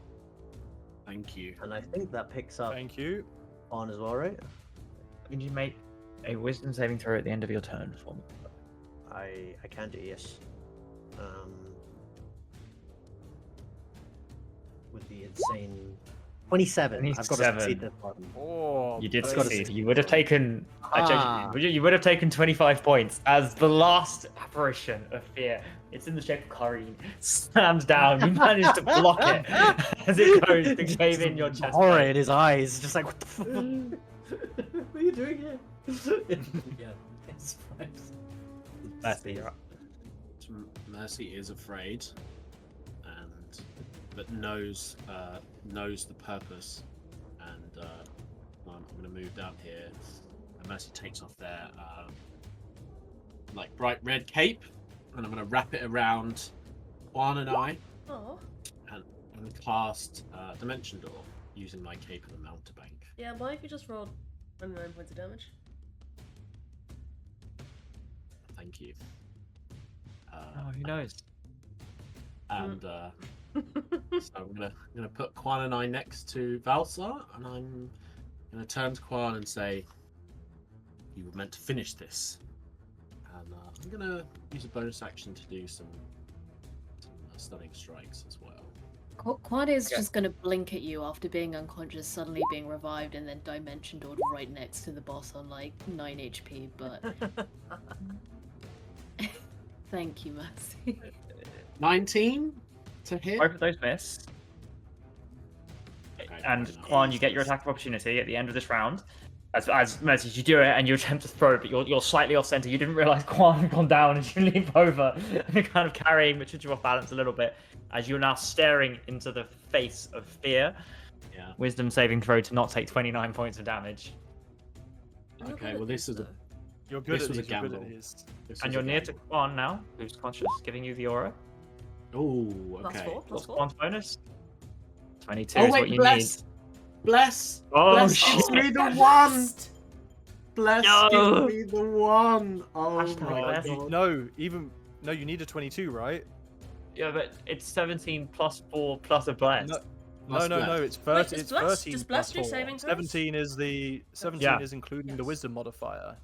Thank you. and I think that picks up thank you. on as well, right? Can you make a wisdom saving throw at the end of your turn for me? I can do, yes. With the insane 27. I've got to 27. succeed this one. Oh, You did I've gotta succeed. see. You would have taken. Ah. You would have taken 25 points as the last apparition of fear. It's in the shape of Kareen. Slams down. You managed to block it as it goes to cave in your chest. Horror in his eyes, just like, what the fuck? What are you doing here? Yeah, it's fine. Mercy, you're up. Mercy is afraid, but knows the purpose, and I'm going to move down here. And Mercy takes off their like bright red cape, and I'm going to wrap it around Juan and I, Oh, and cast Dimension Door using my cape and the mountebank. yeah. Why if you just rolled 29 points of damage? Thank you. Oh, who knows? And so I'm gonna put Quan and I next to Valsar, and I'm gonna turn to Quan and say, "You were meant to finish this." And I'm gonna use a bonus action to do some stunning strikes as well. Quan is Okay. just gonna blink at you after being unconscious, suddenly being revived, and then dimension doored right next to the boss on like 9 HP. But thank you, Mercy. 19 to hit. Both of those miss. Okay, And fair enough. Quan, you get your attack of opportunity at the end of this round. As Mercy, you do it and you attempt to throw, but you're slightly off center. You didn't realize Quan had gone down, and you leap over and you're kind of carrying, which puts you off balance a little bit as you're now staring into the face of fear. Yeah. Wisdom saving throw to not take 29 points of damage. I'm not Okay. good Well, at this is a though. You're good This at was a these. You're good at gamble. these. this And was you're a near to gamble. Quan now, who's conscious, giving you the aura. Oh, Plus okay. 4, plus What's 4. Quan's bonus? 22 Oh is wait, what you bless, bless, Oh, bless shit. gives me the one. Bless No. gives me the one. Oh Hashtag my bless. god. No, you need a 22, right? need. Yeah, but it's 17 plus 4 plus a bless. No. Plus No, bless. it's 30. Wait, does It's bless- 13 does bless plus do 4. saving throws? 17 is the 17 Yeah. is including the Yes. wisdom modifier.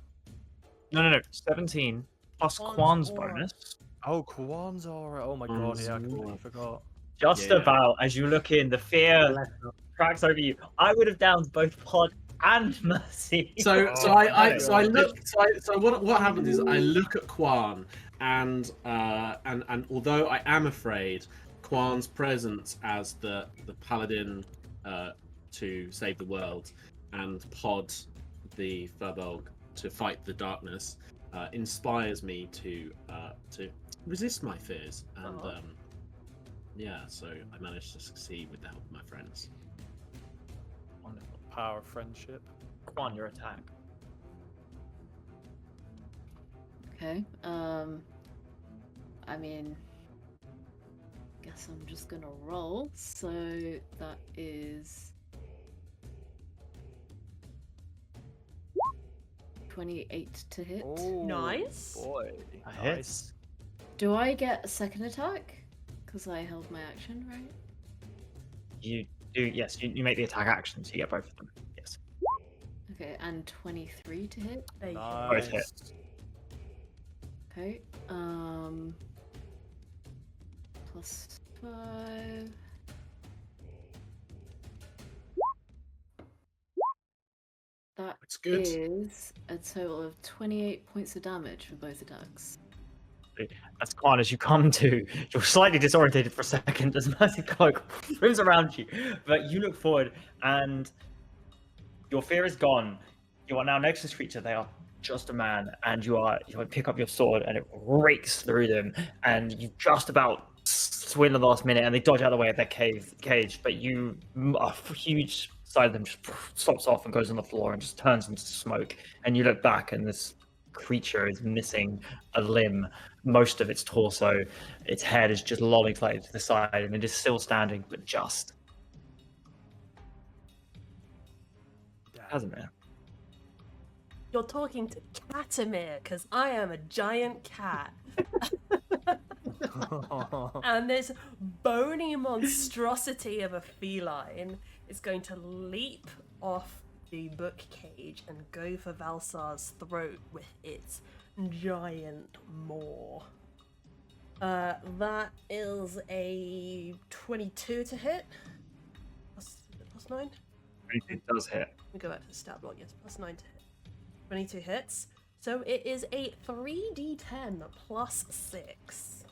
No. 17 plus Quan's Quan's aura. bonus. Oh, Quan's aura. Oh my god, yeah, I Quan's completely aura. forgot. Just Yeah. about as you look in, the fear Bless her. tracks over you. I would have downed both Pod and Mercy. So Oh, I my look God. so what happens is I look at Quan and although I am afraid, Quan's presence as the paladin to save the world and Pod the Furbolg to fight the darkness inspires me to resist my fears, and Aw. yeah, so I managed to succeed with the help of my friends. Wonderful. power of friendship. Quan, your attack. Okay. I mean, guess I'm just gonna roll. So that is 28 to hit. Oh, Nice. boy. That hits. Do I get a second attack? Because I held my action, right? You do, yes. You make the attack action, so you get both of them. Yes. Okay, and 23 to hit. There you go. Both hit. Nice. Okay. Plus 5. That It's good. is a total of 28 points of damage for both attacks. That's Quan as you come to. You're slightly disorientated for a second as Mercy Cloak moves around you, but you look forward and your fear is gone. You are now next to this creature. They are just a man, and you pick up your sword and it rakes through them, and you just about swing the last minute, and they dodge out of the way of their cage. But a huge side of them just stops off and goes on the floor and just turns into smoke. And you look back, and this creature is missing a limb, most of its torso. Its head is just lolling slightly to the side, and it is still standing, but just. Hasn't it? You're talking to Catamir, because I am a giant cat. And this bony monstrosity of a feline is going to leap off the book cage and go for Valsar's throat with its giant maw. That is a 22 to hit. Plus 9? It does hit. Let me go back to the stat block. Yes, plus 9 to hit. 22 hits. So it is a 3d10 plus 6.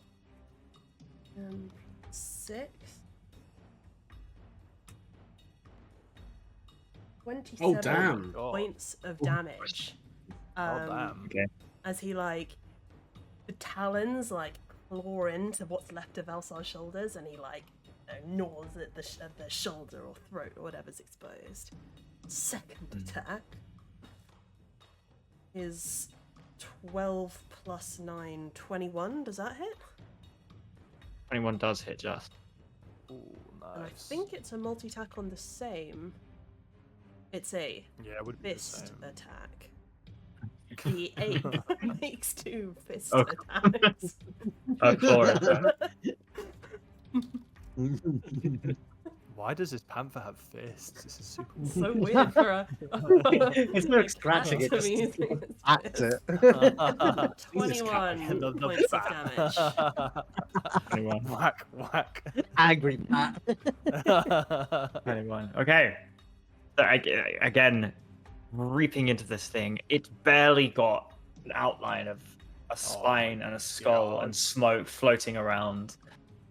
And 6. 27 Oh, damn. points of damage. Oh, damn. Okay. As he, like, the talons, like, claw into what's left of Elsar's shoulders, and he, like, gnaws at the shoulder or throat or whatever's exposed. Second attack is 12 plus 9, 21. Does that hit? 21 does hit just. Ooh, And I nice. think it's a multi-attack on the same. It's a Yeah, it would be the fist same. attack. The ape makes 2 fist Oh. attacks. Claw attack. Why does this panther have fists? This is super weird. So weird for a. It's not scratching it, cat just to me using its act fist. it. 21 The points of bat. damage. 21. Whack, whack. Angry Pat. 21. Okay. So again, reaping into this thing, it's barely got an outline of a spine and a skull God. and smoke floating around.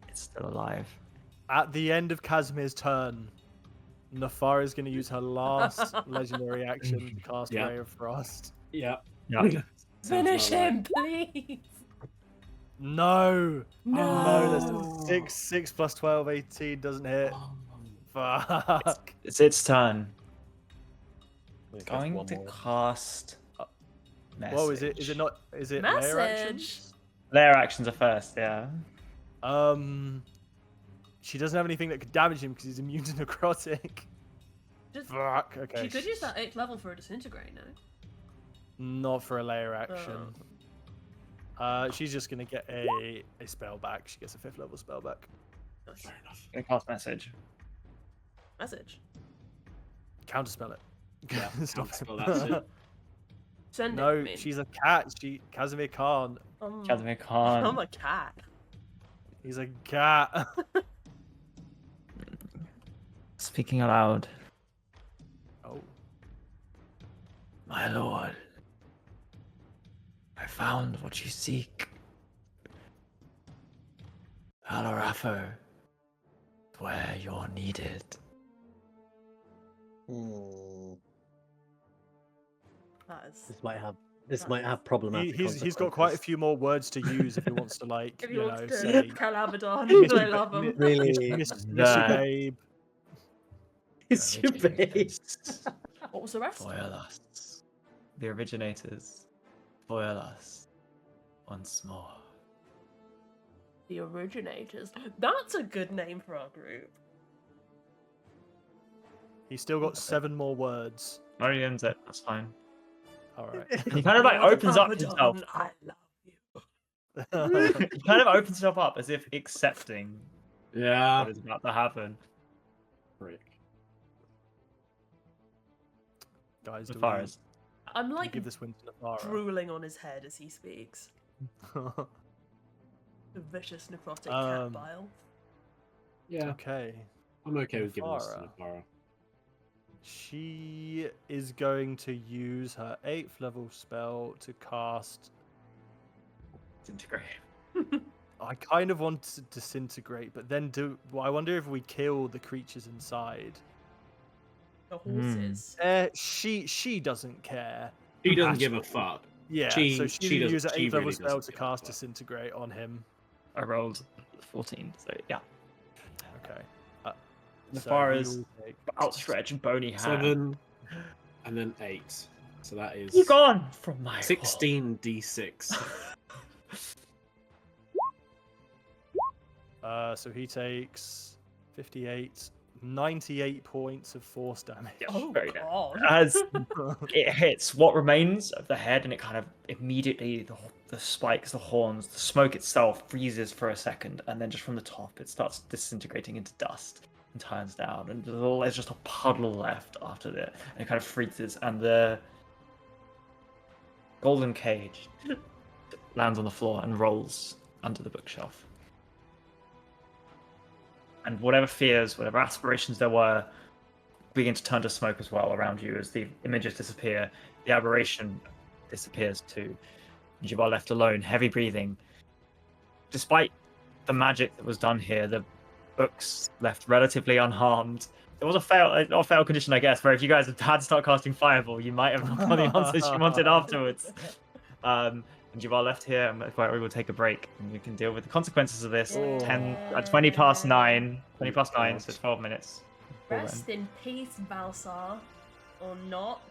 It's still alive. At the end of Casimir's turn, Nafara is going to use her last legendary action to cast Yeah. Ray of Frost. Yeah. Yeah. Finish about him, please! No! No, No! that's 6 plus 12, 18 doesn't hit. Fuck. It's its turn. That's Going one to more. cast. Whoa, is it not? Is it layer action? Message! Layer actions are first, yeah. She doesn't have anything that could damage him because he's immune to necrotic. Just, Fuck. Okay. she could use that 8th level for a disintegrate, no? Not for a layer action. She's just gonna get a spell back. She gets a 5th level spell back. Fair enough. Gonna cast message. Message. Counterspell it. Yeah, Stop counterspell that shit. Send it No, to me. she's a cat. Casimir can't. Casimir Khan. I'm a cat. He's a cat. Speaking aloud. Oh. My lord, I found what you seek. Alorafo, where you're needed. That is. This might have problematic. He's got quite a few more words to use if he wants to, like, If you you know, want to say Calabadon, Miss- I love him. Really? Miss That- Babe. It's your Originators. base. What was the rest? Foil us. The originators. Foil us. Once more. The originators. That's a good name for our group. He's still got 7 more words. Already ends it. That's fine. All right. He kind of like Lord opens up Abaddon, himself. I love you. He kind of opens himself up as if accepting Yeah. what is about to happen. Frick. Guys, As do far we, as I'm do we like give this win to Navara? drooling on his head as he speaks. The vicious necrotic Um, cat bile. Yeah, Okay. I'm okay with giving this to Navara. Navara. She is going to use her 8th level spell to cast. disintegrate. I kind of want to disintegrate, but then well, I wonder if we kill the creatures inside. The horses. She doesn't care. She doesn't At give a all. fuck. Yeah, She- so she she doesn't- use her she 8th level really spell doesn't to give a cast fuck. disintegrate on him. I rolled 14, so yeah. Okay. As So far he as will take- outstretched bony hand. 7, and then 8. So that is You gone from my 16d6. So he takes 58, 98 points of force damage. Yeah, Oh very good. god. As it hits what remains of the head, and it kind of immediately the spikes, the horns, the smoke itself freezes for a second, and then just from the top it starts disintegrating into dust and turns down, and there's just a puddle left after it, and it kind of freezes, and the golden cage lands on the floor and rolls under the bookshelf. And whatever fears, whatever aspirations there were, begin to turn to smoke as well around you as the images disappear. The aberration disappears too. And you are left alone, heavy breathing. Despite the magic that was done here, the books left relatively unharmed. It was a fail condition, I guess, where if you guys had to start casting Fireball, you might have got the answers you wanted afterwards. And you are left here, and quite we will take a break, and we can deal with the consequences of this. Oh. 20 past 9, 20 past 9, God. so 12 minutes. Till then. Rest in peace, Balsar. Or not.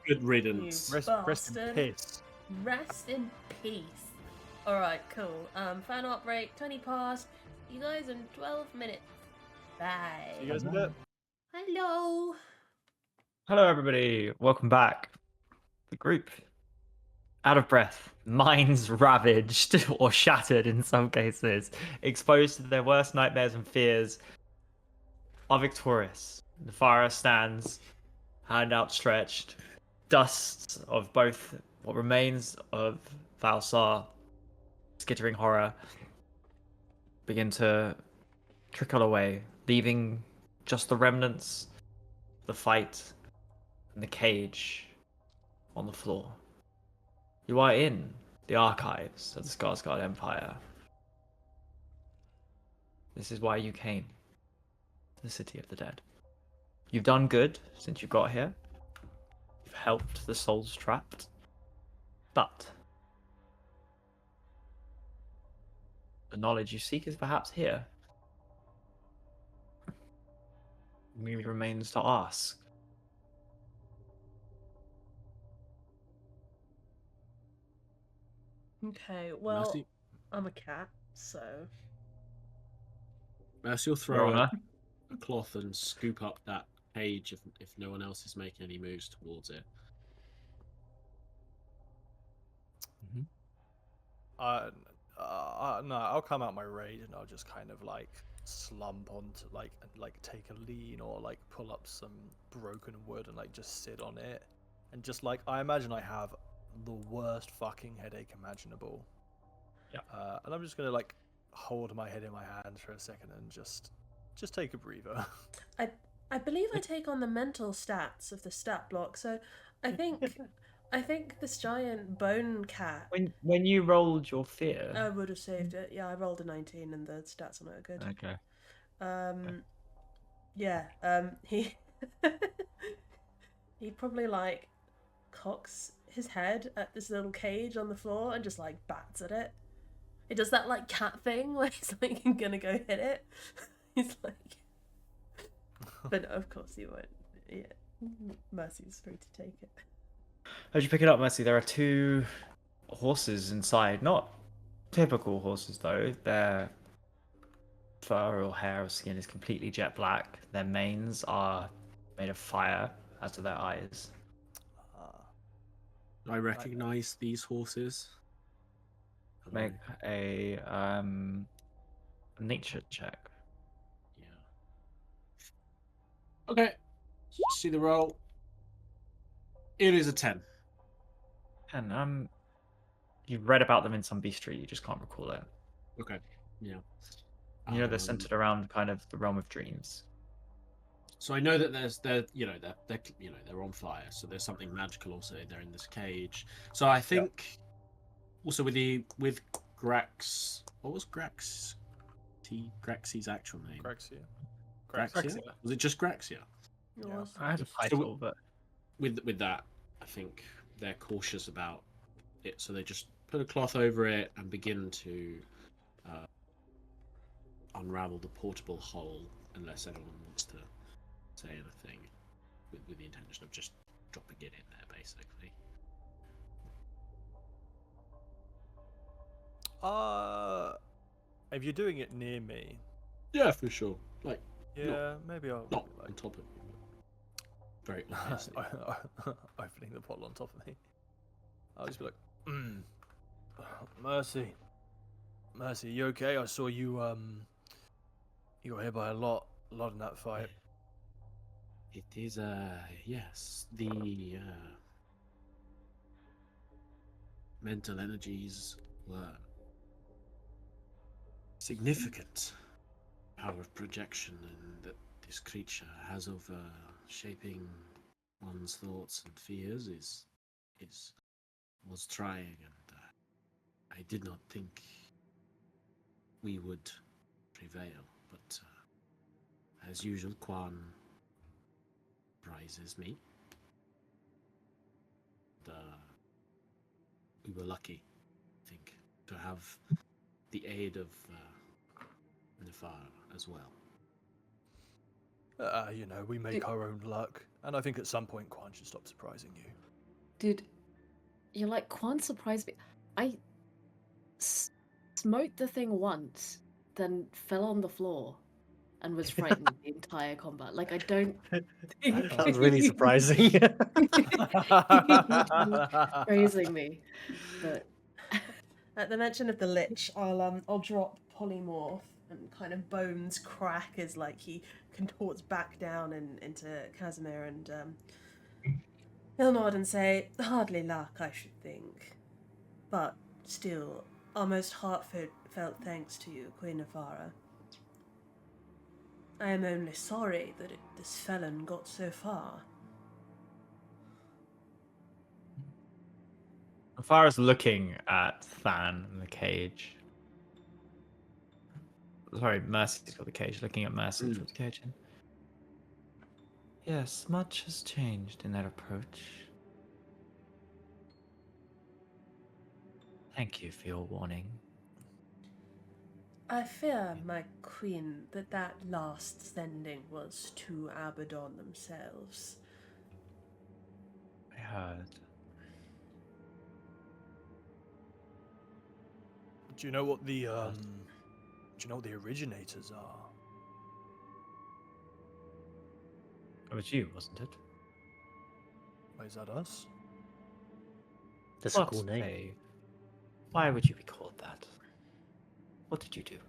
Good riddance. Rest in Bastard. piss. Rest in peace. Alright, cool. Final outbreak, 20 past. You guys in 12 minutes. Bye. See you guys in a bit. Hello. Hello, everybody. Welcome back. The group, out of breath, minds ravaged or shattered in some cases, exposed to their worst nightmares and fears, are victorious. The fire stands, hand outstretched. Dust of both what remains of Valsar, skittering horror, begin to trickle away, leaving just the remnants, the fight, and the cage on the floor. You are in the archives of the Skarsgård Empire. This is why you came to the City of the Dead. You've done good since you got here. You've helped the souls trapped. But the knowledge you seek is perhaps here. It merely remains to ask. Okay, well, Mercy, I'm a cat, so. Mercy will Your throw Honor. a cloth and scoop up that cage if no one else is making any moves towards it. No, I'll come out my raid and I'll just kind of like slump onto like take a lean or like pull up some broken wood and like just sit on it and just like I imagine I have the worst fucking headache imaginable. Yeah. And I'm just gonna like hold my head in my hands for a second and just take a breather. I believe I take on the mental stats of the stat block, so I think this giant bone cat. When you rolled your fear. I would have saved it. Yeah, I rolled a 19 and the stats on it are good. Okay. Yeah, he he probably like cocks his head at this little cage on the floor and just like bats at it. It does that like cat thing where he's like gonna go hit it. He's like But of course you won't. Yeah. Mercy's free to take it. As you pick it up, Mercy, there are two horses inside. Not typical horses, though. Their fur or hair or skin is completely jet black. Their manes are made of fire, as are their eyes. Do I recognize these horses? Make a nature check. Yeah. Okay. See the roll. It is a 10. And you've read about them in some bestiary, you just can't recall it. Okay. Yeah. You know they're centered around kind of the realm of dreams. So I know that they're on fire. So there's something magical also. They're in this cage. So I think also with Grax. What was Grax's actual name? Graxia. Graxia? Was it just Graxia? Yeah. I had a So title, but With that, I think they're cautious about it. So they just put a cloth over it and begin to unravel the portable hole, unless anyone wants to say anything, with the intention of just dropping it in there, basically. If you're doing it near me, Yeah, for sure. Like, yeah, maybe I'll not like on top of you, but very obviously. opening the bottle on top of me. I'll just be like, Mercy, you okay? I saw you you got hit by a lot in that fight. It is yes, the mental energies were significant. Power of projection and that this creature has over shaping one's thoughts and fears was trying, and I did not think we would prevail, but as usual, Quan prizes me. We were lucky, I think, to have the aid of Nefar as well. You know, we make our own luck, and I think at some point Quan should stop surprising you. Dude, you're like, Quan surprised me. I smote the thing once, then fell on the floor and was frightened the entire combat. Like, I don't think... That was really surprising. Praising me. But At the mention of the Lich, I'll drop polymorph and kind of bones crack as like he contorts back down into Casimir, and he'll nod and say, "Hardly luck, I should think, but still, our most heartfelt thanks to you, Queen Nefara. I am only sorry that this felon got so far." Farah's looking at Than in the cage. Sorry, Mercy's got the cage, looking at Mercy with the cage in. Yes, much has changed in their approach. Thank you for your warning. I fear, my queen, that last sending was to Abaddon themselves. I heard. Do you know what the originators are? It was you, wasn't it? Is that us? That's a cool name. Why would you be called that? What did you do?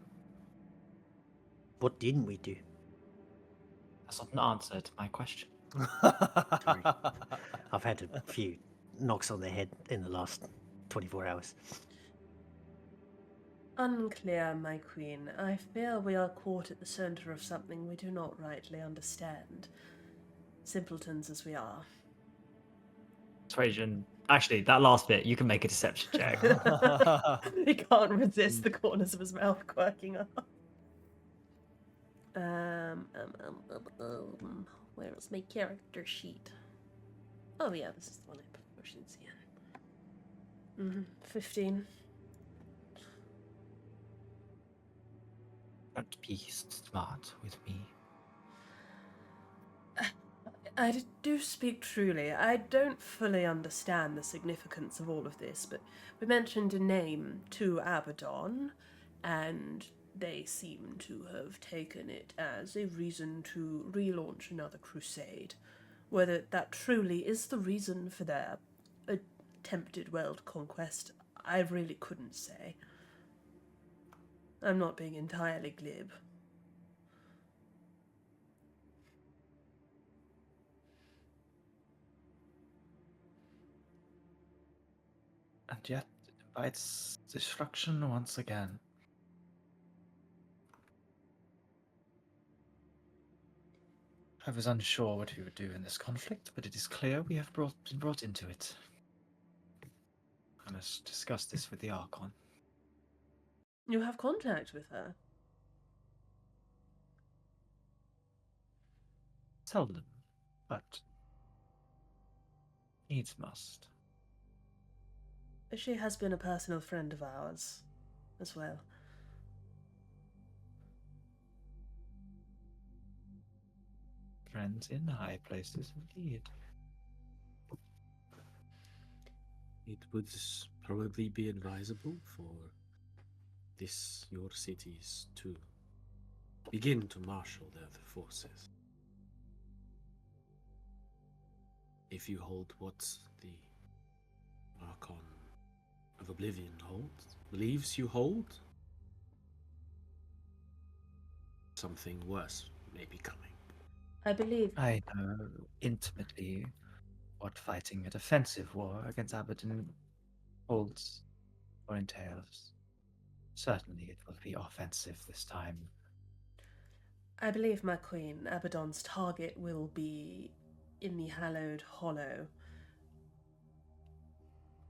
What didn't we do? That's not an answer to my question. Sorry. I've had a few knocks on the head in the last 24 hours. Unclear, my queen. I fear we are caught at the center of something we do not rightly understand. Simpletons as we are. Trajan, actually, that last bit, you can make a deception check. He can't resist the corners of his mouth quirking up. Where is my character sheet? Oh yeah, this is the one I put proficiency in. 15. Don't be smart with me. do speak truly. I don't fully understand the significance of all of this, but we mentioned a name to Abaddon, and they seem to have taken it as a reason to relaunch another crusade. Whether that truly is the reason for their attempted world conquest, I really couldn't say. I'm not being entirely glib. And yet it invites destruction once again. I was unsure what we would do in this conflict, but it is clear we have been brought into it. I must discuss this with the Archon. You have contact with her? Seldom, but needs must. She has been a personal friend of ours as well. Friends in high places indeed. It would probably be advisable for your cities to begin to marshal their forces. If you hold what the Archon of Oblivion believes you hold, something worse may be coming. I believe. I know intimately what fighting a defensive war against Abaddon holds or entails. Certainly it will be offensive this time. I believe, my queen, Abaddon's target will be in the Hallowed Hollow.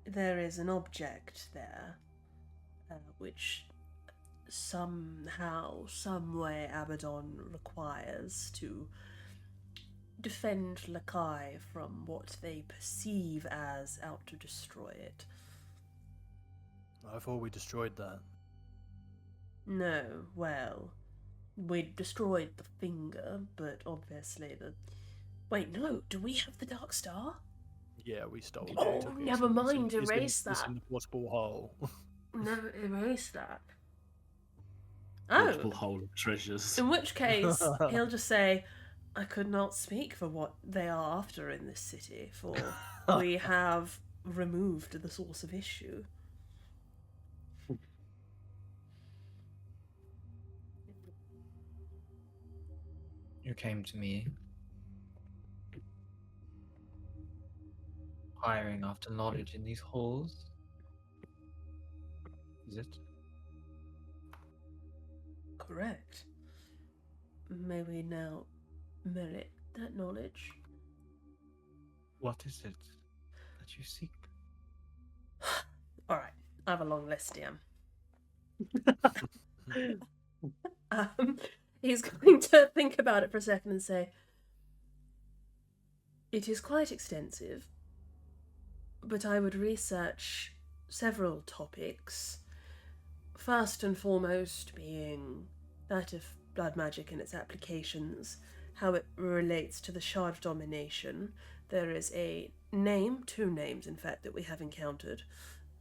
There is an object there, which somehow, some way, Abaddon requires to defend Lakai from what they perceive as out to destroy it. I thought we destroyed that. No, well, we destroyed the finger, but obviously the... Wait, no, do we have the Dark Star? Yeah, we stole it. Oh, Took it. never It's in- mind, it's in- erase It's that. in the portable hole. No, erase that. Multiple Oh, hole of treasures. in which case, he'll just say, I could not speak for what they are after in this city, for we have removed the source of issue. You came to me, inquiring after knowledge in these halls. Is it? Correct. May we now merit that knowledge? What is it that you seek? Alright, I have a long list, DM. He's going to think about it for a second and say, it is quite extensive, but I would research several topics. First and foremost being that of blood magic and its applications, how it relates to the Shard of Domination. There is a name, two names in fact, that we have encountered.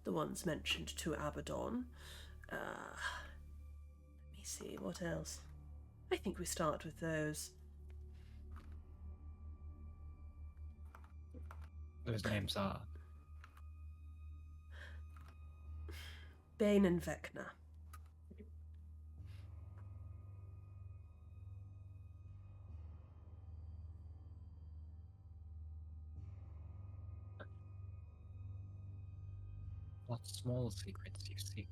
The ones mentioned to Abaddon. Let me see, what else? I think we start with those. Those names are Bane and Vecna. what small secrets you seek.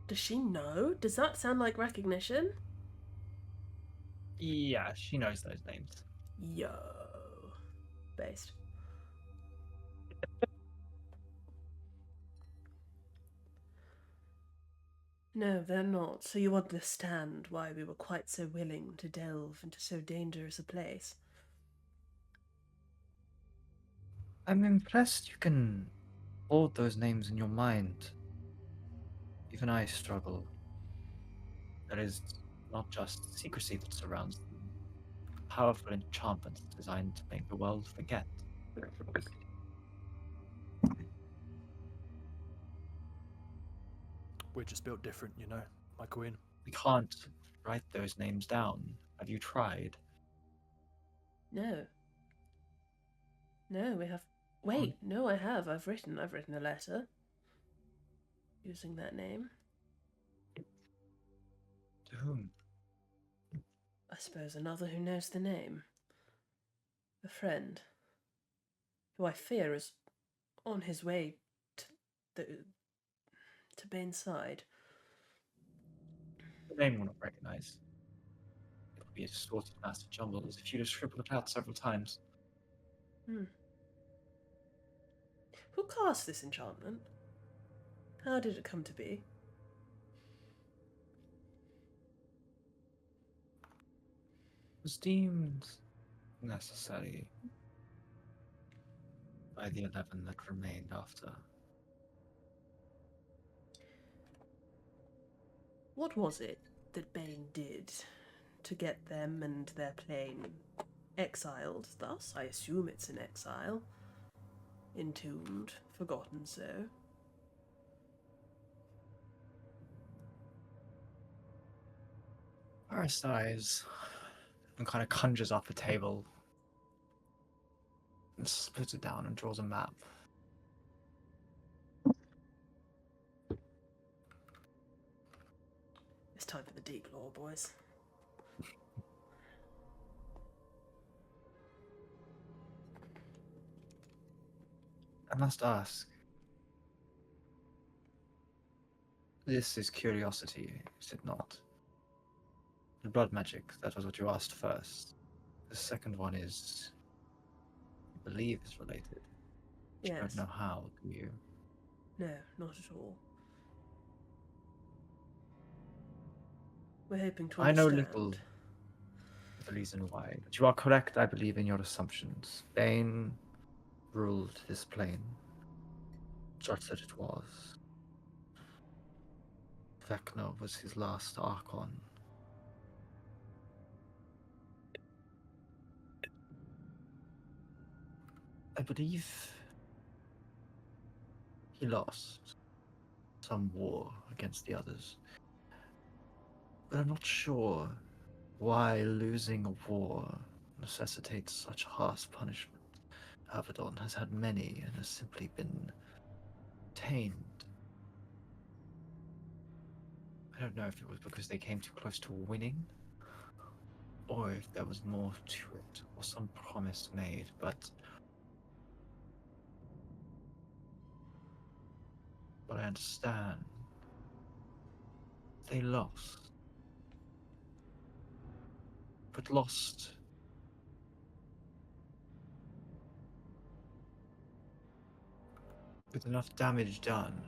Does she know? Does that sound like recognition? Yeah, she knows those names. Yo. Based. No, they're not. So you understand why we were quite so willing to delve into so dangerous a place. I'm impressed you can hold those names in your mind. Even I struggle. There is not just secrecy that surrounds them, powerful enchantment designed to make the world forget. We're just built different, you know, my queen. We can't write those names down. Have you tried? No. No, we have. Wait, no, I have. I've written a letter using that name. To whom? I suppose another who knows the name. A friend, who I fear is on his way to Bane's side. The name will not recognize. It will be a distorted mass of jumble, as if you'd have scribbled it out several times. Hmm. Who cast this enchantment? How did it come to be? It was deemed necessary by the 11 that remained after. What was it that Bane did to get them and their plane exiled? Thus, I assume it's in exile. Entombed, forgotten so. Our sighs and kind of conjures up a table and splits it down and draws a map. It's time for the deep lore, boys. I must ask. This is curiosity, is it not? The blood magic, that was what you asked first. The second one is, I believe, is related. You Yes. don't know how, do you? No, not at all. We're hoping to I know understand. little of the reason why, but you are correct, I believe, in your assumptions. Bane ruled this plane, such that it was. Vecna was his last Archon. I believe he lost some war against the others. But I'm not sure why losing a war necessitates such harsh punishment. Abaddon has had many and has simply been tamed. I don't know if it was because they came too close to winning, or if there was more to it, or some promise made, but I understand. They lost. But lost with enough damage done.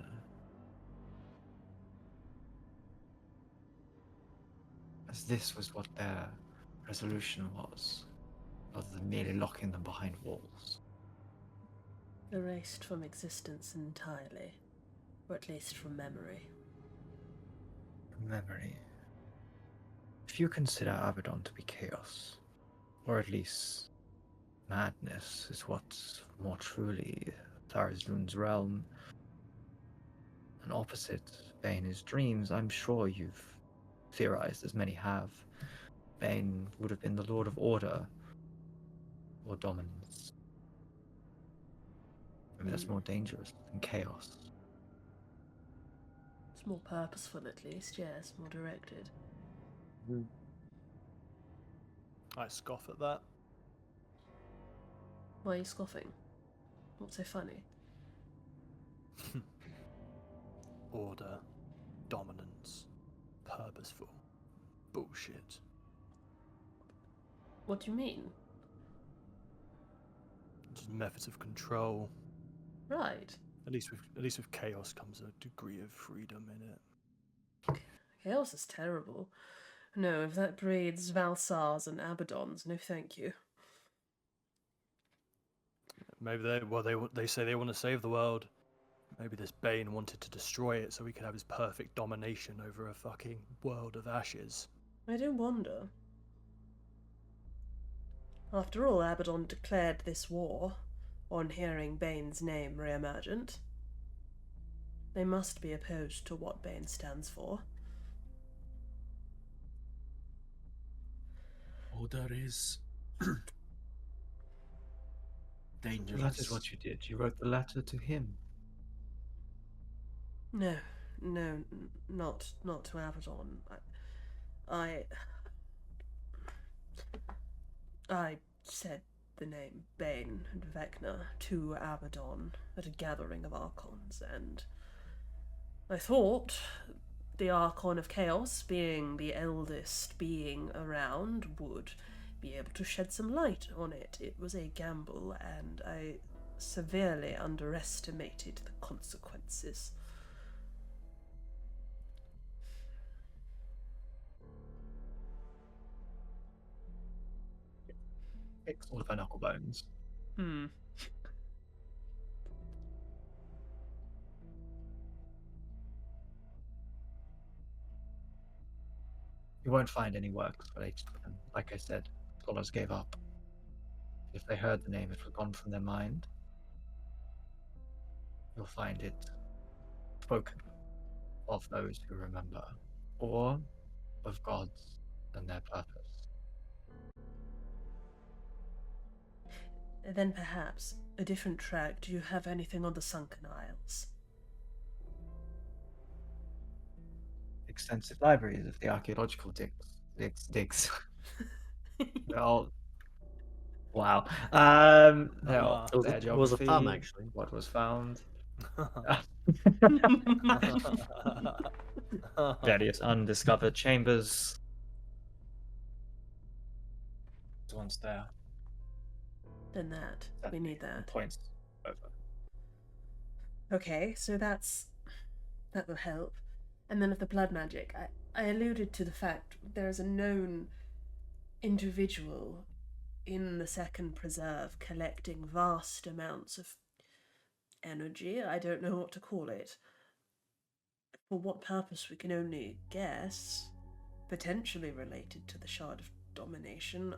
As this was what their resolution was, rather than merely locking them behind walls. Erased from existence entirely, or at least from memory. Memory. If you consider Abaddon to be chaos, or at least madness is what's more truly Tharizdun's realm, an opposite Bane is dreams, I'm sure you've theorized, as many have. Bane would have been the Lord of Order, or Dominance. I mean, that's more dangerous than chaos. It's more purposeful, at least, yes, more directed. I scoff at that. Why are you scoffing? What's so funny? Order, dominance, purposeful. Bullshit. What do you mean? Just methods of control. Right. At least with chaos comes a degree of freedom in it. Chaos is terrible. No, if that breeds Valsars and Abaddons, no thank you. Maybe they say they want to save the world. Maybe this Bane wanted to destroy it so he could have his perfect domination over a fucking world of ashes. I do wonder. After all, Abaddon declared this war on hearing Bane's name re-emergent. They must be opposed to what Bane stands for. Order is dangerous. That is what you did. You wrote the letter to him. No, not to Abaddon. I said the name Bane and Vecna to Abaddon at a gathering of Archons, and I thought the Archon of Chaos, being the eldest being around, would be able to shed some light on it. It was a gamble, and I severely underestimated the consequences. Fix all of her knuckle bones. Hmm. You won't find any works related to them. Like I said, scholars gave up. If they heard the name, it was gone from their mind. You'll find it spoken of those who remember, or of gods and their purpose. Then perhaps a different track. Do you have anything on the Sunken Isles? Extensive libraries of the archaeological digs. They're all... Wow. They're all It their it was a geography, thumb, actually. what was found. Various undiscovered chambers. The ones there. Then that. We need that. Points over. Okay, so that will help. And then with the blood magic, I alluded to the fact there is a known individual in the second preserve collecting vast amounts of energy. I don't know what to call it. For what purpose we can only guess. Potentially related to the Shard of Domination.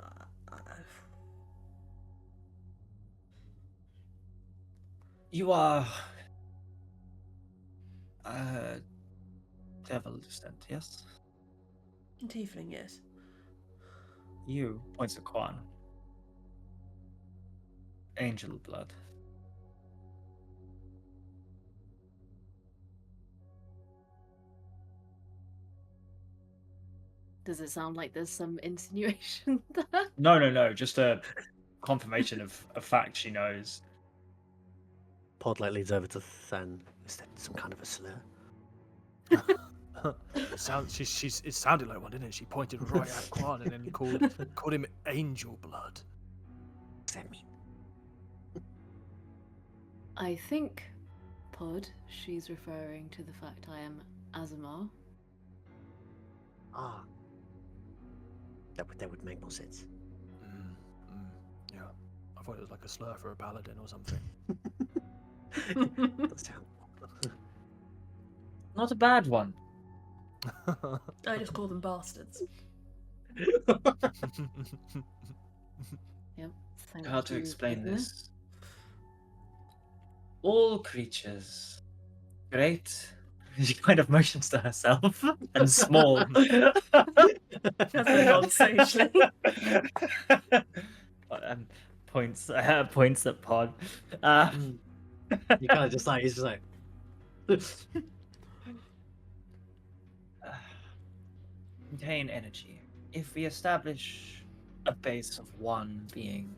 You are devil descent, yes? Tiefling, yes. You points at Quan. Angel blood. Does it sound like there's some insinuation there? No. Just a confirmation of a fact she knows. Pod like leads over to Sen. Is that some kind of a slur? It sounded like one, didn't it? She pointed right at Quan and then called him Angel Blood. What's that mean? I think, Pod, she's referring to the fact I am Azamar. Ah. That would make more sense. Yeah. I thought it was like a slur for a paladin or something. Does sound. Not a bad one. I just call them bastards. Yep. Thank How to you, explain Edna. this? All creatures, great. She kind of motions to herself and small. That's been gone socially. Points at Pod. You kind of just like, he's just like. Contain energy. If we establish a base of one being,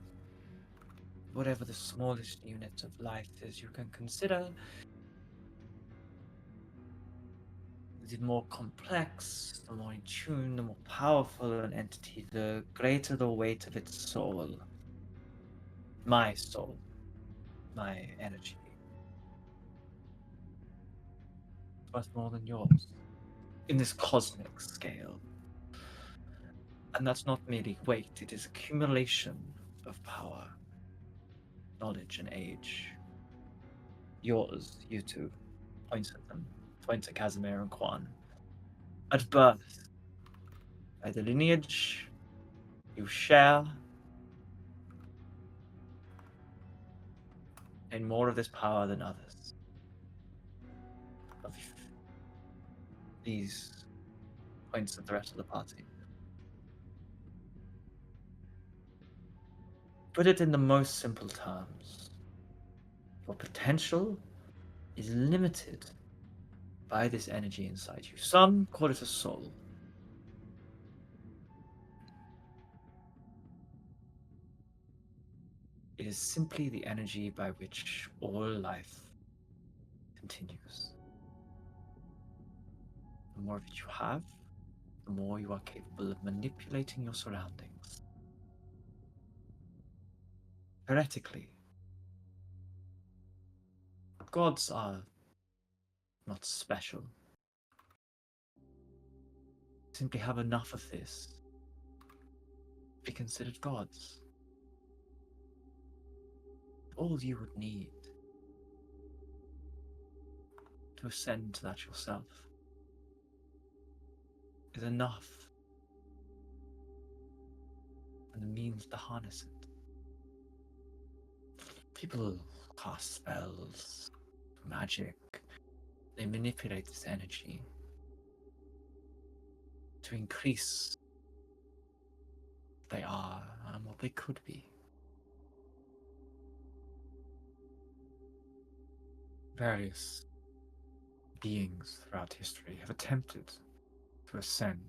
whatever the smallest unit of life is you can consider, the more complex, the more in tune, the more powerful an entity, the greater the weight of its soul. My soul. My energy. It's worth more than yours. In this cosmic scale. And that's not merely weight, it is accumulation of power, knowledge, and age. Yours, you two, points at them, points at Casimir and Quan. At birth, by the lineage you share, and more of this power than others. Of these points at the rest of the party. Put it in the most simple terms. Your potential is limited by this energy inside you. Some call it a soul. It is simply the energy by which all life continues. The more of it you have, the more you are capable of manipulating your surroundings. Theoretically, gods are not special. Simply have enough of this to be considered gods. All you would need to ascend to that yourself is enough and the means to harness it. People cast spells, magic. They manipulate this energy to increase what they are and what they could be. Various beings throughout history have attempted to ascend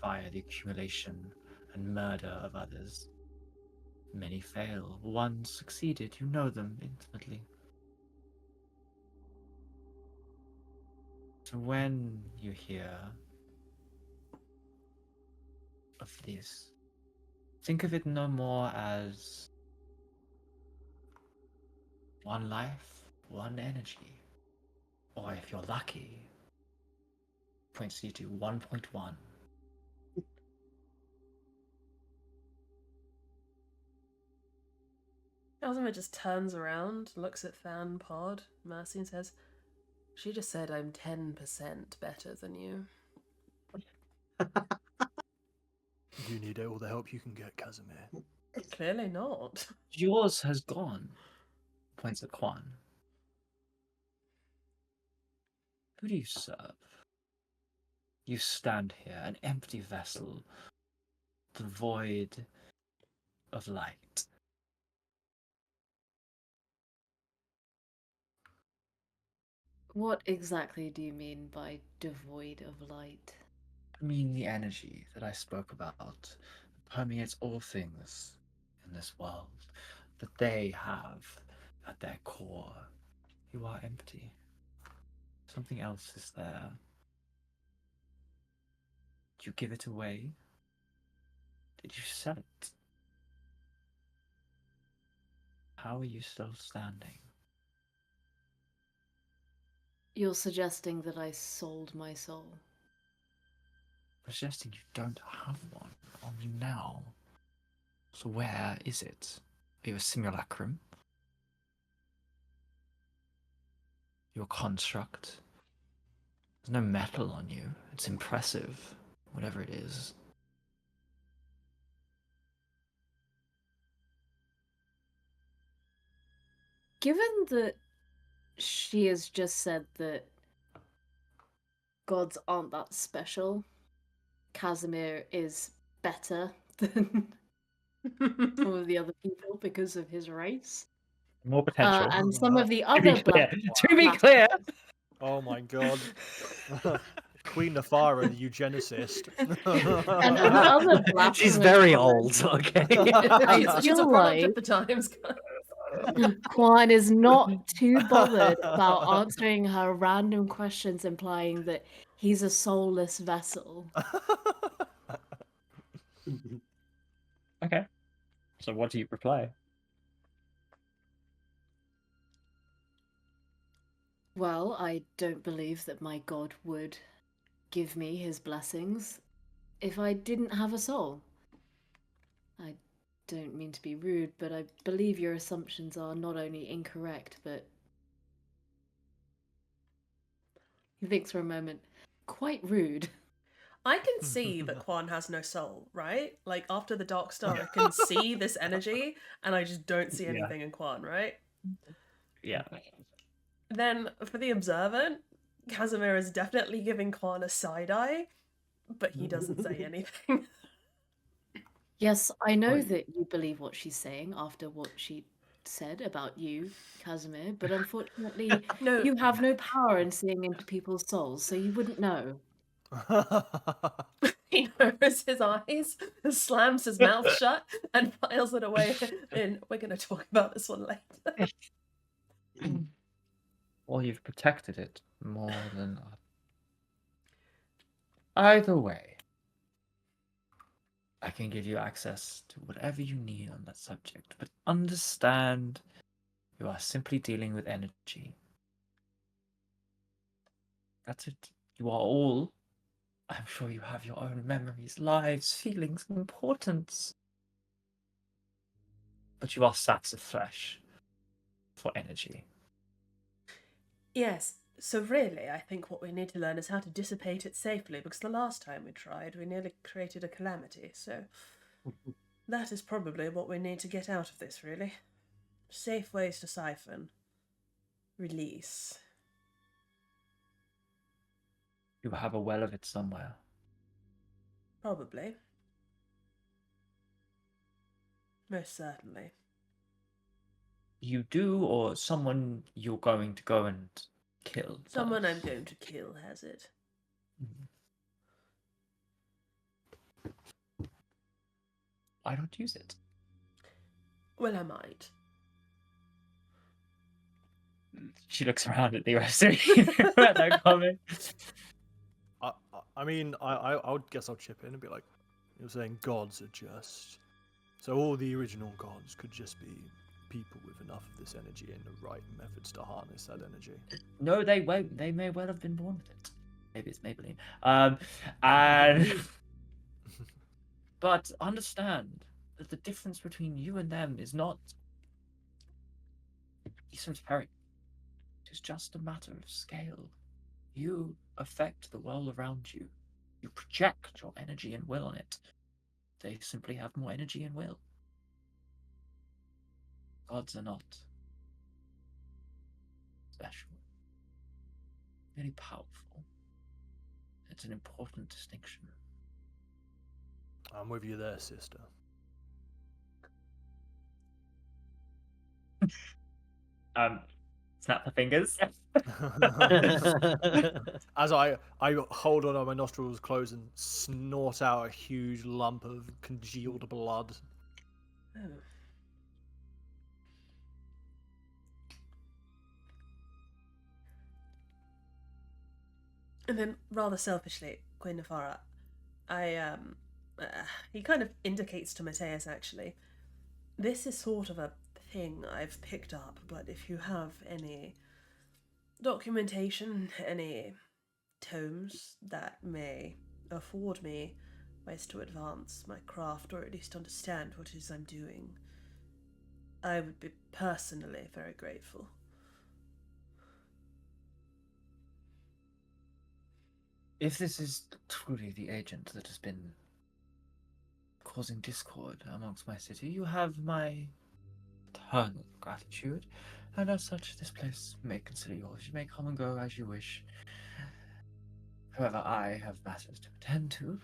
via the accumulation and murder of others. Many fail. One succeeded. You know them intimately. So when you hear of this, think of it no more as one life, one energy. Or if you're lucky, points you to 1.1. Casimir just turns around, looks at Fan, Pod, Mercy, and says, "She just said I'm 10% better than you." You need all the help you can get, Casimir. Clearly not. Yours has gone, points at Quan. Who do you serve? You stand here, an empty vessel, devoid of light. What exactly do you mean by devoid of light? I mean the energy that I spoke about permeates all things in this world that they have at their core. You are empty. Something else is there. Did you give it away? Did you sell it? How are you still standing? You're suggesting that I sold my soul. I'm suggesting you don't have one on you now. So where is it? Are you a simulacrum? You're a construct? There's no metal on you. It's impressive, whatever it is. Given that she has just said that gods aren't that special, Casimir is better than some of the other people because of his race. More potential. And some of the to be other clear. black To be clear. Oh my god. Queen Nefara, the eugenicist. and other black She's women very comments, old, okay? I She's a feel product like of the times. Quan is not too bothered about answering her random questions implying that he's a soulless vessel. Okay. So what do you reply? Well, I don't believe that my god would give me his blessings if I didn't have a soul. I don't mean to be rude, but I believe your assumptions are not only incorrect, but... He thinks for a moment. Quite rude. I can see that Quan has no soul, right? Like, after the Dark Star, I can see this energy, and I just don't see anything in Quan, right? Yeah. Then, for the observant, Casimir is definitely giving Quan a side eye, but he doesn't say anything. Yes, I know Oi. that you believe what she's saying after what she said about you, Casimir, but unfortunately, No, you have no power in seeing into people's souls, so you wouldn't know. he lowers his eyes, slams his mouth shut, and files it away. And we're going to talk about this one later. Or you've protected it more than either way. I can give you access to whatever you need on that subject, but understand you are simply dealing with energy. That's it. You are all. I'm sure you have your own memories, lives, feelings, and importance. But you are sats of flesh for energy. Yes, so really, I think what we need to learn is how to dissipate it safely, because the last time we tried, we nearly created a calamity, so that is probably what we need to get out of this, really. Safe ways to siphon. Release. You have a well of it somewhere. Probably. Most certainly. You do, or someone you're going to go and kill? Someone I'm first? going to kill has it. Why not use it? Well, I might. She looks around at the rest of you at that comment. I mean, I would guess I'll chip in and be like, you're saying gods are just. So all the original gods could just be people with enough of this energy and the right methods to harness that energy. No, they won't. They may well have been born with it. Maybe it's Maybelline. And but understand that the difference between you and them is not esoteric. It is just a matter of scale. You affect the world around you. You project your energy and will on it. They simply have more energy and will. Gods are not special. Very powerful. It's an important distinction. I'm with you there, sister. Snap the fingers. As I hold on, my nostrils close and snort out a huge lump of congealed blood. Oh. And then, rather selfishly, Queen Nefara, he kind of indicates to Mateus, actually, this is sort of a thing I've picked up, but if you have any documentation, any tomes that may afford me ways to advance my craft, or at least understand what it is I'm doing, I would be personally very grateful. If this is truly the agent that has been causing discord amongst my city, you have my eternal gratitude, and as such, this place may consider yours. You may come and go as you wish. However, I have matters to attend to,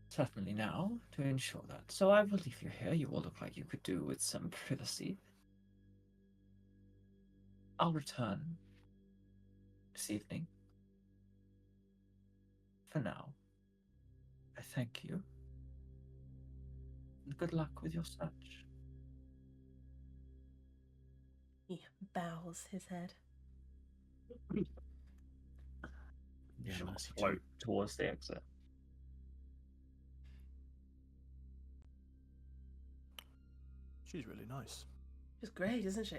certainly now, to ensure that. So I will leave you here. You all look like you could do with some privacy. I'll return this evening. For now, I thank you. And good luck with your search. He bows his head. You Yeah, shall mercy too. float towards the exit. She's really nice. She's great, isn't she?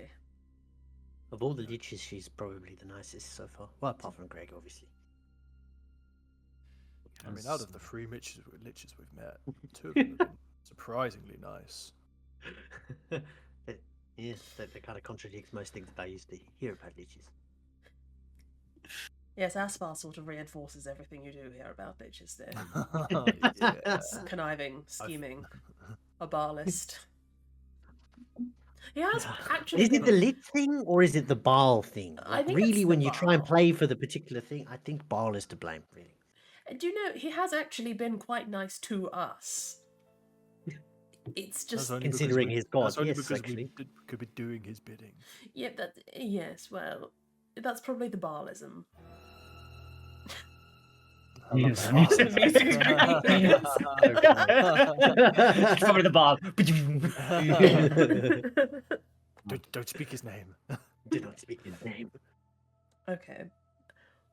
Of all the liches, she's probably the nicest so far. Well, apart from Greg, obviously. I mean, out of the three liches we've met, two of them have been surprisingly nice. Yeah, that kind of contradicts most things that I used to hear about liches. Yes, Aspar sort of reinforces everything you do here about Lich's there. Yeah. Conniving, scheming, a bar list. He has actually. Is it the lit thing or is it the Baal thing? I Like, think really, it's the when you try and Baal. play for the particular thing, I think Baal is to blame, really. Do you know he has actually been quite nice to us? It's just That's only Considering because his god, that's only yes, because actually. we could be doing his bidding. yeah. That yes. Well, that's probably the Baalism. I love Yes. that. The music It's probably the bar. Don't speak his name. Do not speak his name. Okay.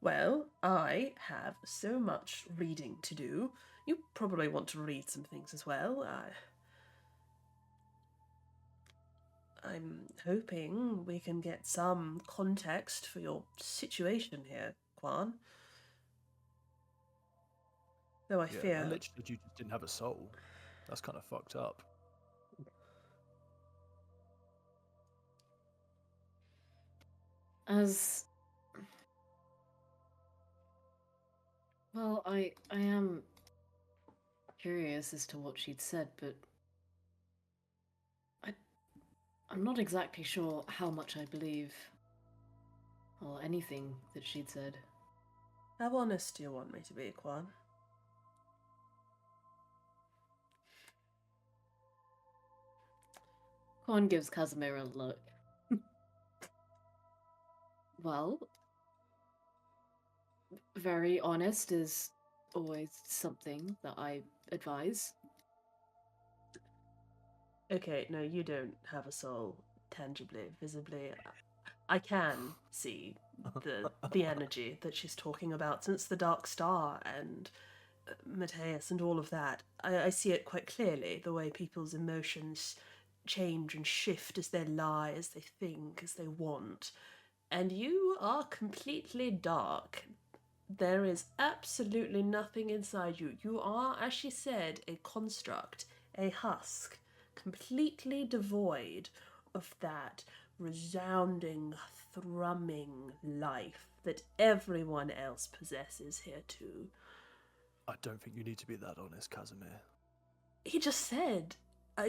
Well, I have so much reading to do. You probably want to read some things as well. I'm hoping we can get some context for your situation here, Quan. Though I Yeah, fear. a Lich said you just didn't have a soul. That's kind of fucked up. As well, I am curious as to what she'd said, but I'm not exactly sure how much I believe, or anything that she'd said. How honest do you want me to be, Quan? Quan gives Casimir a look. Well, very honest is always something that I advise. Okay, no, you don't have a soul tangibly, visibly. I can see the energy that she's talking about since the Dark Star and Mateus and all of that. I see it quite clearly, the way people's emotions change and shift as they lie, as they think, as they want. And you are completely dark. There is absolutely nothing inside you. You are, as she said, a construct, a husk, completely devoid of that resounding, thrumming life that everyone else possesses here too. I don't think you need to be that honest, Casimir. He just said,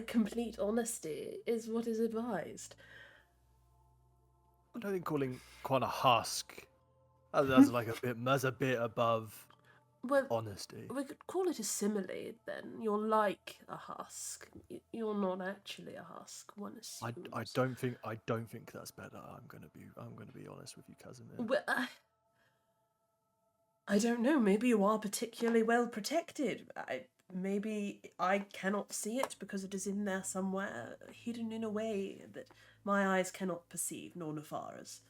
complete honesty is what is advised. I don't think calling Quan a husk that's a bit above Well, honesty. we could call it a simile then. You're like a husk. You're not actually a husk. One I assumes. don't think that's better. I'm gonna be honest with you, Casimir. Well, I don't know. Maybe you are particularly well protected. Maybe I cannot see it because it is in there somewhere, hidden in a way that my eyes cannot perceive, nor Nefara's.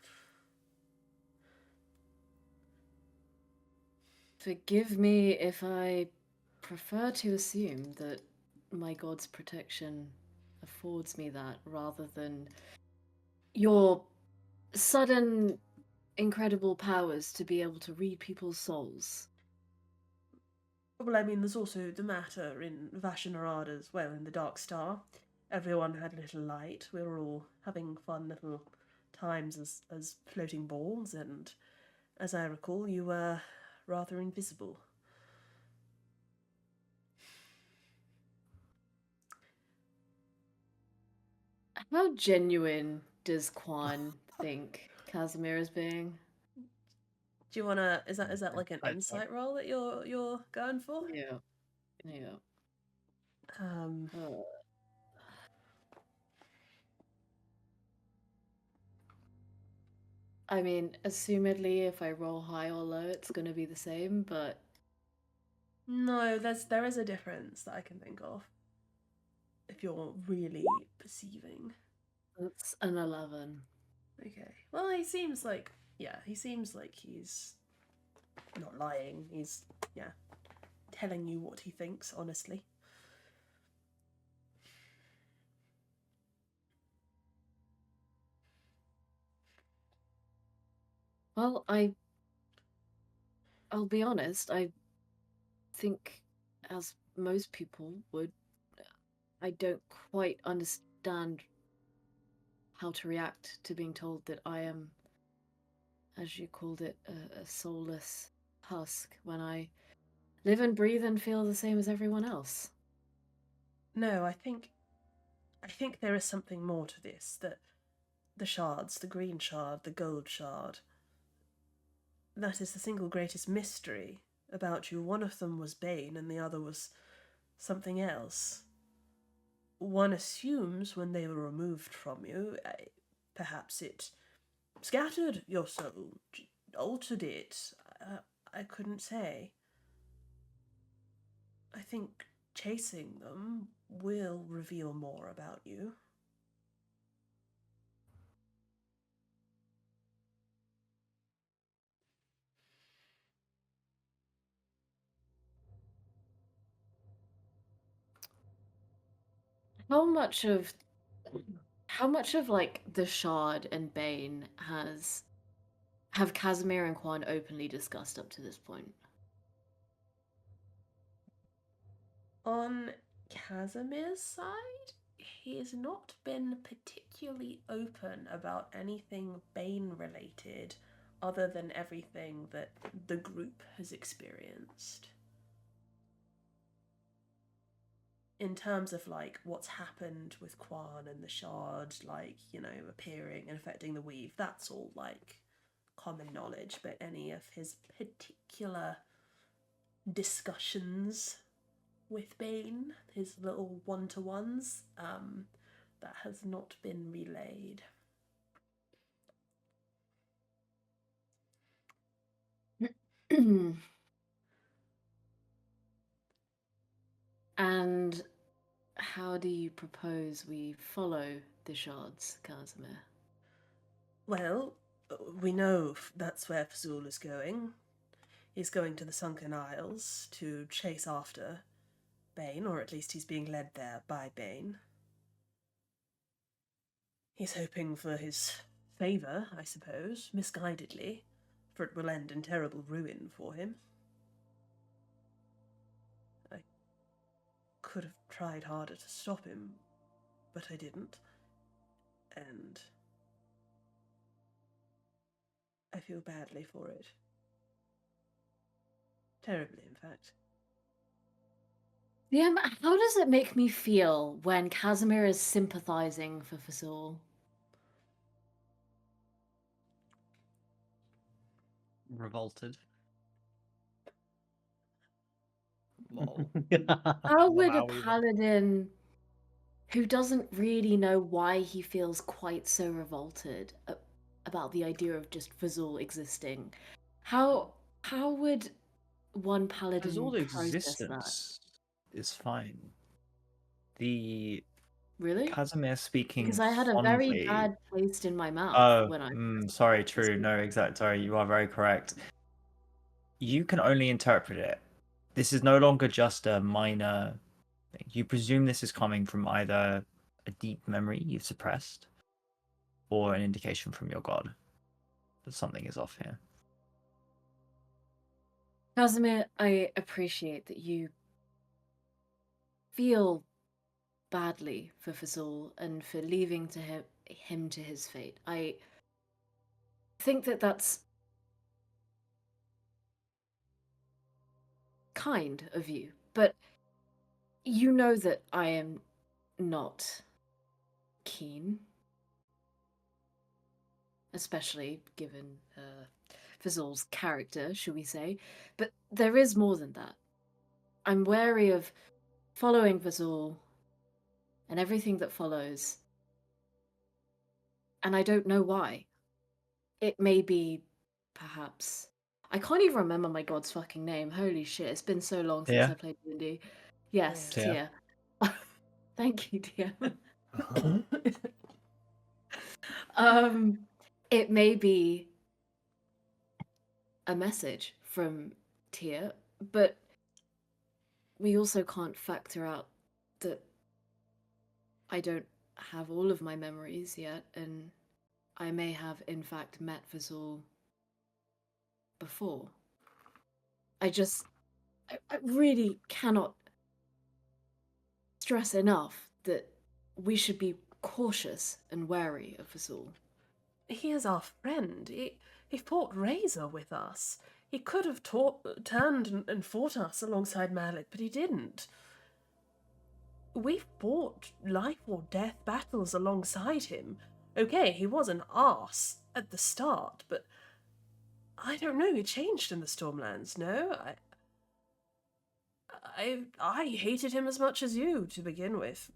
Forgive me if I prefer to assume that my god's protection affords me that rather than your sudden incredible powers to be able to read people's souls. Well, I mean, there's also the matter in Vashanarada as well, in the Dark Star. Everyone had a little light. We were all having fun little times as floating balls, and as I recall, you were rather invisible. How genuine does Quan think Casimir is being? Do you wanna? Is that like an I- insight roll that you're going for? Yeah. Um. I mean, assumedly, if I roll high or low, it's going to be the same, but No, there is a difference that I can think of. If you're really perceiving. it's an 11. Okay. Well, he seems like he's not lying. He's telling you what he thinks honestly. Well, I'll be honest, I think, as most people would, I don't quite understand how to react to being told that I am, as you called it, a soulless husk when I live and breathe and feel the same as everyone else. No, I think I think there is something more to this, that the shards, the green shard, the gold shard, that is the single greatest mystery about you. One of them was Bane and the other was something else. One assumes when they were removed from you, perhaps it scattered your soul, altered it. I couldn't say. I think chasing them will reveal more about you. How much of like the Shard and Bane have Casimir and Quan openly discussed up to this point? On Casimir's side, he has not been particularly open about anything Bane related other than everything that the group has experienced. In terms of like what's happened with Quan and the Shard, like, you know, appearing and affecting the weave, that's all like common knowledge, but any of his particular discussions with Bane, his little one-to-ones, that has not been relayed. And how do you propose we follow the Shards, Casimir? Well, we know that's where Fazul is going. He's going to the Sunken Isles to chase after Bane, or at least he's being led there by Bane. He's hoping for his favour, I suppose, misguidedly, for it will end in terrible ruin for him. I could have tried harder to stop him, but I didn't. And I feel badly for it. Terribly, in fact. Yeah, but how does it make me feel when Casimir is sympathizing for Fazul? Revolted. Lol. How would a Lamawi. paladin who doesn't really know why he feels quite so revolted about the idea of just Fazul existing, how would one paladin Because all process that? existence is fine. The Really? Casimir speaking Because I had a very fondly. bad taste in my mouth Oh, when I. sorry, true. No, exact. Sorry, you are very correct. You can only interpret it. This is no longer just a minor thing. You presume this is coming from either a deep memory you've suppressed or an indication from your god that something is off here. Casimir, I appreciate that you feel badly for Fazul and for leaving to him to his fate. I think that that's kind of you, but you know that I am not keen, especially given Fazul's character, shall we say. But there is more than that. I'm wary of following Fazul and everything that follows, and I don't know why. It may be, perhaps. I can't even remember my god's fucking name. Holy shit, it's been so long since Yeah. I played D&D. Yes, Tia. Tia. Thank you, Tia. It may be a message from Tia, but we also can't factor out that I don't have all of my memories yet, and I may have, in fact, met Fazul before. I really cannot stress enough that we should be cautious and wary of Fazul. He is our friend. He fought Razor with us. He could have turned and fought us alongside Malik, but he didn't. we fought life or death battles alongside him. Okay, he was an arse at the start, but I don't know, he changed in the Stormlands, no? I hated him as much as you to begin with,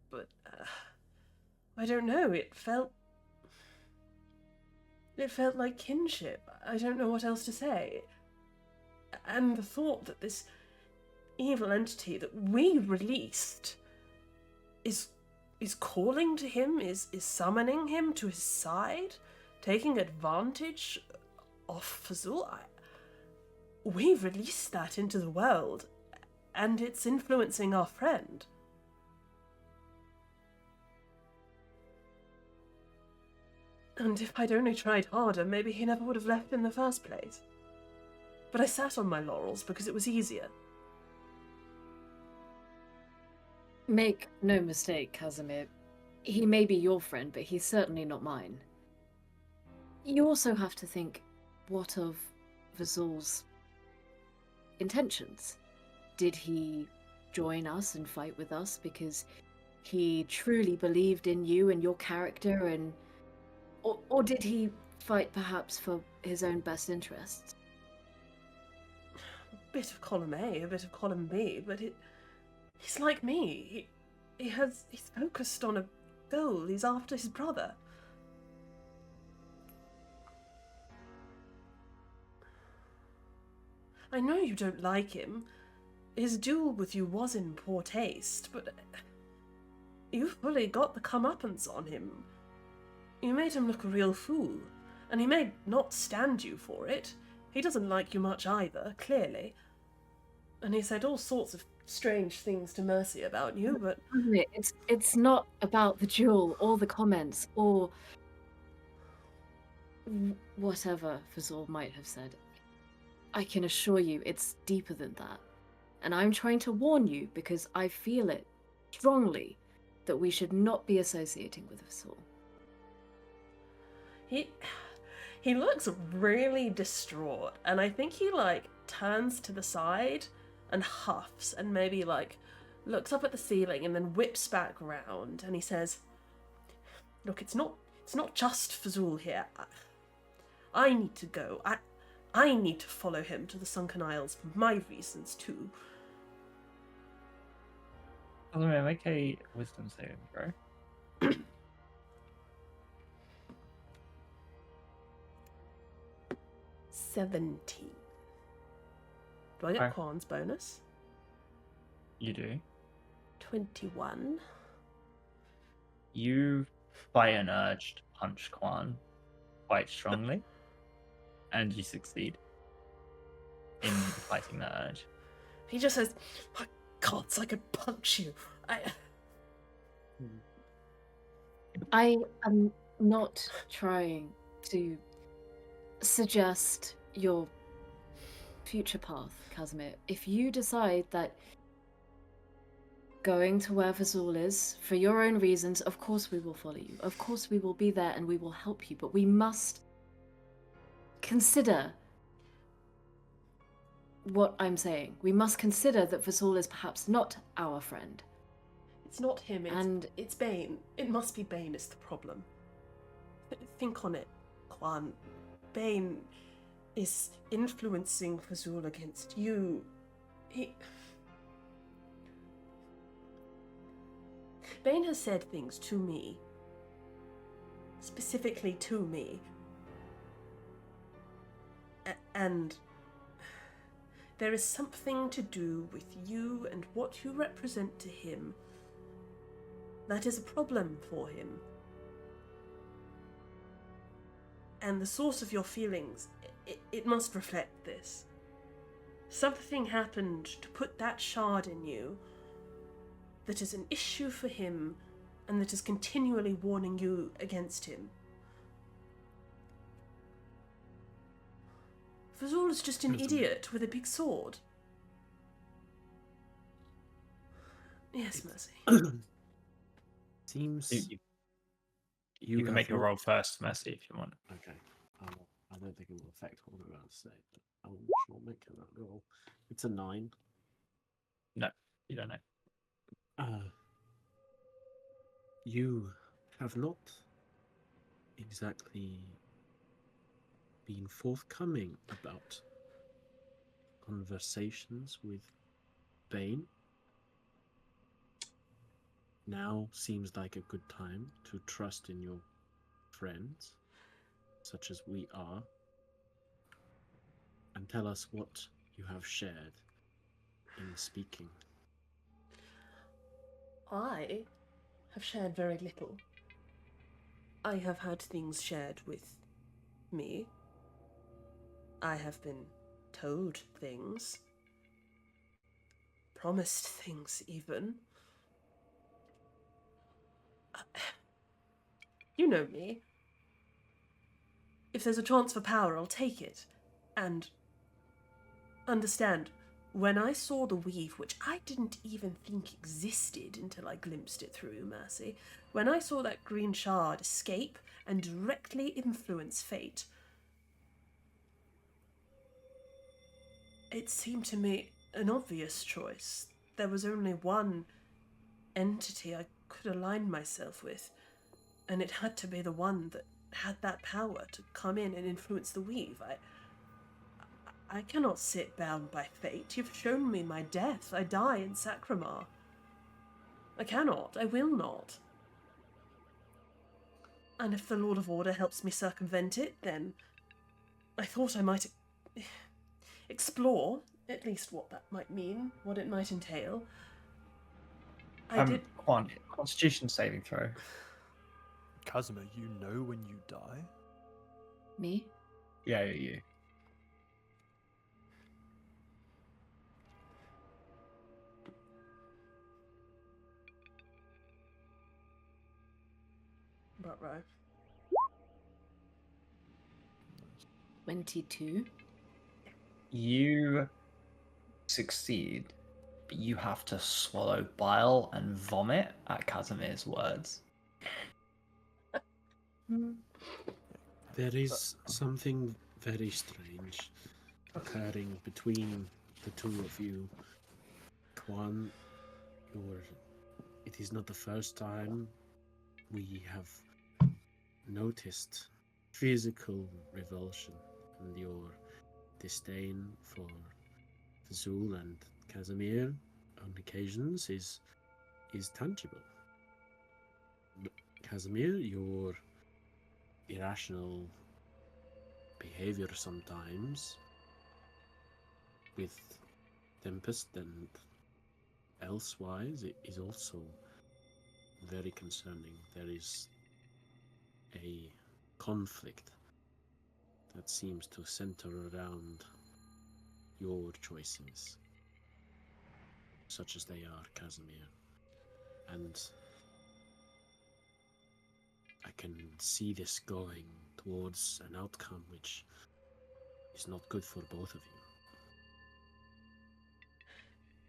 but I don't know, it felt like kinship. I don't know what else to say. And the thought that this evil entity that we released is calling to him, is summoning him to his side, taking advantage of Fazul. We released that into the world, and it's influencing our friend. And if I'd only tried harder, maybe he never would have left in the first place. But I sat on my laurels because it was easier. Make no mistake, Casimir. He may be your friend, but he's certainly not mine. You also have to think, what of Vazul's intentions? Did he join us and fight with us because he truly believed in you and your character, and or did he fight perhaps for his own best interests? A bit of column A, a bit of column B, but he's like me. He's focused on a goal. He's after his brother. I know you don't like him. His duel with you was in poor taste, but you fully got the comeuppance on him. You made him look a real fool, and he may not stand you for it. He doesn't like you much either, clearly. And he said all sorts of strange things to Mercy about you, but... It's not about the duel, or the comments, or whatever Fazul might have said. I can assure you it's deeper than that. And I'm trying to warn you because I feel it strongly that we should not be associating with Fazul. He looks really distraught, and I think he, turns to the side and huffs and maybe, looks up at the ceiling and then whips back round, and he says, "Look, it's not just Fazul here. I need to go. I need to follow him to the Sunken Isles for my reasons, too." Casimir, make a wisdom saving throw. 17. Do I get Quan's bonus? You do. 21. You, by an urge, punch Quan quite strongly, and you succeed in fighting that urge. He just says, "My gods, I could punch you." I am not trying to suggest your future path, Casimir. If you decide that going to where Fazul is, for your own reasons, of course we will follow you. Of course we will be there and we will help you, but we must consider what I'm saying. We must consider that Fazul is perhaps not our friend. It's not him, it's Bane. It must be Bane is the problem. Think on it, Quan. Bane is influencing Fazul against you. Bane has said things to me. Specifically to me. And there is something to do with you and what you represent to him that is a problem for him. And the source of your feelings, it must reflect this. Something happened to put that shard in you that is an issue for him and that is continually warning you against him. Fazul is just an idiot with a big sword. Yes, Mercy. Seems You can make a roll first, Mercy, if you want. Okay. I don't think it will affect what I'm about to say, but I will sure make that roll. It's a 9. No, you don't know. You have not exactly been forthcoming about conversations with Bane. Now seems like a good time to trust in your friends, such as we are, and tell us what you have shared in speaking. I have shared very little. I have had things shared with me. I have been told things. Promised things, even. You know me. If there's a chance for power, I'll take it. And understand, when I saw the weave, which I didn't even think existed until I glimpsed it through Mercy, when I saw that green shard escape and directly influence fate, it seemed to me an obvious choice. There was only one entity I could align myself with, and it had to be the one that had that power to come in and influence the weave. I cannot sit bound by fate. You've shown me my death. I die in Sacramar. I cannot. I will not. And if the Lord of Order helps me circumvent it, then I thought I might explore at least what that might mean, what it might entail. I did. Constitution saving throw. Casimir, you know when you die? Me? Yeah, you. But right. 22. You succeed, but you have to swallow bile and vomit at Casimir's words. There is something very strange occurring between the two of you. Quan, it is not the first time we have noticed physical revulsion, and your disdain for Zul and Casimir on occasions is tangible. Casimir, your irrational behavior sometimes with Tempest and elsewise it is also very concerning. There is a conflict that seems to center around your choices, such as they are, Casimir. And I can see this going towards an outcome which is not good for both of you.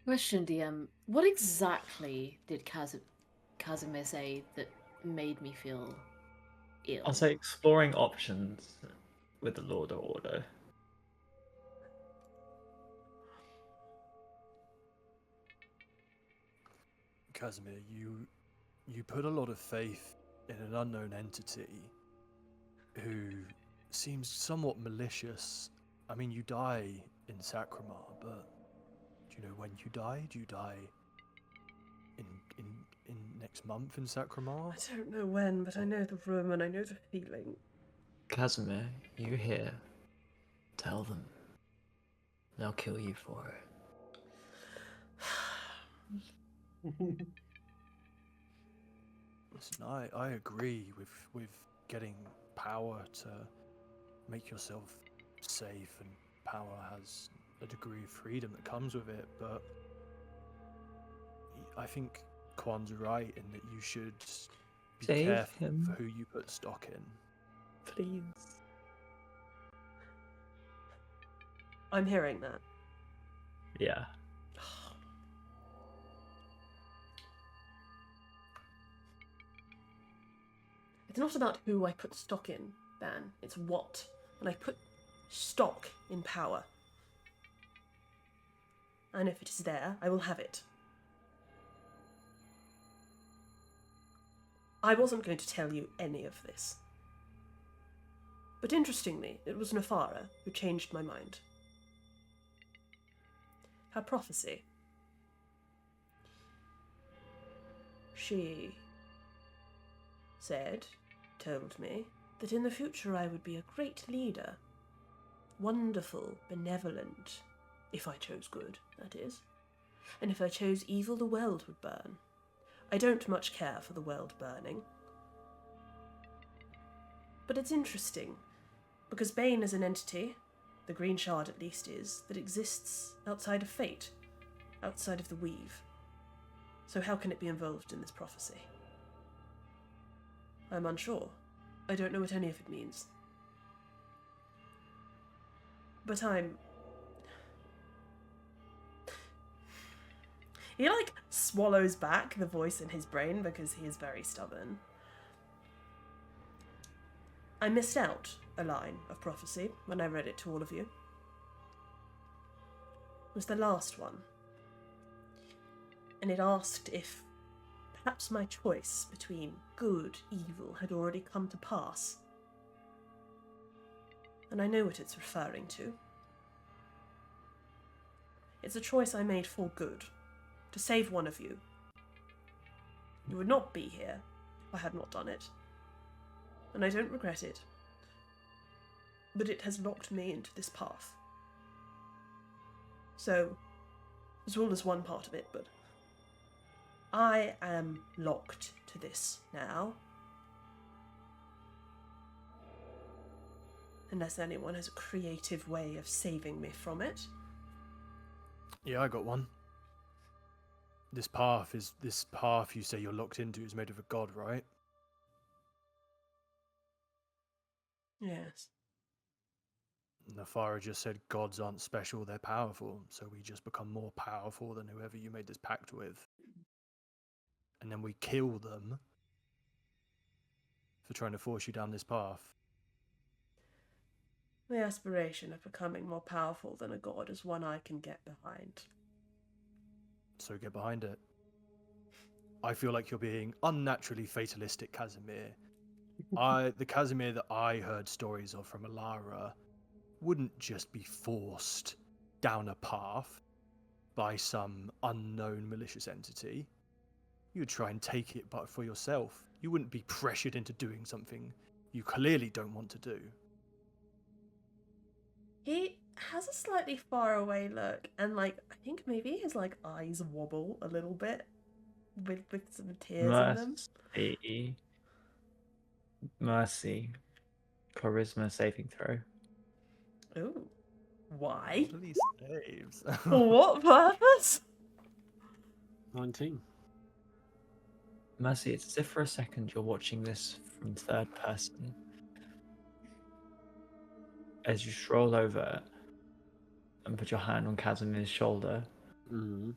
Question, DM. What exactly did Casimir say that made me feel ill? I'll say exploring options with the Lord of Order. Casimir, you put a lot of faith in an unknown entity who seems somewhat malicious. I mean, you die in Sacramar, but do you know when you die? Do you die in next month in Sacramar? I don't know when, but I know the room and I know the feeling. Casimir, you hear? Tell them. They'll kill you for it. Listen, I agree with getting power to make yourself safe, and power has a degree of freedom that comes with it, but I think Quan's right in that you should be Save careful him. for who you put stock in. Please. I'm hearing that. Yeah. It's not about who I put stock in, Ban. It's what. And I put stock in power. And if it is there, I will have it. I wasn't going to tell you any of this. But interestingly, it was Nefara who changed my mind. Her prophecy. She told me, that in the future I would be a great leader. Wonderful, benevolent, if I chose good, that is. And if I chose evil, the world would burn. I don't much care for the world burning. But it's interesting, because Bane is an entity, the Green Shard at least is, that exists outside of fate, outside of the weave. So how can it be involved in this prophecy? I'm unsure. I don't know what any of it means. But He, swallows back the voice in his brain because he is very stubborn. I missed out a line of prophecy when I read it to all of you. It was the last one. And it asked if perhaps my choice between good, evil had already come to pass. And I know what it's referring to. It's a choice I made for good, to save one of you. You would not be here if I had not done it. And I don't regret it. But it has locked me into this path. So, as well as one part of it, but I am locked to this now. Unless anyone has a creative way of saving me from it. Yeah, I got one. This path you say you're locked into is made of a god, right? Yes. Nefara just said gods aren't special, they're powerful, so we just become more powerful than whoever you made this pact with. And then we kill them for trying to force you down this path. The aspiration of becoming more powerful than a god is one I can get behind. So get behind it. I feel like you're being unnaturally fatalistic, Casimir. The Casimir that I heard stories of from Alara wouldn't just be forced down a path by some unknown malicious entity. You would try and take it but for yourself. You wouldn't be pressured into doing something you clearly don't want to do. He has a slightly far away look, and I think maybe his eyes wobble a little bit with some tears in them. Mercy. Charisma saving throw. Oh. Why? What are these saves? For what purpose? 19. Mercy, it's as if for a second you're watching this from third person. As you stroll over and put your hand on Casimir's shoulder. Mm.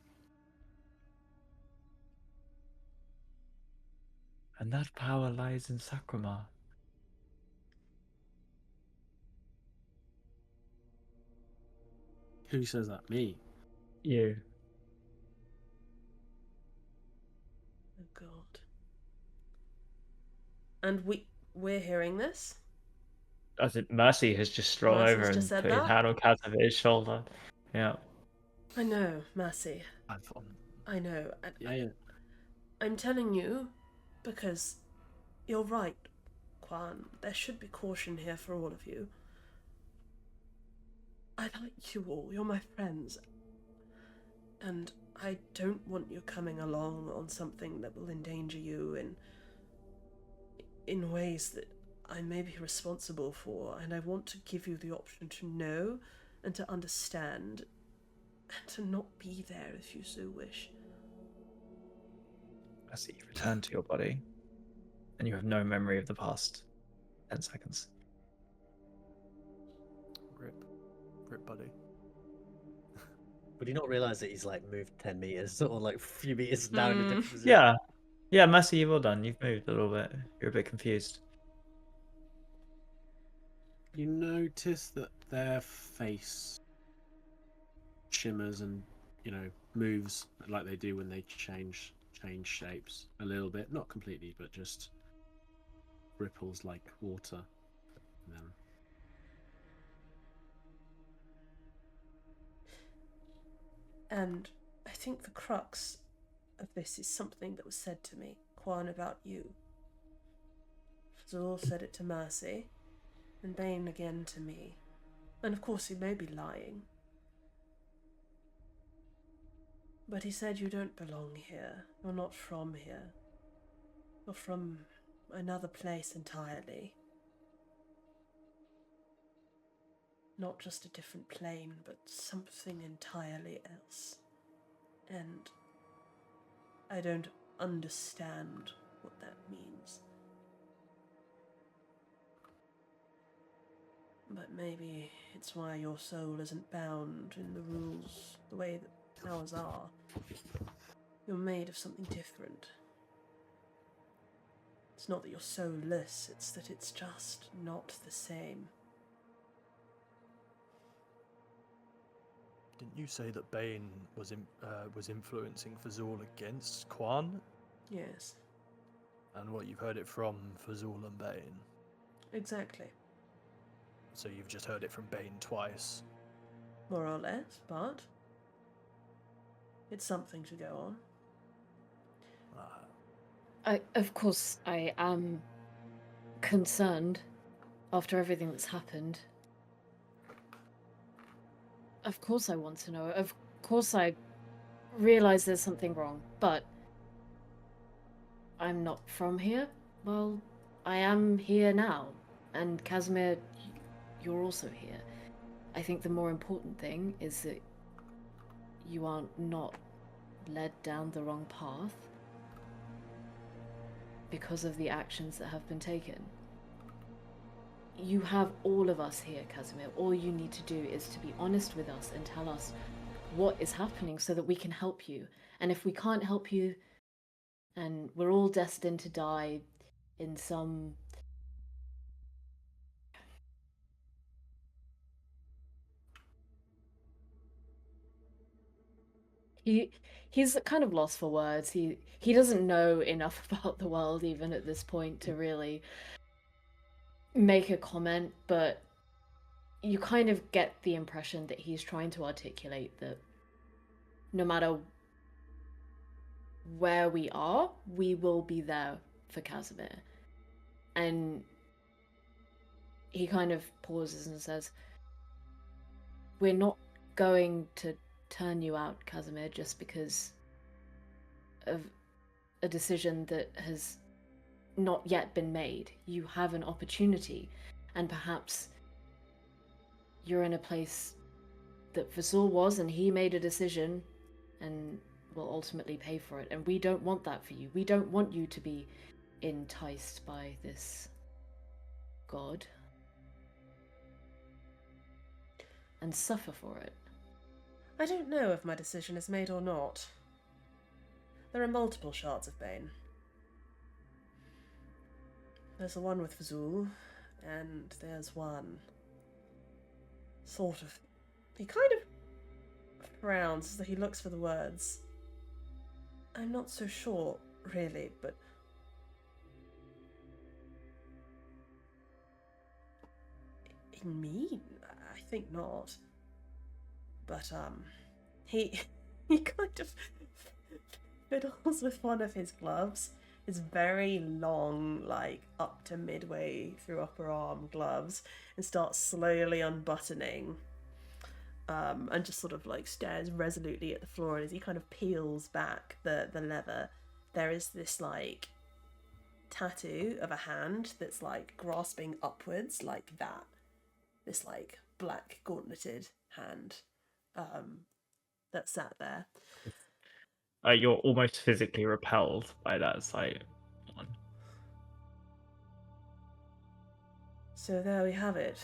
And that power lies in Sakramar. Who says that? Me? You. Oh god. And we're hearing this? As it, Mercy has just strolled Mercy's over just and said put his that? hand on Casimir's shoulder. Yeah. I know, Mercy. Have fun. I know. Yeah. I'm telling you because you're right, Quan. There should be caution here for all of you. I like you all. You're my friends. And I don't want you coming along on something that will endanger you in ways that I may be responsible for, and I want to give you the option to know and to understand and to not be there if you so wish. Mercy, you return to your body and you have no memory of the past 10 seconds. Rip, buddy. Would you not realise that he's moved 10 meters or a few meters down a different position? Yeah. Yeah, Mercy, you've all done. You've moved a little bit. You're a bit confused. You notice that their face shimmers and, moves like they do when they change shapes a little bit. Not completely, but just ripples like water. And then And I think the crux of this is something that was said to me, Quan, about you. Zor said it to Mercy, and Bane again to me. And of course he may be lying. But he said you don't belong here. You're not from here. You're from another place entirely. Not just a different plane, but something entirely else. And I don't understand what that means. But maybe it's why your soul isn't bound in the rules the way that ours are. You're made of something different. It's not that you're soulless, it's that it's just not the same. Didn't you say that Bane was influencing Fazul against Quan? Yes, And what, you've heard it from Fazul and Bane? exactly. So you've just heard it from Bane twice? More or less, but it's something to go on. Of course, I am concerned after everything that's happened. Of course I want to know. Of course I realize there's something wrong, but I'm not from here. Well, I am here now. And Casimir, you're also here. I think the more important thing is that you are not led down the wrong path because of the actions that have been taken. You have all of us here, Casimir. All you need to do is to be honest with us and tell us what is happening so that we can help you. And if we can't help you, and we're all destined to die in some... He's kind of lost for words. He doesn't know enough about the world even at this point to really make a comment, but you kind of get the impression that he's trying to articulate that no matter where we are, we will be there for Casimir. And he kind of pauses and says, we're not going to turn you out, Casimir, just because of a decision that has not yet been made. You have an opportunity, and perhaps you're in a place that Vasul was, and he made a decision and will ultimately pay for it. And we don't want that for you. We don't want you to be enticed by this god and suffer for it. I don't know if my decision is made or not. There are multiple shards of Bane. There's the one with Fazul, and there's one sort of... He kind of frowns as though he looks for the words. I'm not so sure, really, but... In me? I think not. But, he kind of fiddles with one of his gloves. His very long, like, up to midway through upper arm gloves, and starts slowly unbuttoning. And just sort of, like, stares resolutely at the floor, and as he kind of peels back the leather, there is this, like, tattoo of a hand that's, like, grasping upwards, like that. This, like, black gauntleted hand. That sat there. You're almost physically repelled by that sight. So there we have it.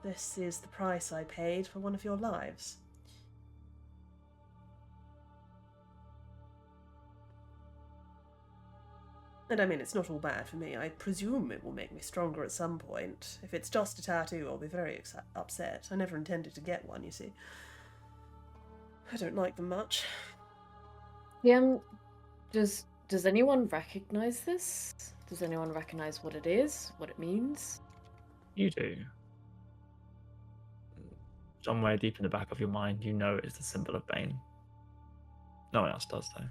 This is the price I paid for one of your lives. And I mean, it's not all bad for me. I presume it will make me stronger at some point. If it's just a tattoo, I'll be very upset. I never intended to get one, you see. I don't like them much. Yeah, does anyone recognize this? Does anyone recognize what it is? What it means? You do. Somewhere deep in the back of your mind, you know it's the symbol of Bane. No one else does, though.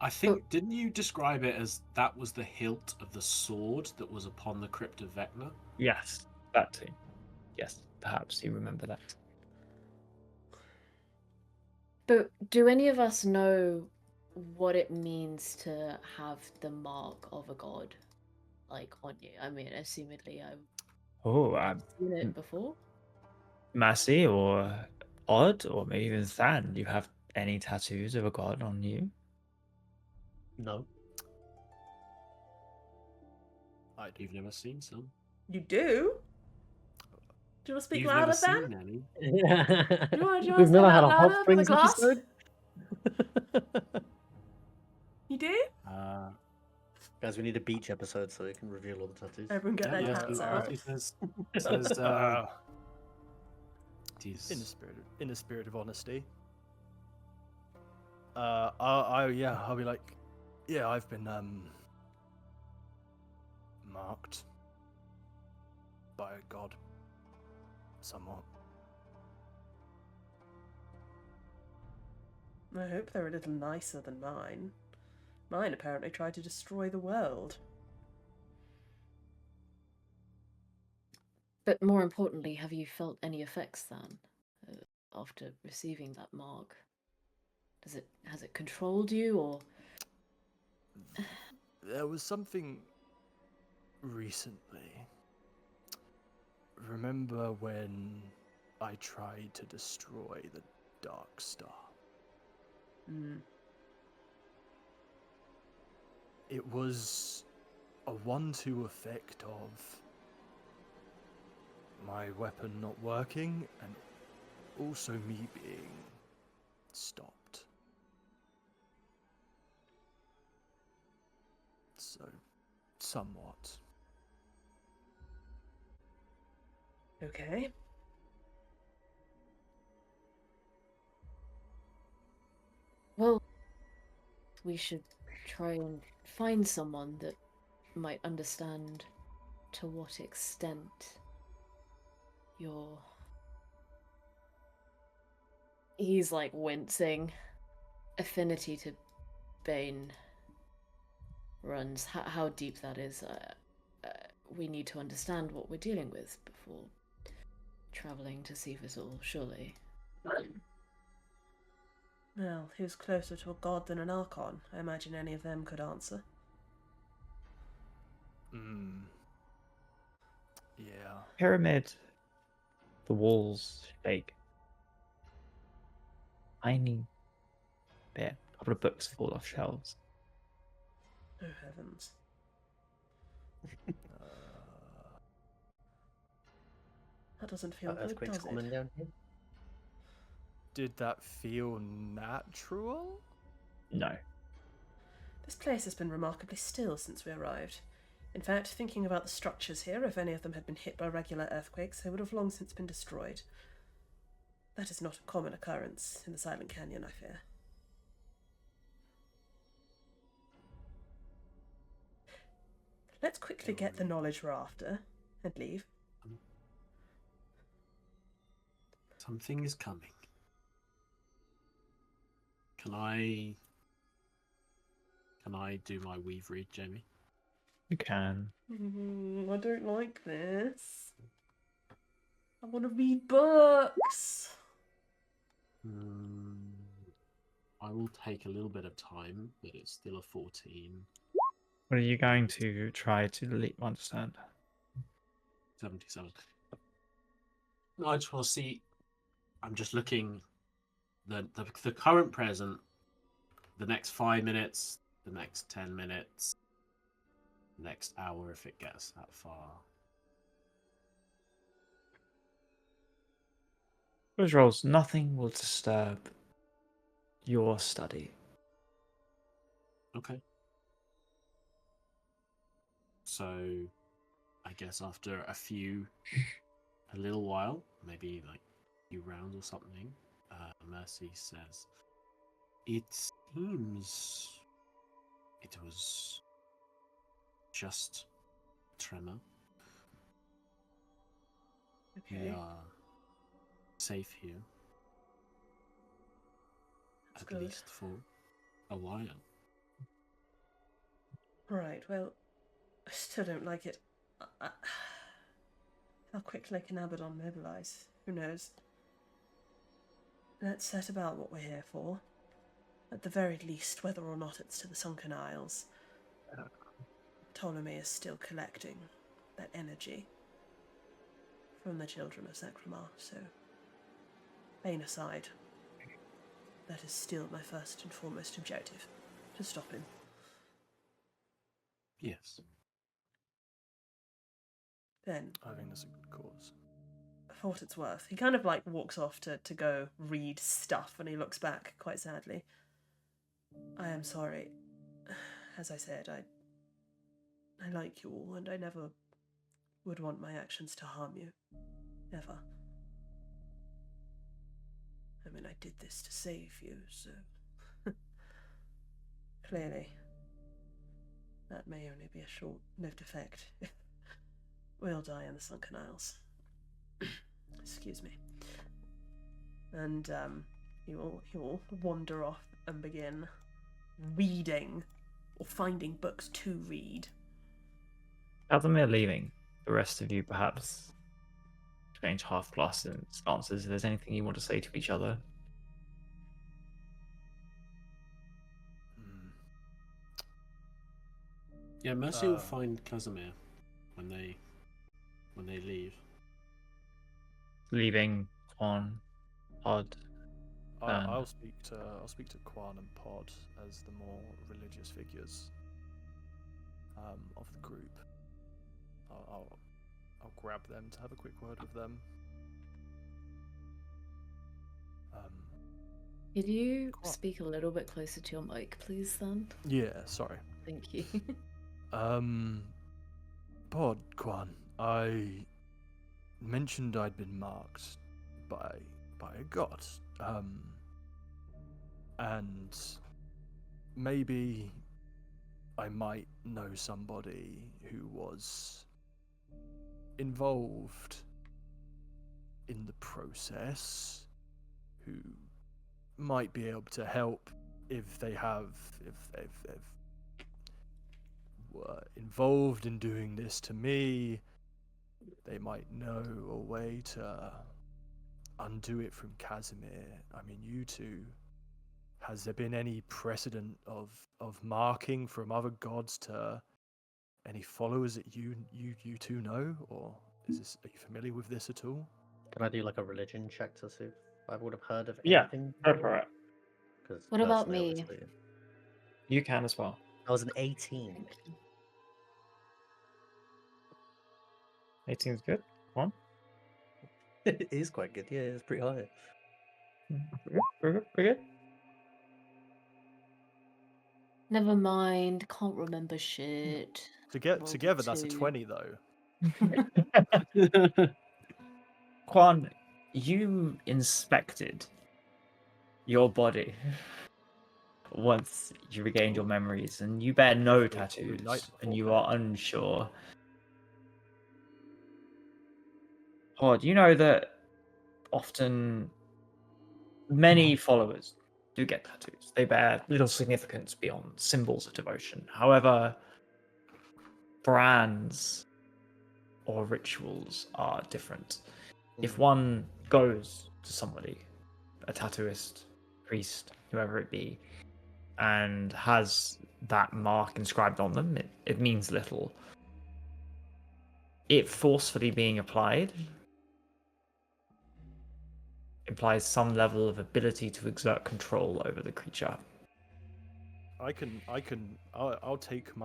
I think, didn't you describe it as that was the hilt of the sword that was upon the crypt of Vecna? Yes, that too. Yes, perhaps you remember that. But do any of us know what it means to have the mark of a god, like, on you? I mean, assumedly I've Oh, seen it before. Massey or Odd, or maybe even Than, do you have any tattoos of a god on you? No. You've never seen some. You do? Do you want to speak You've louder, never Than? seen any. Do you want to We've say never that had a Hot louder for the Springs class? episode. You do? Guys, we need a beach episode so we can reveal all the tattoos. Everyone get their Yeah, cats so out. it says geez. In the spirit of honesty. I'll be like, yeah, I've been marked by a god, somewhat. I hope they're a little nicer than mine. Mine apparently tried to destroy the world. But more importantly, have you felt any effects then after receiving that mark? Has it controlled you, or? There was something recently. Remember when I tried to destroy the Dark Star? Hmm. It was a 1-2 effect of my weapon not working and also me being stopped. So, somewhat. Okay. Well, we should try and find someone that might understand to what extent your... He's like wincing. Affinity to Bane runs. How deep that is, we need to understand what we're dealing with before traveling to see this all, surely. Well, who's closer to a god than an Archon? I imagine any of them could answer. Yeah. Pyramid. The walls shake. Tiny bit. A couple of books fall off shelves. Oh heavens. That doesn't feel good, Earthquake's does coming it? down here. Did that feel natural? No. This place has been remarkably still since we arrived. In fact, thinking about the structures here, if any of them had been hit by regular earthquakes, they would have long since been destroyed. That is not a common occurrence in the Silent Canyon, I fear. Let's quickly get the knowledge we're after and leave. Something is coming. Can I do my weave read, Jamie? You can. I don't like this. I want to read books. I will take a little bit of time, but it's still a 14. What are you going to try to understand? 77. No, I just want to see. I'm just looking the current present, the next 5 minutes, the next 10 minutes, next hour if it gets that far. Those rolls, nothing will disturb your study. Okay. So, I guess after a little while, maybe like a few rounds or something, Mercy says, "It seems it was just tremor. We Okay. are safe here, That's at good. least for a while. Right, well, I still don't like it. How quickly can Abaddon mobilize? Who knows? Let's set about what we're here for. At the very least, whether or not it's to the Sunken Isles. Ptolemy is still collecting that energy from the children of Sacramar, so Bane aside, that is still my first and foremost objective, to stop him. Yes. Then, I think that's a good cause. for what it's worth, he kind of like walks off to go read stuff, and he looks back quite sadly. I am sorry. As I said, I like you all, and I never would want my actions to harm you. Ever. I mean, I did this to save you, so... Clearly, that may only be a short-lived effect. We'll die in the Sunken Isles. Excuse me. And, he will wander off and begin reading, or finding books to read. As we're leaving, the rest of you perhaps change half-class and stances. If there's anything you want to say to each other. Hmm. Yeah, Mercy will find Casimir when they leave. Leaving on Pod. I'll speak to Quan and Pod as the more religious figures of the group. I'll grab them to have a quick word with them. Could you Cool. speak a little bit closer to your mic, please, then? Yeah, sorry. Thank you. Pod, Quan, I mentioned I'd been marked by a god. And maybe I might know somebody who was involved in the process, who might be able to help if they've were involved in doing this to me. They might know a way to undo it from Casimir. I mean, you two. Has there been any precedent of marking from other gods to any followers that you two know, or are you familiar with this at all? Can I do like a religion check to see if I would have heard of Yeah, anything? go for it. 'Cause What about personally, me? obviously, You can as well. I was an 18. Thank you. 18's good. One. It is quite good. Yeah, it's pretty high. Pretty good. Never mind. Can't remember shit. Rolled a Together, that's a 2. 20 though. Quan, you inspected your body once you regained your memories, and you bear no Night tattoos, and before you bed. are unsure. Pod, you know that often many followers do get tattoos. They bear little significance beyond symbols of devotion. However, brands or rituals are different. If one goes to somebody, a tattooist, priest, whoever it be, and has that mark inscribed on them, it means little. It forcefully being applied implies some level of ability to exert control over the creature. I'll take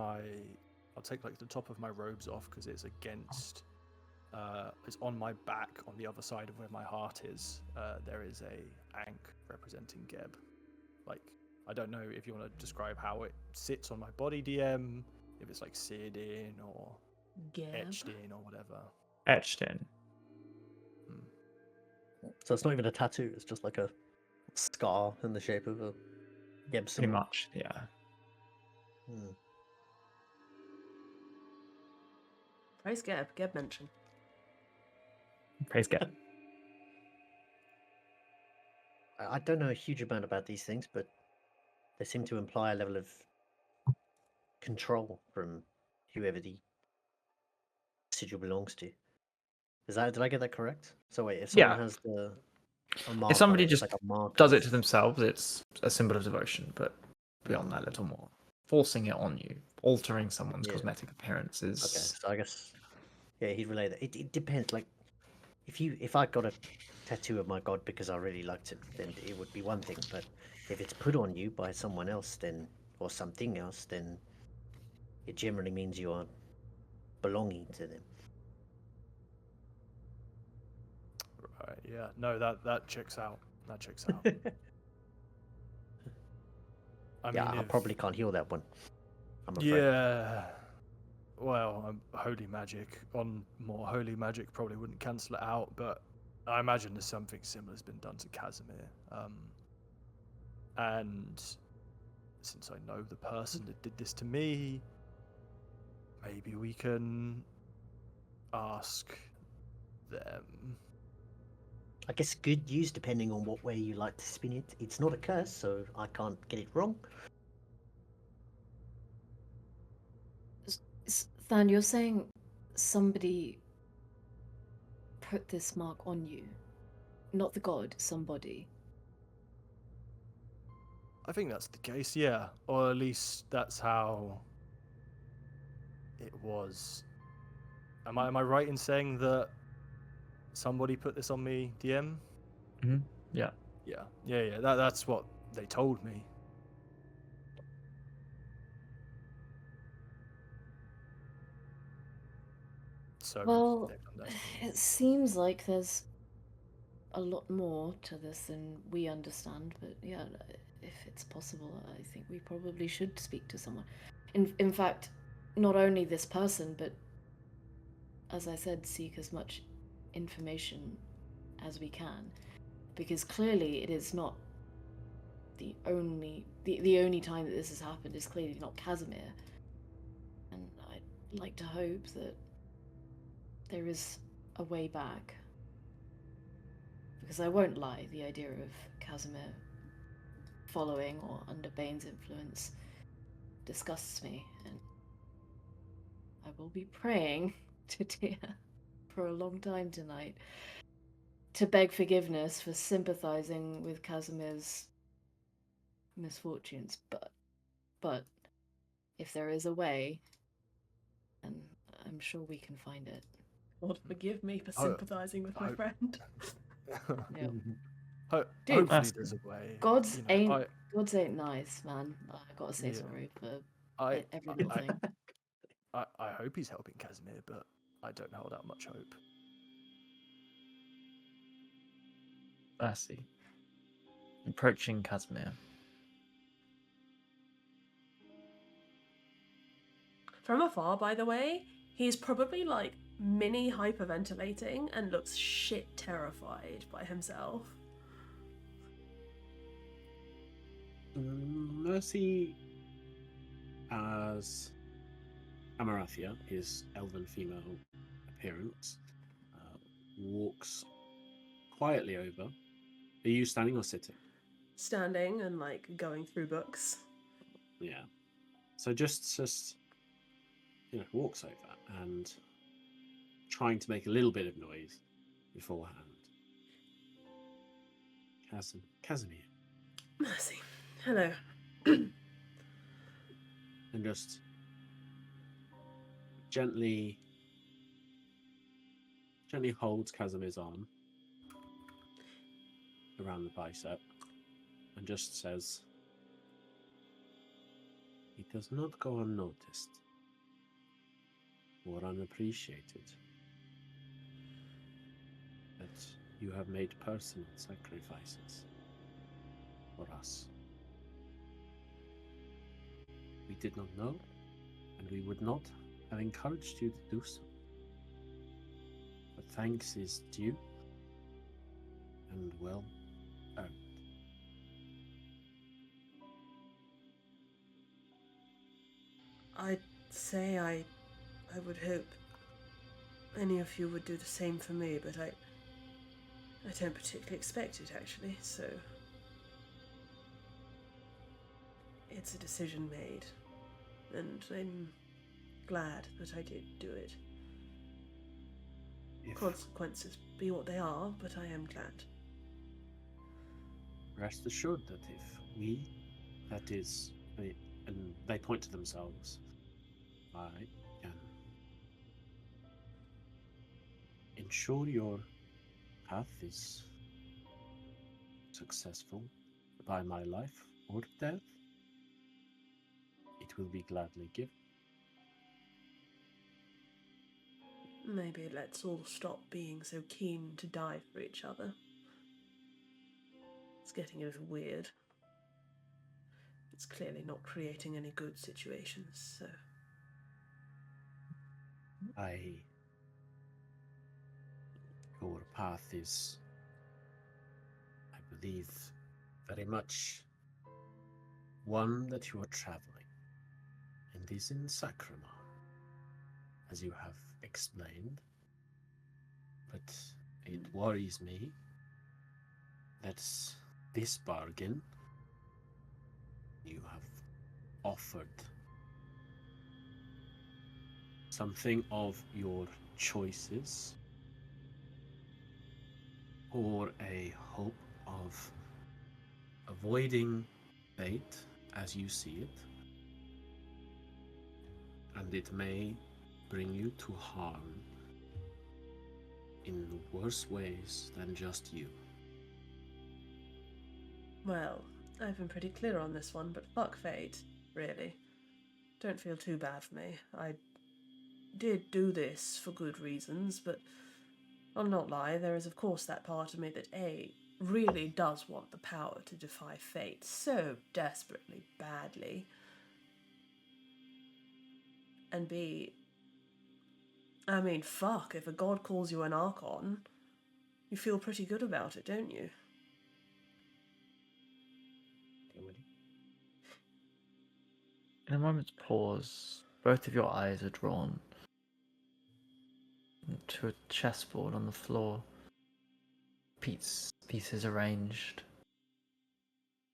like the top of my robes off because it's against. It's on my back on the other side of where my heart is. There is a ankh representing Geb. Like, I don't know if you want to describe how it sits on my body, DM. If it's like seared in or etched in or whatever. Etched in. So it's not even a tattoo. It's just like a scar in the shape of a Geb Pretty symbol. much, yeah. Praise Geb. Geb mention. Praise Geb. I don't know a huge amount about these things, but they seem to imply a level of control from whoever the sigil belongs to. Did I get that correct? So wait, if someone Yeah. has a mark If somebody on it, just it's like a mark does of- it to themselves, it's a symbol of devotion. But beyond that, little more. Forcing it on you, altering someone's Yeah. cosmetic appearance is. Okay, so I guess he'd relay that. It depends. Like if I got a tattoo of my god because I really liked it, then it would be one thing. But if it's put on you by someone else, then or something else, then it generally means you are belonging to them. Right, yeah. No, that checks out. That checks out. I Yeah, mean, I if... probably can't heal that one. I'm afraid. Yeah. Well, holy magic on more holy magic probably wouldn't cancel it out, but I imagine there's something similar has been done to Casimir. And since I know the person that did this to me, maybe we can ask them. I guess good news depending on what way you like to spin it. It's not a curse, so I can't get it wrong. Than, you're saying somebody put this mark on you, not the god, somebody. I think that's the case, yeah. Or at least that's how it was. Am I right in saying that somebody put this on me, DM? Yeah. Yeah. That's what they told me. So Well, they've done that to me. it seems like there's a lot more to this than we understand, but yeah, if it's possible, I think we probably should speak to someone. In fact, not only this person, but as I said, seek as much information as we can, because clearly it is not the only time that this has happened is clearly not Casimir, and I'd like to hope that there is a way back. Because I won't lie, the idea of Casimir following or under Bane's influence disgusts me, and I will be praying to Tia for a long time tonight to beg forgiveness for sympathizing with Casimir's misfortunes. But if there is a way, then I'm sure we can find it. God forgive me for Oh, sympathizing with my I- friend. Yeah. Hopefully that's- there's a way. Gods you know, ain't nice, man. I gotta say Yeah. sorry for I, every little thing. I hope he's helping Casimir, but I don't hold out much hope. I see. Approaching Casimir. From afar, by the way, he's probably like mini hyperventilating and looks shit terrified by himself. Mercy, as Amarathia, his elven female appearance, walks quietly over. Are you standing or sitting? Standing and like going through books. Yeah. So just walks over and trying to make a little bit of noise beforehand. Casimir. Mercy. Hello. And just gently holds Casimir's arm around the bicep and just says, "It does not go unnoticed or unappreciated that you have made personal sacrifices for us. We did not know, and we would not have encouraged you to do so. But thanks is due, and well earned." I'd say I would hope any of you would do the same for me, but I don't particularly expect it, actually, so... It's a decision made, and I'm glad that I did do it. If Consequences be what they are, but I am glad. rest assured that if we, that is, and they point to themselves, I can ensure your path is successful by my life or death, it will be gladly given. Maybe let's all stop being so keen to die for each other. It's getting a little weird. It's clearly not creating any good situations, so... Your path is, I believe, very much one that you are traveling, and is in Sacramar, as you have explained. But it worries me that this bargain you have offered something of your choices or a hope of avoiding fate as you see it, and it may bring you to harm in worse ways than just you. Well, I've been pretty clear on this one, but fuck fate, really. Don't feel too bad for me. I did do this for good reasons, but I'll not lie, there is of course that part of me that A, really does want the power to defy fate so desperately badly, and B, I mean, fuck, if a god calls you an Archon, you feel pretty good about it, don't you? In a moment's pause, both of your eyes are drawn to a chessboard on the floor. Pieces arranged.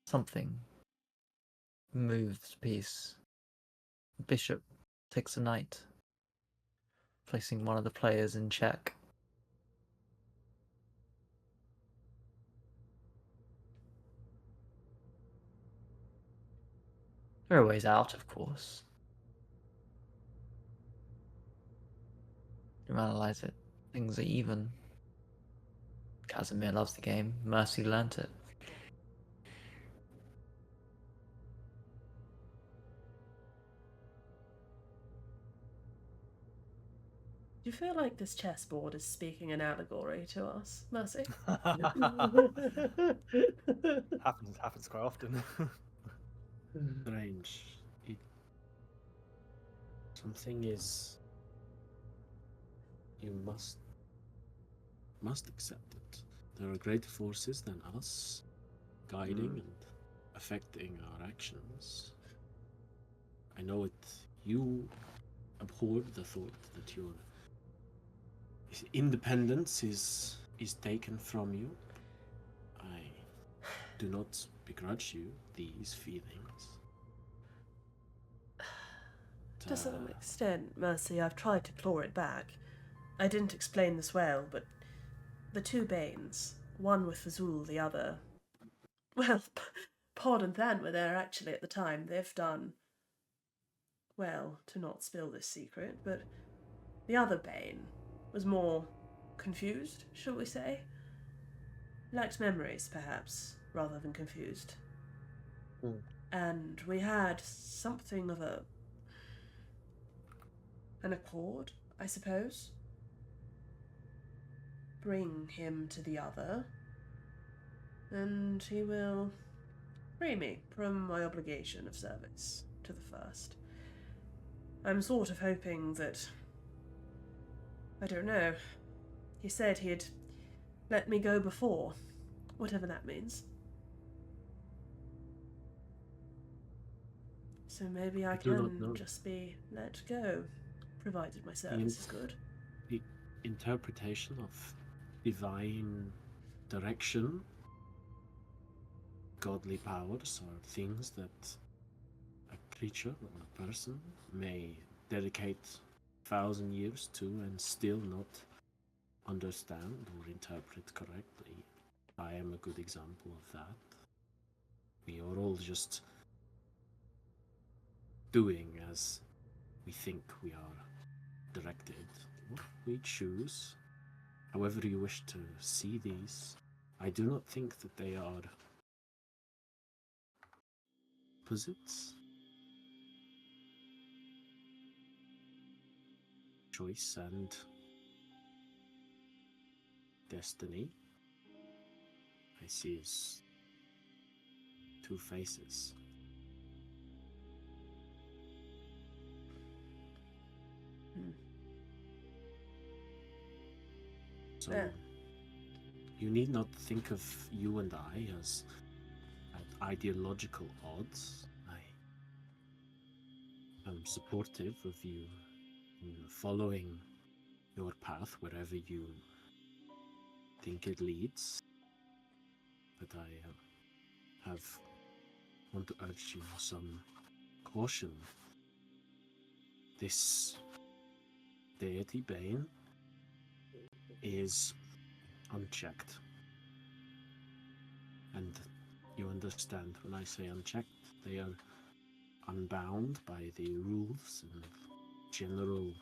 Something moves the piece. Bishop takes a knight, placing one of the players in check. There are ways out, of course. You analyze it. Things are even. Casimir loves the game. Mercy learnt it. Do you feel like this chessboard is speaking an allegory to us, Mercy? happens quite often. Strange. Something is. You must accept it. There are greater forces than us, guiding and affecting our actions. I know it. You abhor the thought that your independence is taken from you. I do not begrudge you these feelings. To some extent, Mercy, I've tried to claw it back. I didn't explain this well, but the two Banes, one with Fazul, the other... Well, Pod and Than were there actually at the time. They've done... Well, to not spill this secret, but the other Bane was more confused, shall we say? Lacked memories, perhaps, rather than confused. And we had something of an accord, I suppose. Bring him to the other, and he will free me from my obligation of service to the first. I'm sort of hoping that... I don't know. He said he'd let me go before, whatever that means. So maybe I do not can know. just be let go, provided my service is good. interpretation of divine direction, godly powers, or things that a creature or a person may dedicate 1,000 years to and still not understand or interpret correctly. I am a good example of that. We are all just doing as we think we are directed. We choose however you wish to see these. I do not think that they are opposites. Choice and destiny I see as two faces. So Yeah. you need not think of you and I as at ideological odds. I am supportive of you in following your path wherever you think it leads. But I want to urge you some caution. This deity Bane is unchecked. And you understand when I say unchecked, they are unbound by the rules and general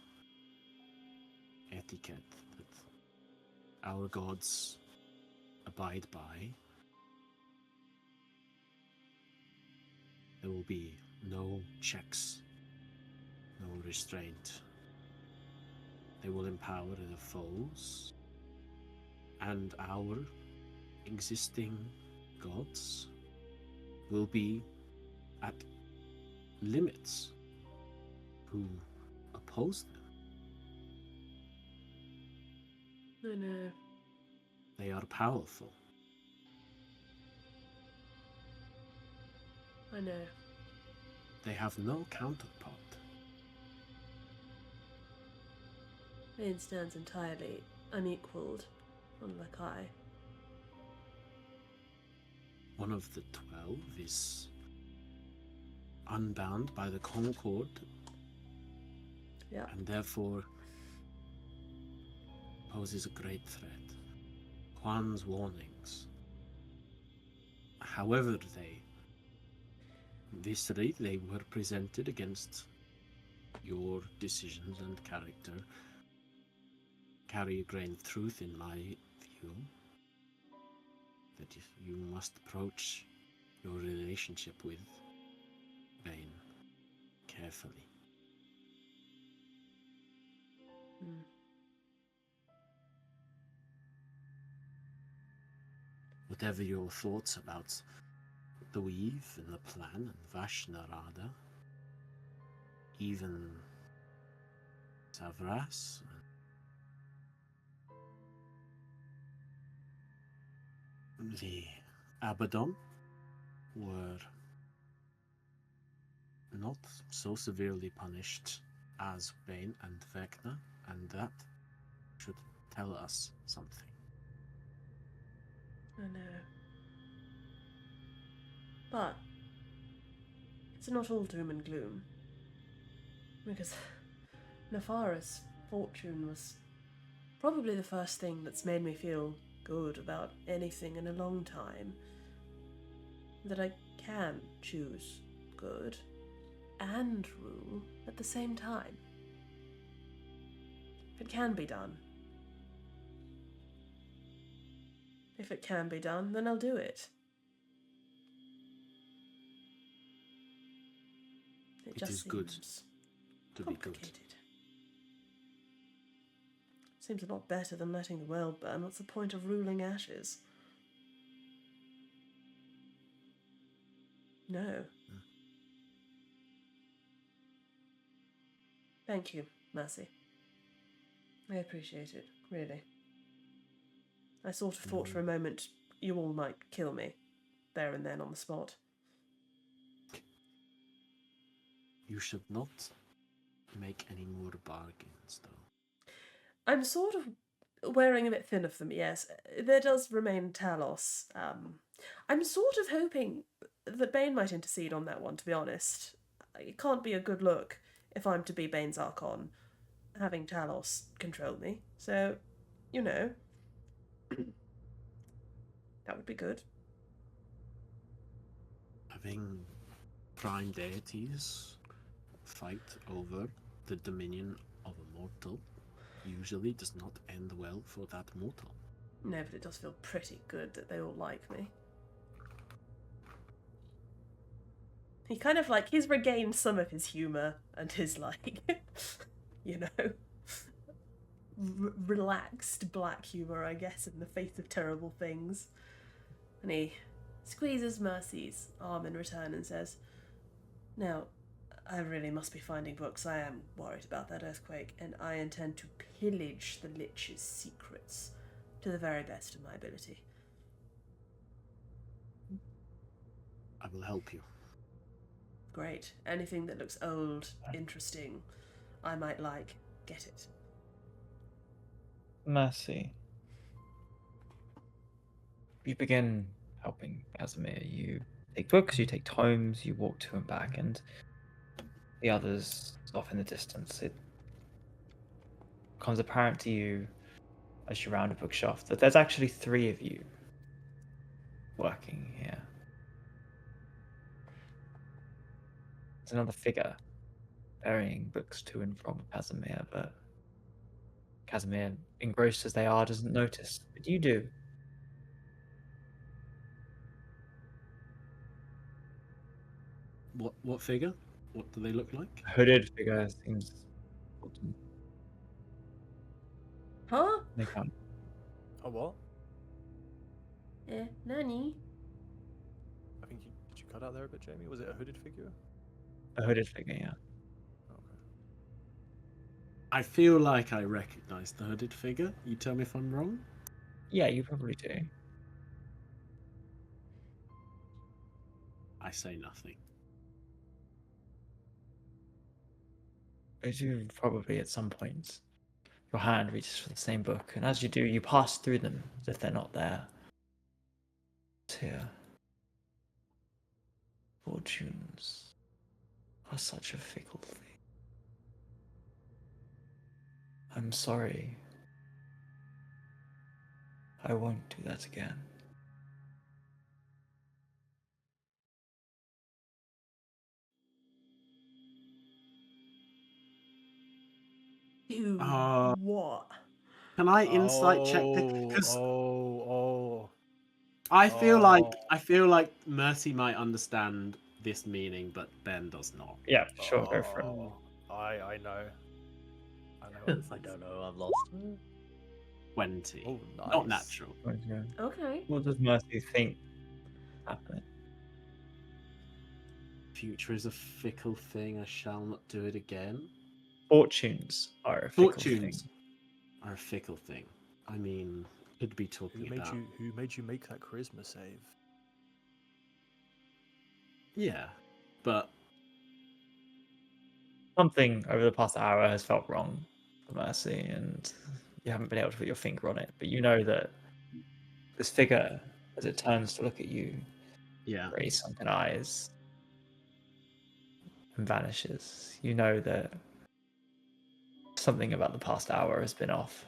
etiquette that our gods abide by. There will be no checks, no restraint. They will empower their foes, and our existing gods will be at limits who oppose them. I know. They are powerful. I know. They have no counterpart. Bane stands entirely unequalled, unlike I. One of the 12 is unbound by the Concord, Yeah. and therefore poses a great threat. Juan's warnings, however they were presented against your decisions and character, carry a grain of truth in my view, that you must approach your relationship with Bane carefully. Whatever your thoughts about the weave and the plan and Vashnarada, even Savras, the Abaddon were not so severely punished as Bane and Vecna, and that should tell us something. I know. But it's not all doom and gloom. Because Nefara's fortune was probably the first thing that's made me feel good about anything in a long time. That I can choose good and rule at the same time. It can be done. If it can be done, then I'll do it. It just is good seems to be good. complicated. Seems a lot better than letting the world burn. What's the point of ruling ashes? No. Thank you, Mercy. I appreciate it, really. I sort of thought for a moment you all might kill me, there and then on the spot. You should not make any more bargains, though. I'm sort of wearing a bit thin of them, yes. There does remain Talos. I'm sort of hoping that Bane might intercede on that one, to be honest. It can't be a good look if I'm to be Bane's Archon, having Talos control me. So, you know, that would be good. Having prime deities fight over the dominion of a mortal usually does not end well for that mortal. No, but it does feel pretty good that they all like me. He kind of like, he's regained some of his humour and his like, you know, relaxed black humour, I guess, in the face of terrible things. And he squeezes Mercy's arm in return and says, "Now, I really must be finding books. I am worried about that earthquake, and I intend to pillage the Lich's secrets to the very best of my ability." I will help you. Great. Anything that looks old, interesting, I might like, get it. Mercy. You begin helping Casimir. You take books, you take tomes, you walk to and back, and the others off in the distance. It becomes apparent to you as you round a bookshelf that there's actually 3 of you working here. There's another figure carrying books to and from Casimir, but Casimir, engrossed as they are, doesn't notice. But you do. What figure? What do they look like? A hooded figure seems important. Huh? They can't. Oh, what? Nani? I think did you cut out there a bit, Jamie? Was it a hooded figure? A hooded figure, yeah. Okay. I feel like I recognize the hooded figure. You tell me if I'm wrong. Yeah, you probably do. I say nothing. As you probably at some point, your hand reaches for the same book, and as you do, you pass through them as if they're not there. It's here. Fortunes are such a fickle thing. I'm sorry. I won't do that again. Dude, Uh, what? Can I insight check this? Oh, Because oh. I feel like Mercy might understand this meaning, but Ben does not. Yeah, sure, go for it. Oh, I know. I know. What this I is. don't know. I'm lost. 20. Oh, nice. Not natural. Okay. Okay. What does Mercy think happened? Future is a fickle thing. I shall not do it again. Fortunes are a fickle Fortunes thing. are a fickle thing. I mean, could be talking about. Who made you make that charisma save? Yeah, but Something over the past hour has felt wrong for Mercy, and you haven't been able to put your finger on it. But you know that this figure, as it turns to look at you, yeah, very sunken eyes, and vanishes. You know that something about the past hour has been off.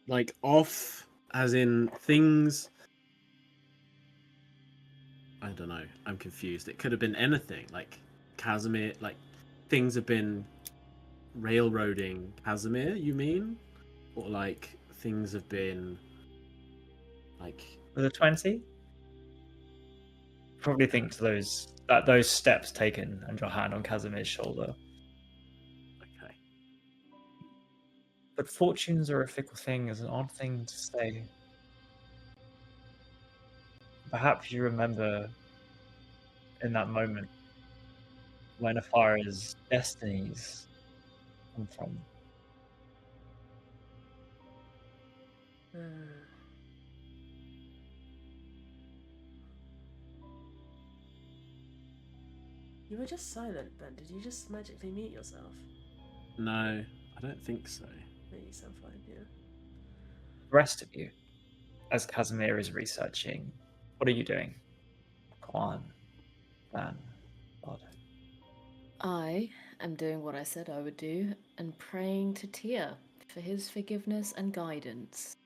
like off, as in things. I don't know. I'm confused. It could have been anything. Like Casimir, like things have been railroading Casimir. You mean, or like things have been like With a 20, probably think to those steps taken and your hand on Casimir's shoulder. okay. But fortunes are a fickle thing is an odd thing to say. Perhaps you remember in that moment when Afara's destinies come from. You were just silent, Ben. Did you just magically mute yourself? No, I don't think so. Maybe you sound fine, yeah. The rest of you, as Casimir is researching, what are you doing? Quan, Van, Bod. I am doing what I said I would do and praying to Tia for his forgiveness and guidance.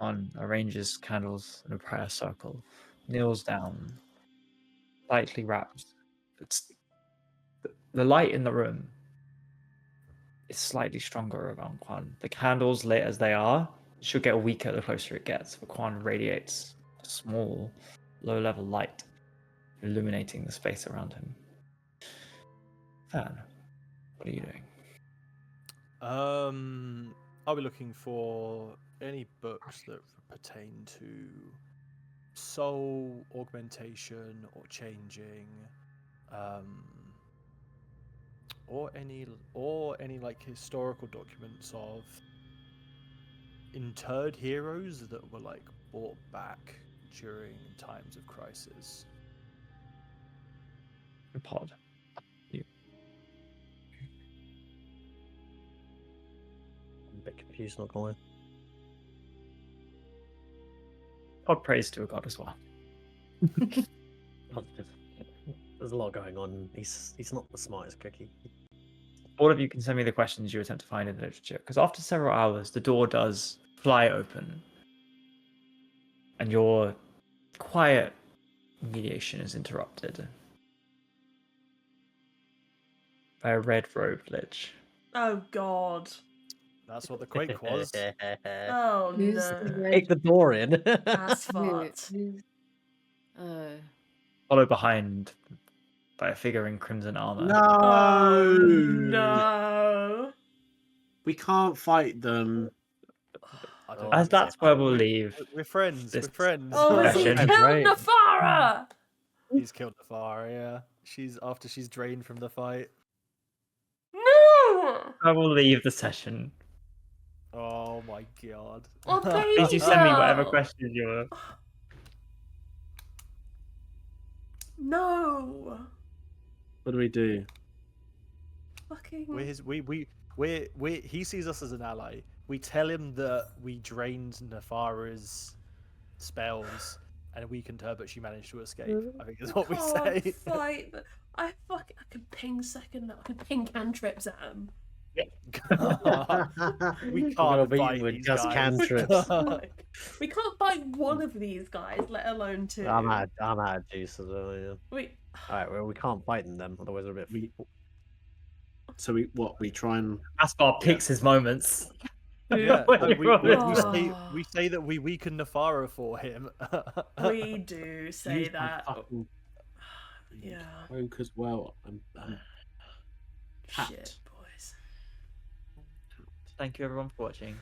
On arranges candles in a prayer circle, kneels down, lightly wrapped. It's the light in the room is slightly stronger around Quan. The candles, lit as they are, should get weaker the closer it gets. But Quan radiates a small, low-level light, illuminating the space around him. Fan, what are you doing? I'll be looking for any books that pertain to soul augmentation or changing, or any like historical documents of interred heroes that were like brought back during times of crisis. Pod. You. I'm a bit confused, not gonna lie. Pod prays to a god as well. Positive. There's a lot going on. He's not the smartest cookie. All of you can send me the questions you attempt to find in the literature, because after several hours, the door does fly open, and your quiet mediation is interrupted by a red-robed Lich. Oh god. That's what the quake was. Oh Who's no. the red- Take the door in. That's Who- fucked. Oh. Followed behind by a figure in crimson armor. Oh No! no. We can't fight them. I don't As think that's so. where we'll leave. We're friends. this We're friends. Oh, has he session. killed Right. Nafara? He's killed Nafara, yeah. She's drained from the fight. No! I will leave the session. Oh my god. Oh, baby Please, you send me whatever girl. questions you're. No. What do we do? Fucking. He sees us as an ally. We tell him that we drained Nafara's spells and weakened her, but she managed to escape. I think is what we say. Can't fight. I could ping second. I could ping cantrips at him. We We're gonna can't beat fight you with these just guys. cantrips. We can't fight one of these guys, let alone two. I'm out of juice as well. Yeah. We. Alright, well, we can't fight them then, otherwise we're a bit. So we try and Aspar picks his moments. Yeah, Oh. we say that we weaken Nafara for him. We do say use my that. fucking Yeah. poke as well. I'm tapped. Shit, boys. Thank you everyone for watching.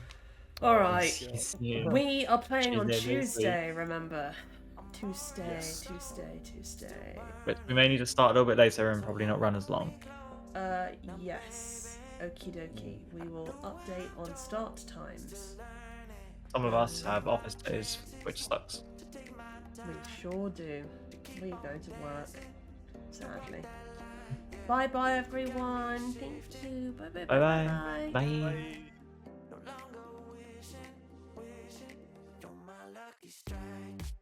All right. See you. We are playing on Tuesday, Tuesday. Remember. Tuesday. Yes. Tuesday. But we may need to start a little bit later and probably not run as long. Yes. Okie dokie. We will update on start times. Some of us have office days, which sucks. We sure do. We go to work. Sadly. Bye bye everyone. Thank you. Bye bye. Bye bye. Bye. Bye. Bye. You're my lucky strike.